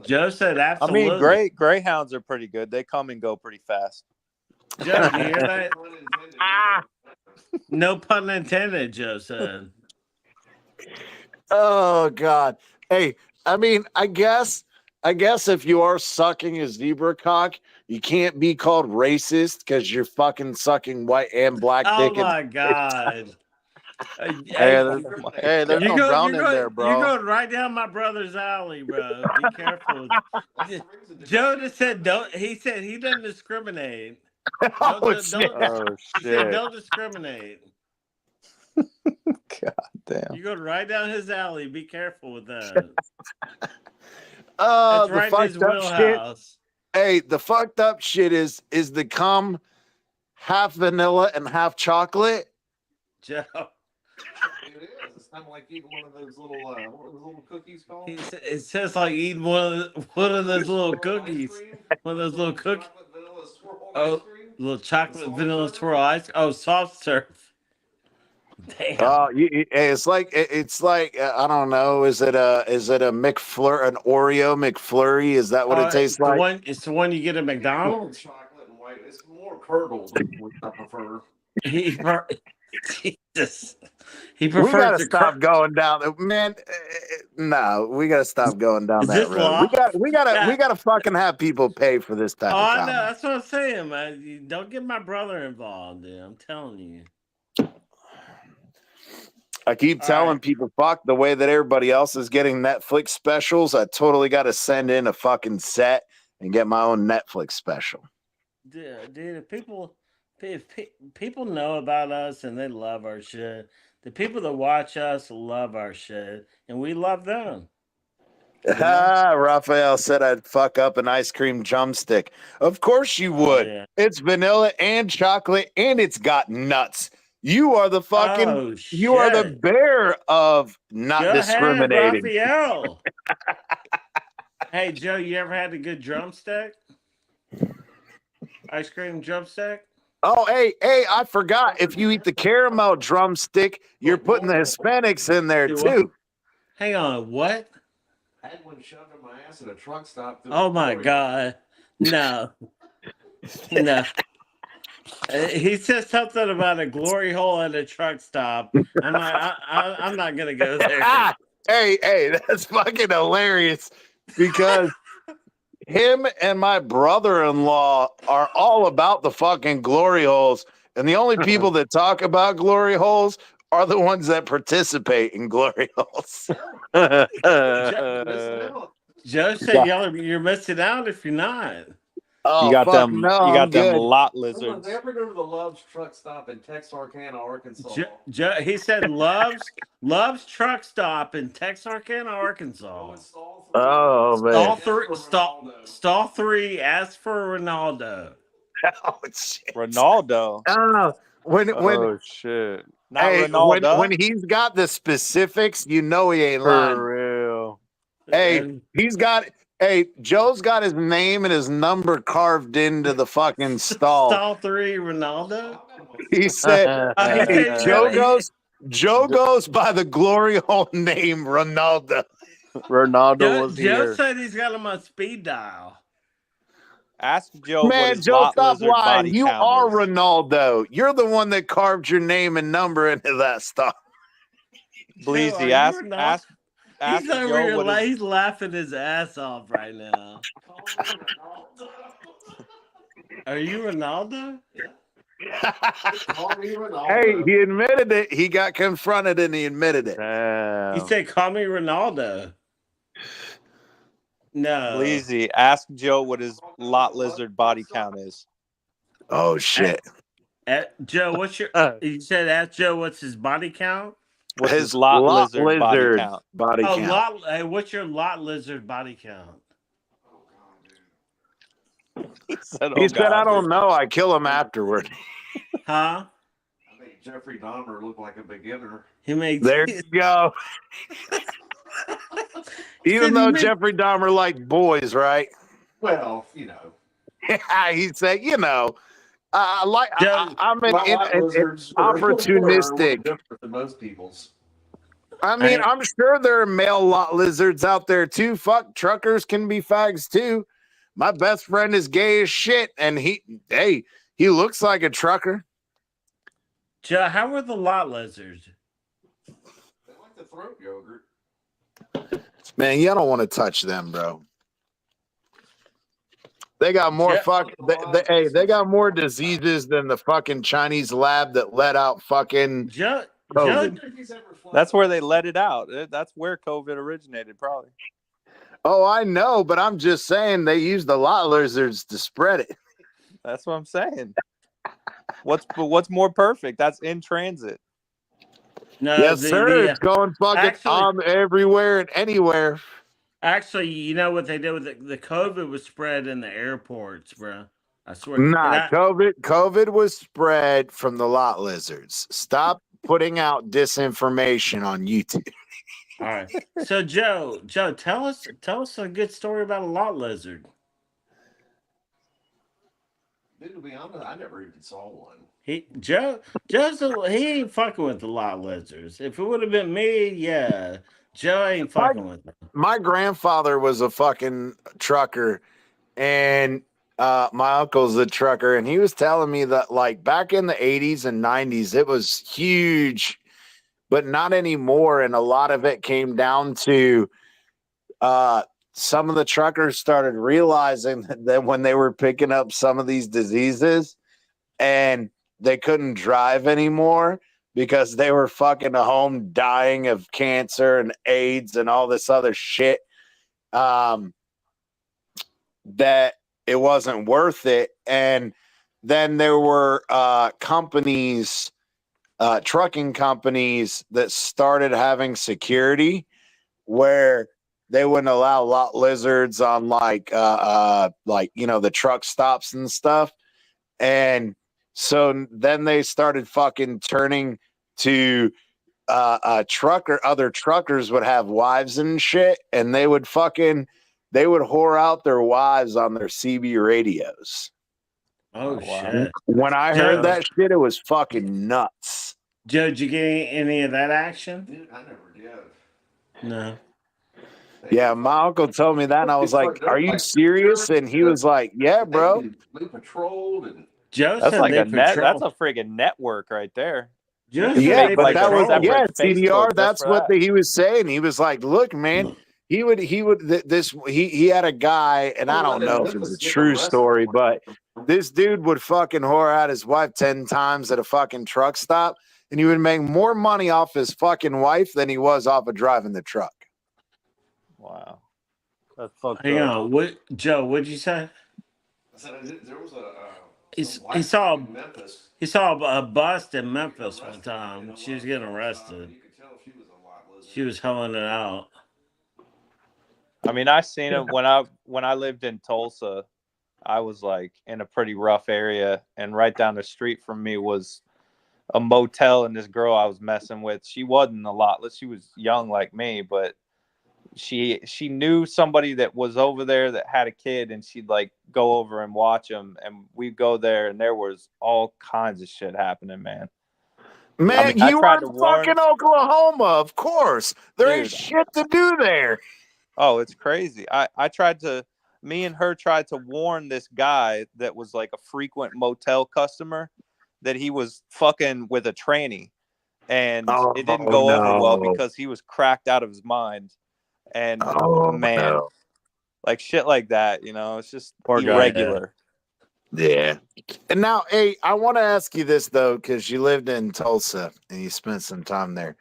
Joe said I absolutely. mean, greyhounds are pretty good. They come and go pretty fast. Joe, you hear that? No pun intended, Joe said. Oh God. Hey, I mean, I guess if you are sucking a zebra cock, you can't be called racist because you're fucking sucking white and black Oh dick. my God. Hey, there's no brown in there, bro. You're going right down my brother's alley, bro. Be careful. Joe just said don't. He said he doesn't discriminate. Oh, shit. He said don't discriminate. God damn. You go right down his alley. Be careful with that. That's right in his wheelhouse. Hey, the fucked up shit is the cum half vanilla and half chocolate. Joe. It is. It's kind of like eating one of those little, what are those little cookies called? It says like eating one of those little cookies. One of those little cookies. Oh, little chocolate vanilla swirl ice. Oh, soft serve. Damn. Oh, it's like I don't know. Is it a McFlurry, an Oreo McFlurry? Is that what it tastes like? It's the one you get at McDonald's. Chocolate and white. It's more curdled, which I prefer. Jesus. He We prefers gotta to stop going down, man. No, we gotta stop going down Is that this road. law? We gotta fucking have people pay for this type Oh, of I comment. know. That's what I'm saying, man. You don't get my brother involved, dude. I'm telling you. I keep telling people, fuck the way that everybody else is getting Netflix specials. I totally got to send in a fucking set and get my own Netflix special. Dude, if people know about us and they love our shit. The people that watch us love our shit, and we love them. Raphael said I'd fuck up an ice cream drumstick. Of course you would. Yeah. It's vanilla and chocolate, and it's got nuts. You are the fucking. Oh, shit. You are the bear of not discriminating. Ahead, Raphael. Hey, Joe, you ever had a good drumstick? Ice cream drumstick? Oh, hey, I forgot. If you eat the caramel drumstick, you're putting the Hispanics in there too. Hang on, what? I had one shoved in my ass at a truck stop. Oh my God. No. No. He said something about a glory hole at a truck stop. I'm not gonna go there. Hey, that's fucking hilarious because him and my brother-in-law are all about the fucking glory holes, and the only people that talk about glory holes are the ones that participate in glory holes. Joe said you're missing out if you're not. Oh, you got them. No, you got them good. lot lizards. They ever go to the Love's truck stop in Texarkana, Arkansas? He said Love's truck stop in Texarkana, Arkansas. Oh man. Stall 3. Ask for Ronaldo. Oh shit. Ronaldo. When shit. Not Ronaldo. When he's got the specifics, you know he ain't lying. For real. Hey, Joe's got his name and his number carved into the fucking stall. Stall 3, Ronaldo. He said, Joe goes by the glory hole name Ronaldo. Ronaldo was here. Joe said he's got him on speed dial. Ask Joe. Man, what his Joe, lot stop lizard lying. body You count are is. Ronaldo. You're the one that carved your name and number into that stuff. Bleezy, ask He's over Joe here what he's laughing his ass off right now. Are you Ronaldo? Hey, he admitted it. He got confronted and he admitted it. He said, "Call me Ronaldo." No. Bleezy, ask Joe what his lot lizard body count is. Oh shit. Joe, what's your? You said ask Joe what's his body count? What's His his lot lizard body lizard count? body Oh, count. what's your lot lizard body count? He said, He "Oh said, "I God, don't dude." know. I kill him afterward." Huh? I think Jeffrey Dahmer looked like a beginner. He makes. There you go. Even though Jeffrey Dahmer liked boys, right? Well, you know. Yeah, he'd say, Joe, I'm My lot an lizards are a little opportunistic. different than most people's. I mean, I, I'm sure there are male lot lizards out there too. Fuck, truckers can be fags too. My best friend is gay as shit, and he looks like a trucker. Joe, how are the lot lizards? They like the throat yogurt. Man, you don't want to touch them, bro. They got more they got more diseases than the fucking Chinese lab that let out fucking COVID. That's where they let it out. That's where COVID originated, probably. Oh, I know, but I'm just saying they use the lot lizards to spread it. That's what I'm saying. What's more perfect? That's in transit. No, Yes, sir. It's going fucking everywhere and anywhere. Actually, you know what they did with the COVID was spread in the airports, bro. I swear. Nah, COVID was spread from the lot lizards. Stop putting out disinformation on YouTube. All right. So Joe, tell us a good story about a lot lizard. Dude, to be honest, I never even saw one. He ain't fucking with the lot lizards. If it would have been me, yeah. Joe ain't fucking with them. My grandfather was a fucking trucker, and my uncle's a trucker, and he was telling me that like back in the 80s and 90s, it was huge, but not anymore. And a lot of it came down to some of the truckers started realizing that when they were picking up some of these diseases and they couldn't drive anymore because they were fucking home dying of cancer and AIDS and all this other shit, that it wasn't worth it. And then there were trucking companies that started having security where they wouldn't allow lot lizards on the truck stops and stuff. And so then they started fucking turning to other truckers would have wives and shit, and they would whore out their wives on their CB radios. Oh shit. When I heard that shit, it was fucking nuts. Joe, did you get any of that action? Dude, I never did. No. Yeah, my uncle told me that, and I was like, "Are you serious?" And he was like, "Yeah, bro." They patrolled, and Joe That's said like they a net. patrol. That's a friggin' network right there. Yeah, but that was CDR. CDR. That's what he was saying. He was like, "Look, man." He had a guy, and I don't know if it's a true story, but this dude would fucking whore out his wife 10 times at a fucking truck stop, and he would make more money off his fucking wife than he was off of driving the truck. Wow. That's fucked Hang up. on. What, Joe, what'd you say? I said there was He saw a bust in Memphis one time. She was getting arrested. You could tell she was a lot lizard. She was hoeing it out. I mean, I seen it when I lived in Tulsa. I was like in a pretty rough area, and right down the street from me was a motel, and this girl I was messing with, she wasn't a lot. She was young like me, but she knew somebody that was over there that had a kid, and she'd like go over and watch them, and we'd go there, and there was all kinds of shit happening, man. Man, I mean, I you tried were to in warn. fucking Oklahoma, of course. There ain't shit to do there. Oh, it's crazy. Me and her tried to warn this guy that was like a frequent motel customer that he was fucking with a tranny, and it didn't go over well because he was cracked out of his mind. And like shit like that, it's just irregular. Yeah. And now, hey, I want to ask you this though, because you lived in Tulsa and you spent some time there.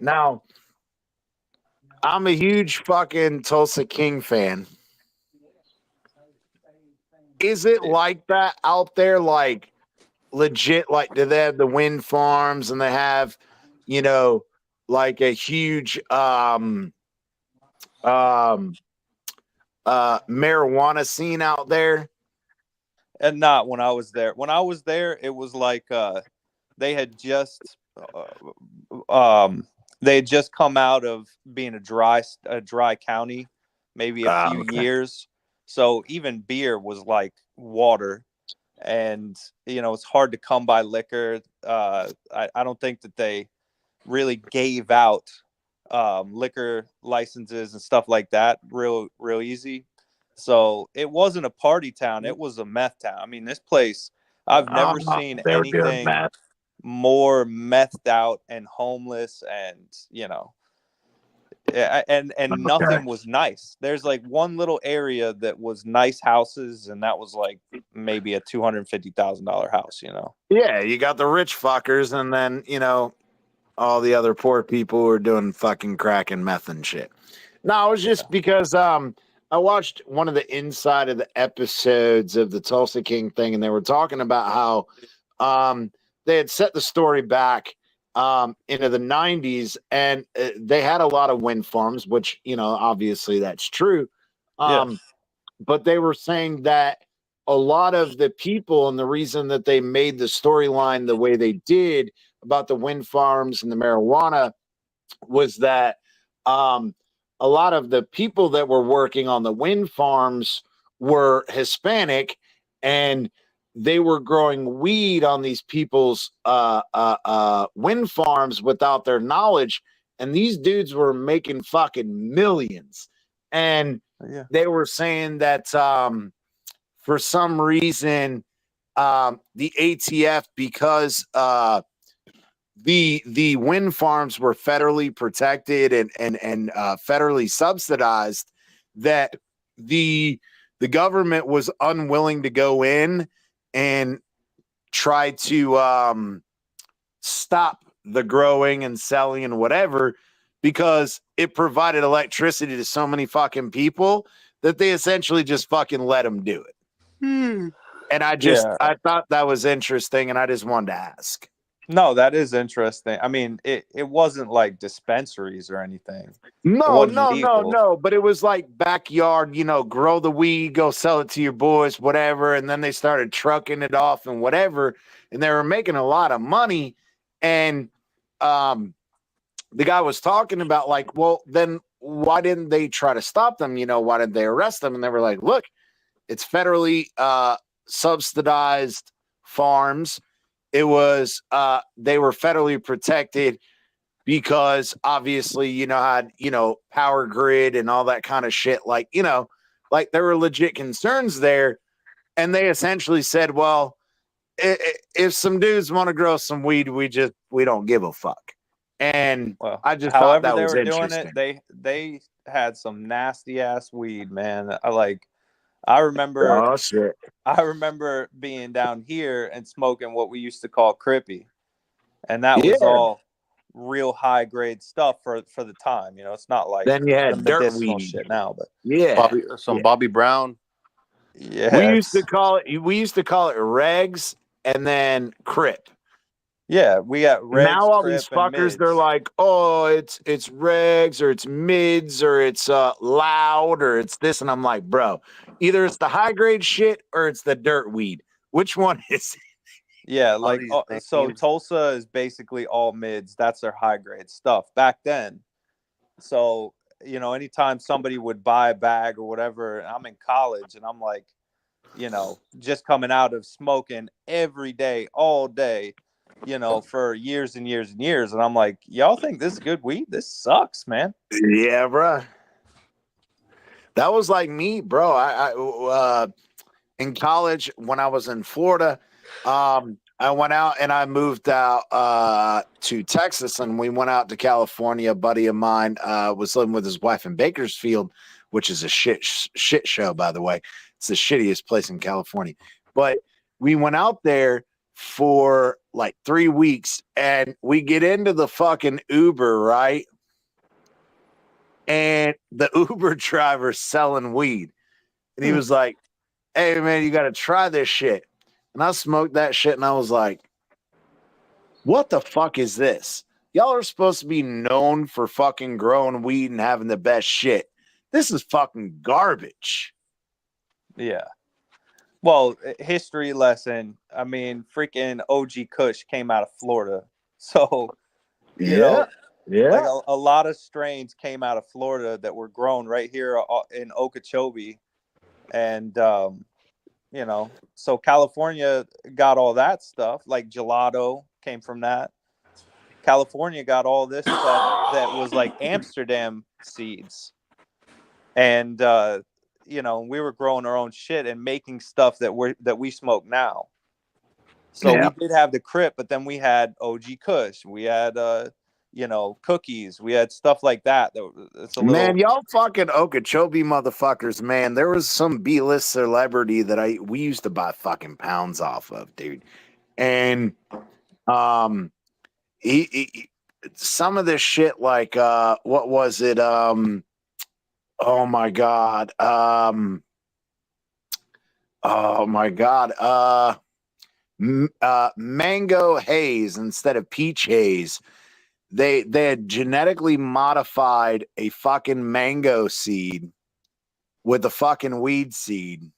Now, I'm a huge fucking Tulsa King fan. Is it like that out there? Like, legit, like, do they have the wind farms and they have, you know, like a huge marijuana scene out there? And not when I was there. When I was there, it was like they had just they had just come out of being a dry county, maybe a few Okay. years. So even beer was like water, and it's hard to come by liquor. I don't think that they really gave out liquor licenses and stuff like that real easy. So it wasn't a party town, it was a meth town. I mean, this place, I've never seen They were doing anything that. more methed out and homeless, and and nothing was nice. There's like one little area that was nice houses, and that was like maybe a $250,000 house. Yeah, you got the rich fuckers, and then all the other poor people who are doing fucking crack and meth and shit. No, it was just because I watched one of the inside of the episodes of the Tulsa King thing, and they were talking about how they had set the story back into the 90s, and they had a lot of wind farms, which obviously that's true. But they were saying that a lot of the people, and the reason that they made the storyline the way they did about the wind farms and the marijuana, was that a lot of the people that were working on the wind farms were Hispanic, and they were growing weed on these people's wind farms without their knowledge. And these dudes were making fucking millions. And they were saying that for some reason, the ATF, because the wind farms were federally protected and federally subsidized, that the government was unwilling to go in and try to stop the growing and selling and whatever, because it provided electricity to so many fucking people that they essentially just fucking let them do it. And I thought that was interesting, and I just wanted to ask. No, that is interesting. I mean, it wasn't like dispensaries or anything. No. But it was like backyard, grow the weed, go sell it to your boys, whatever. And then they started trucking it off and whatever. And they were making a lot of money. And the guy was talking about, like, well, then why didn't they try to stop them? Why didn't they arrest them? And they were like, look, it's federally subsidized farms. It was they were federally protected because obviously had power grid and all that kind of shit, like there were legit concerns there. And they essentially said, well, if some dudes want to grow some weed, we don't give a fuck. And I just thought that was interesting. They had some nasty ass weed, man. I remember being down here and smoking what we used to call crippy, and that was all real high grade stuff for the time. It's not like then you had the dirt medicinal weed shit now, but Bobby Brown. Yeah, we used to call it regs and then crip. Yeah, we got regs. Now all these fuckers, they're like, oh, it's regs, or it's mids, or it's loud, or it's this, and I'm like, bro, either it's the high grade shit or it's the dirt weed. Which one is it? Yeah, like so Tulsa is basically all mids. That's their high grade stuff back then. So anytime somebody would buy a bag or whatever, I'm in college and I'm like, just coming out of smoking every day, all day, for years and years and years. And I'm like, y'all think this is good weed? This sucks, man. Yeah, bro. That was like me, bro. I in college when I was in Florida, I went out and I moved out to Texas, and we went out to California. A buddy of mine was living with his wife in Bakersfield, which is a shit show, by the way. It's the shittiest place in California. But we went out there for like 3 weeks, and we get into the fucking Uber, right? And the Uber driver's selling weed. And he was like, hey, man, you got to try this shit. and I smoked that shit, and I was like, what the fuck is this? Y'all are supposed to be known for fucking growing weed and having the best shit. This is fucking garbage. Yeah. Well, history lesson. I mean, freaking OG Kush came out of Florida. So, you know, like a lot of strains came out of Florida that were grown right here in Okeechobee. And, you know, so California got all that stuff. Like gelato came from that. California got all this stuff that was like Amsterdam seeds. And, you know, we were growing our own shit and making stuff that we smoke now. So we did have the Crip, but then we had OG Kush. We had, you know, cookies. We had stuff like that. It's a little... Man, y'all fucking Okeechobee motherfuckers, man. There was some B-list celebrity that we used to buy fucking pounds off of, dude. And he some of this shit, like what was it? Oh my god. Oh my god. Mango haze instead of peach haze. They had genetically modified a fucking mango seed with a fucking weed seed.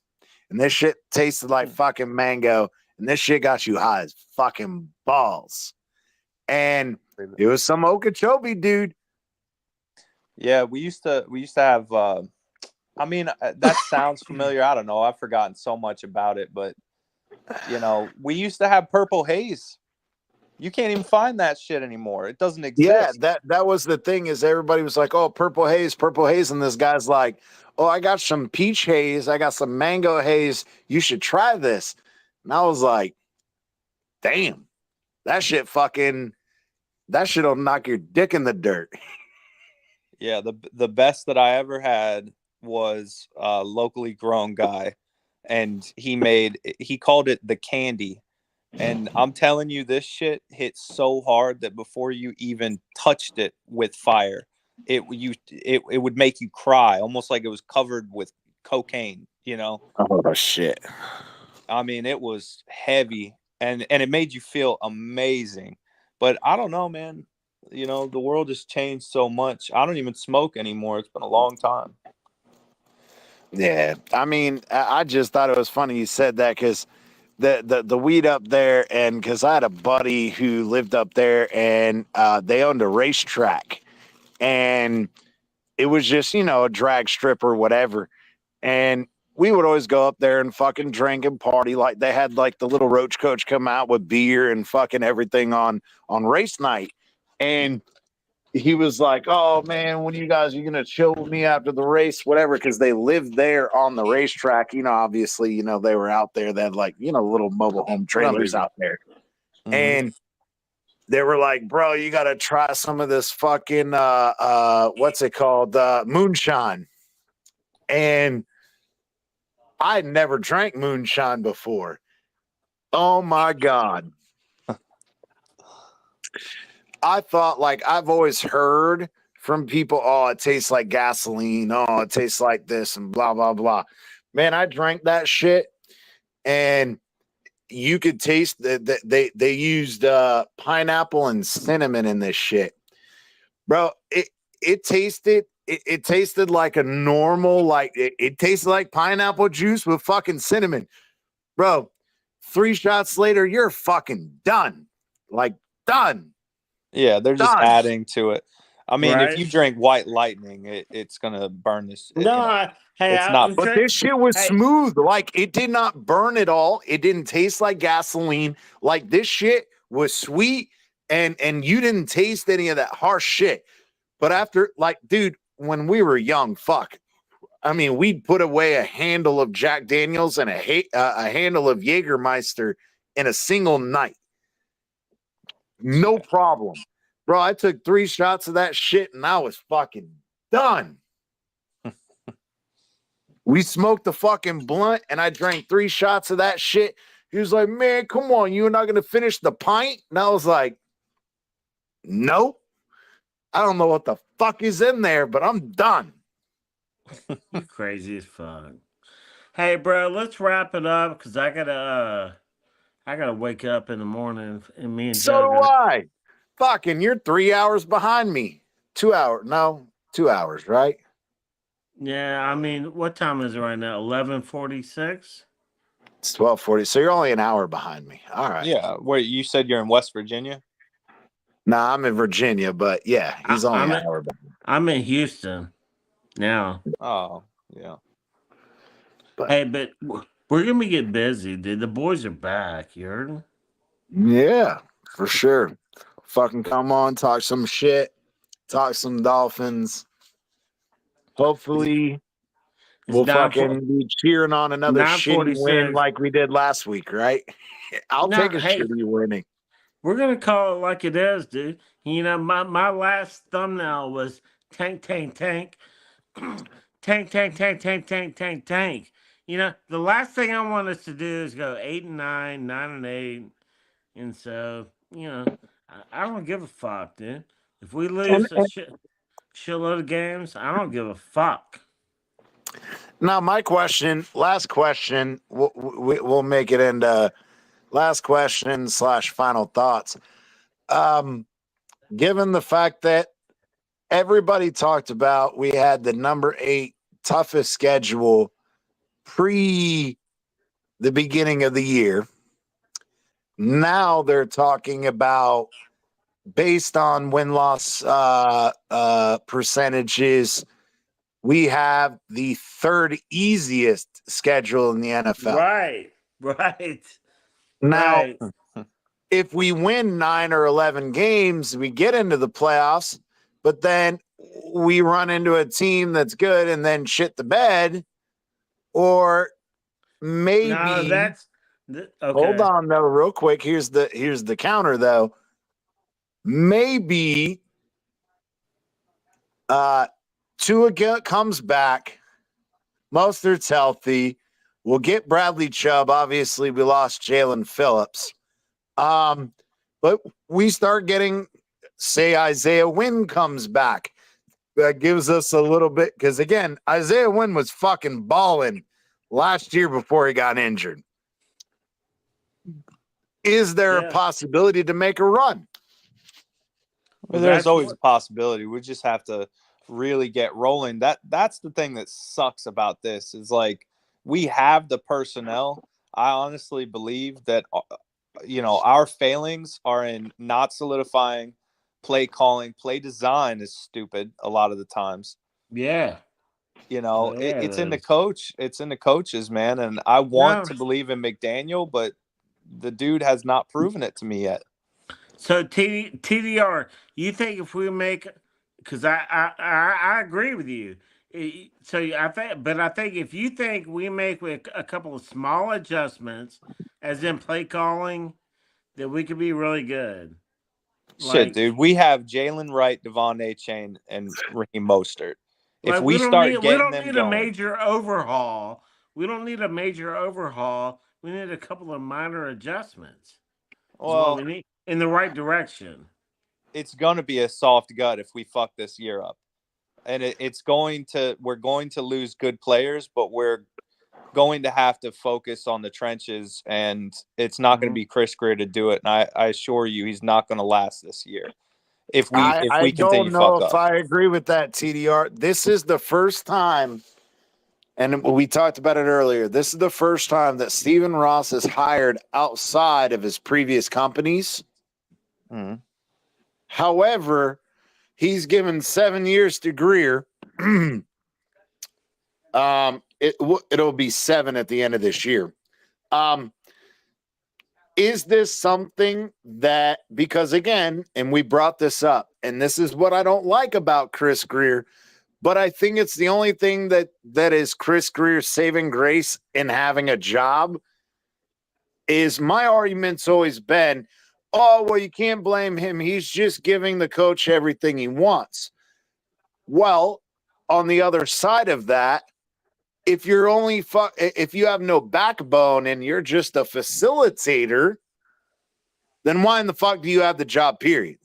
And this shit tasted like fucking mango. And this shit got you high as fucking balls. And it was some Okeechobee dude. Yeah, we used to have I mean, that sounds familiar. I don't know. I've forgotten so much about it, but you know, we used to have purple haze. You can't even find that shit anymore. It doesn't exist. Yeah, that was the thing, is everybody was like, oh, purple haze. And this guy's like, oh, I got some peach haze. I got some mango haze. You should try this. And I was like, damn, that shit'll knock your dick in the dirt. Yeah, the best that I ever had was a locally grown guy, and he called it the candy. And I'm telling you, this shit hit so hard that before you even touched it with fire, it would make you cry, almost like it was covered with cocaine, you know? Oh shit. I mean, it was heavy and it made you feel amazing. But I don't know, man. You know, the world has changed so much. I don't even smoke anymore. It's been a long time. Yeah. I mean, I just thought it was funny you said that, because the weed up there, and because I had a buddy who lived up there, and they owned a racetrack, and it was just, you know, a drag strip or whatever. And we would always go up there and fucking drink and party. Like, they had like the little roach coach come out with beer and fucking everything on race night. And he was like, oh man, when you guys are gonna chill with me after the race, whatever, because they lived there on the racetrack. You know, obviously, you know, they were out there. They had, like, you know, little mobile home trailers out there. Mm-hmm. And they were like, bro, you gotta try some of this fucking what's it called? Moonshine. And I had never drank moonshine before. Oh my God. I thought, like, I've always heard from people, oh, it tastes like gasoline. Oh, it tastes like this and blah, blah, blah. Man, I drank that shit, and you could taste that they used pineapple and cinnamon in this shit. Bro, it tasted like a normal, like, it tasted like pineapple juice with fucking cinnamon. Bro, 3 shots later, you're fucking done. Like, done. Yeah, they're just adding to it. I mean, right? If you drink White Lightning, it's gonna burn this. No, you know, hey, it's not. But this shit was smooth. Like, it did not burn at all. It didn't taste like gasoline. Like, this shit was sweet, and you didn't taste any of that harsh shit. But after, like, dude, when we were young, fuck. I mean, we'd put away a handle of Jack Daniels and a handle of Jägermeister in a single night. No problem. Bro, I took 3 shots of that shit and I was fucking done. We smoked the fucking blunt and I drank 3 shots of that shit. He was like, man, come on, you're not going to finish the pint? And I was like, nope. I don't know what the fuck is in there, but I'm done. You crazy as fuck. Hey, bro, let's wrap it up, because I gotta I gotta wake up in the morning, and me and So Joe do got. I. Fucking, you're 3 hours behind me. 2 hours. No, 2 hours, right? Yeah, I mean, what time is it right now? 11:46. It's 12:40. So you're only an hour behind me. All right. Yeah. Wait, you said you're in West Virginia? Nah, I'm in Virginia, but yeah, he's only I'm an in, hour behind. I'm in Houston now. Oh, yeah. But Hey, but we're gonna get busy, dude. The boys are back. You heard me? yeah, for sure. Fucking come on, talk some shit, talk some Dolphins. Hopefully, It's we'll fucking be cheering on another shitty win 9:46. like we did last week, right? I'll take No, a hey, shitty winning. we're gonna call it like it is, dude. You know, my last thumbnail was tank, tank, tank, tank, tank, tank, tank, tank, tank, tank. You know, the last thing I want us to do is go 8-9, 9-8, and so I don't give a fuck, dude. If we And, lose a and shitload of games, I don't give a fuck. now, my question, last question, we'll make it into last question / final thoughts. Given the fact that everybody talked about we had the number 8 toughest schedule pre the beginning of the year. Now they're talking about based on win-loss percentages, we have the 3rd easiest schedule in the NFL. Right, right, Now, right. if we win 9 or 11 games, we get into the playoffs, but then we run into a team that's good and then shit the bed, or maybe No, that's hold okay. on though, real quick. Here's the counter though. Maybe Tua comes back, Mostert's healthy. We'll get Bradley Chubb. Obviously, we lost Jalen Phillips. But we start getting, say, Isaiah Wynn comes back. That gives us a little bit, because again, Isaiah Wynn was fucking balling last year before he got injured. Is there a Yeah. possibility to make a run? Well, there's always a possibility. We just have to really get rolling. That's the thing that sucks about this is like we have the personnel. I honestly believe that our failings are in not solidifying play calling. Play design is stupid a lot of the times. Yeah. It's in the coach. It's in the coaches, man. And I want to believe in McDaniel, but the dude has not proven it to me yet. So TDR, you think if we make, because I agree with you. So I think if you think we make a couple of small adjustments, as in play calling, that we could be really good. Shit, dude, we have Jalen Wright, Devon Achane, and Raheem Mostert. If we start getting them going, a major overhaul. We don't need a major overhaul. We need a couple of minor adjustments. Well, we need in the right direction. It's going to be a soft gut if we fuck this year up, and we're going to lose good players, but we're going to have to focus on the trenches, and it's not going to be Chris Greer to do it. And I assure you, he's not going to last this year. If we continue don't know fuck if up. I agree with that, TDR. This is the first time, and we talked about it earlier. This is the first time that Stephen Ross is hired outside of his previous companies. Mm-hmm. However, he's given 7 years to Greer. It'll be 7 at the end of this year. Is this something that, because again, and we brought this up, and this is what I don't like about Chris Greer, but I think it's the only thing that is Chris Greer's saving grace in having a job, is my argument's always been, oh, well, you can't blame him. He's just giving the coach everything he wants. Well, on the other side of that, if you're if you have no backbone and you're just a facilitator, then why in the fuck do you have the job, period?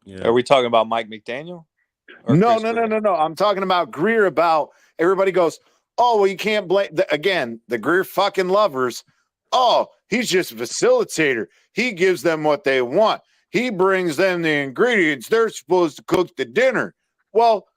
Yeah. Are we talking about Mike McDaniel? No. I'm talking about Greer. About everybody goes, oh, well, you can't blame, again, the Greer fucking lovers. oh, he's just a facilitator. He gives them what they want. He brings them the ingredients. They're supposed to cook the dinner. Well,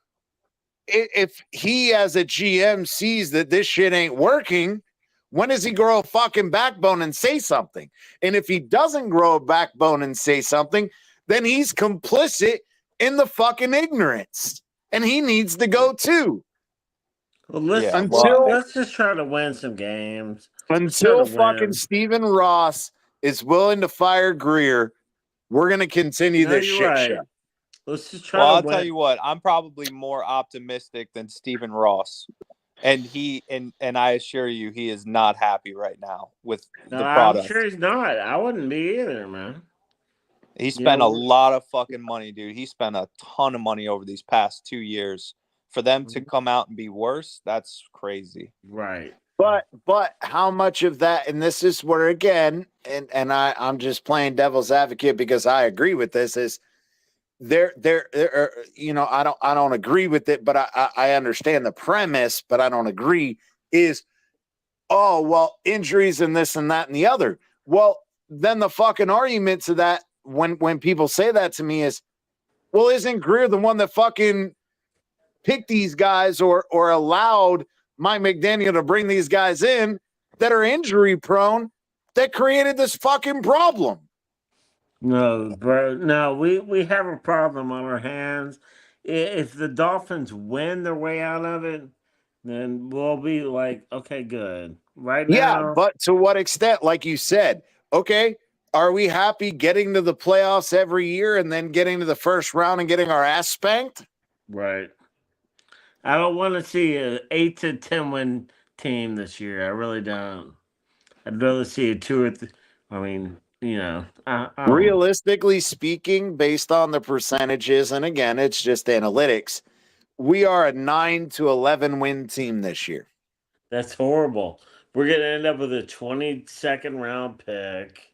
if he as a GM sees that this shit ain't working, when does he grow a fucking backbone and say something? And if he doesn't grow a backbone and say something, then he's complicit in the fucking ignorance. And he needs to go too. Well, let's just try to win some games. Until fucking Stephen Ross is willing to fire Greer, we're going to continue this shit show. Let's just try I'll tell you what, I'm probably more optimistic than Stephen Ross. And I assure you, he is not happy right now with the product. I'm sure he's not. I wouldn't be either, man. He spent a lot of fucking money, dude. He spent a ton of money over these past 2 years. For them to come out and be worse, that's crazy. Right. But how much of that, and this is where again, and I'm just playing devil's advocate because I agree with this, is there you know, I don't agree with it, but I understand the premise, but I don't agree, is oh well, injuries and this and that and the other. Well, then the fucking argument to that when people say that to me is, well, isn't Greer the one that fucking picked these guys or allowed Mike McDaniel to bring these guys in that are injury prone that created this fucking problem? No, bro. No, we have a problem on our hands. If the Dolphins win their way out of it, then we'll be like, okay, good. Right now. Yeah, but to what extent? Like you said, okay, are we happy getting to the playoffs every year and then getting to the first round and getting our ass spanked? Right. I don't want to see an 8 to 10 win team this year. I really don't. I'd rather see a 2 or 3. I mean, you know, realistically speaking, based on the percentages, and again, it's just analytics, we are a 9 to 11 win team this year. That's horrible. We're going to end up with a 22nd round pick.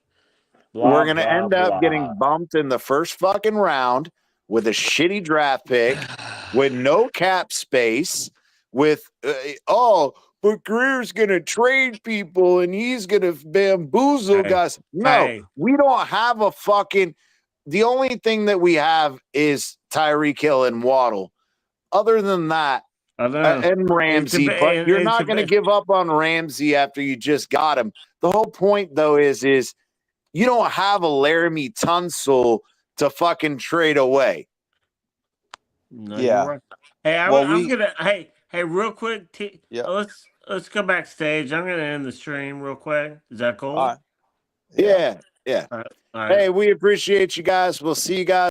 We're going to end up getting bumped in the first fucking round with a shitty draft pick, with no cap space, with, but Greer's going to trade people and he's going to bamboozle guys. No, we don't have a fucking – the only thing that we have is Tyreek Hill and Waddle. Other than that, and Ramsey, but you're not going to give up on Ramsey after you just got him. The whole point, though, is you don't have a Laramie Tunsil to fucking trade away. No, right. Hey, hey, real quick. Let's go backstage. I'm gonna end the stream real quick. Is that cool? Yeah. All right. Hey, we appreciate you guys. We'll see you guys.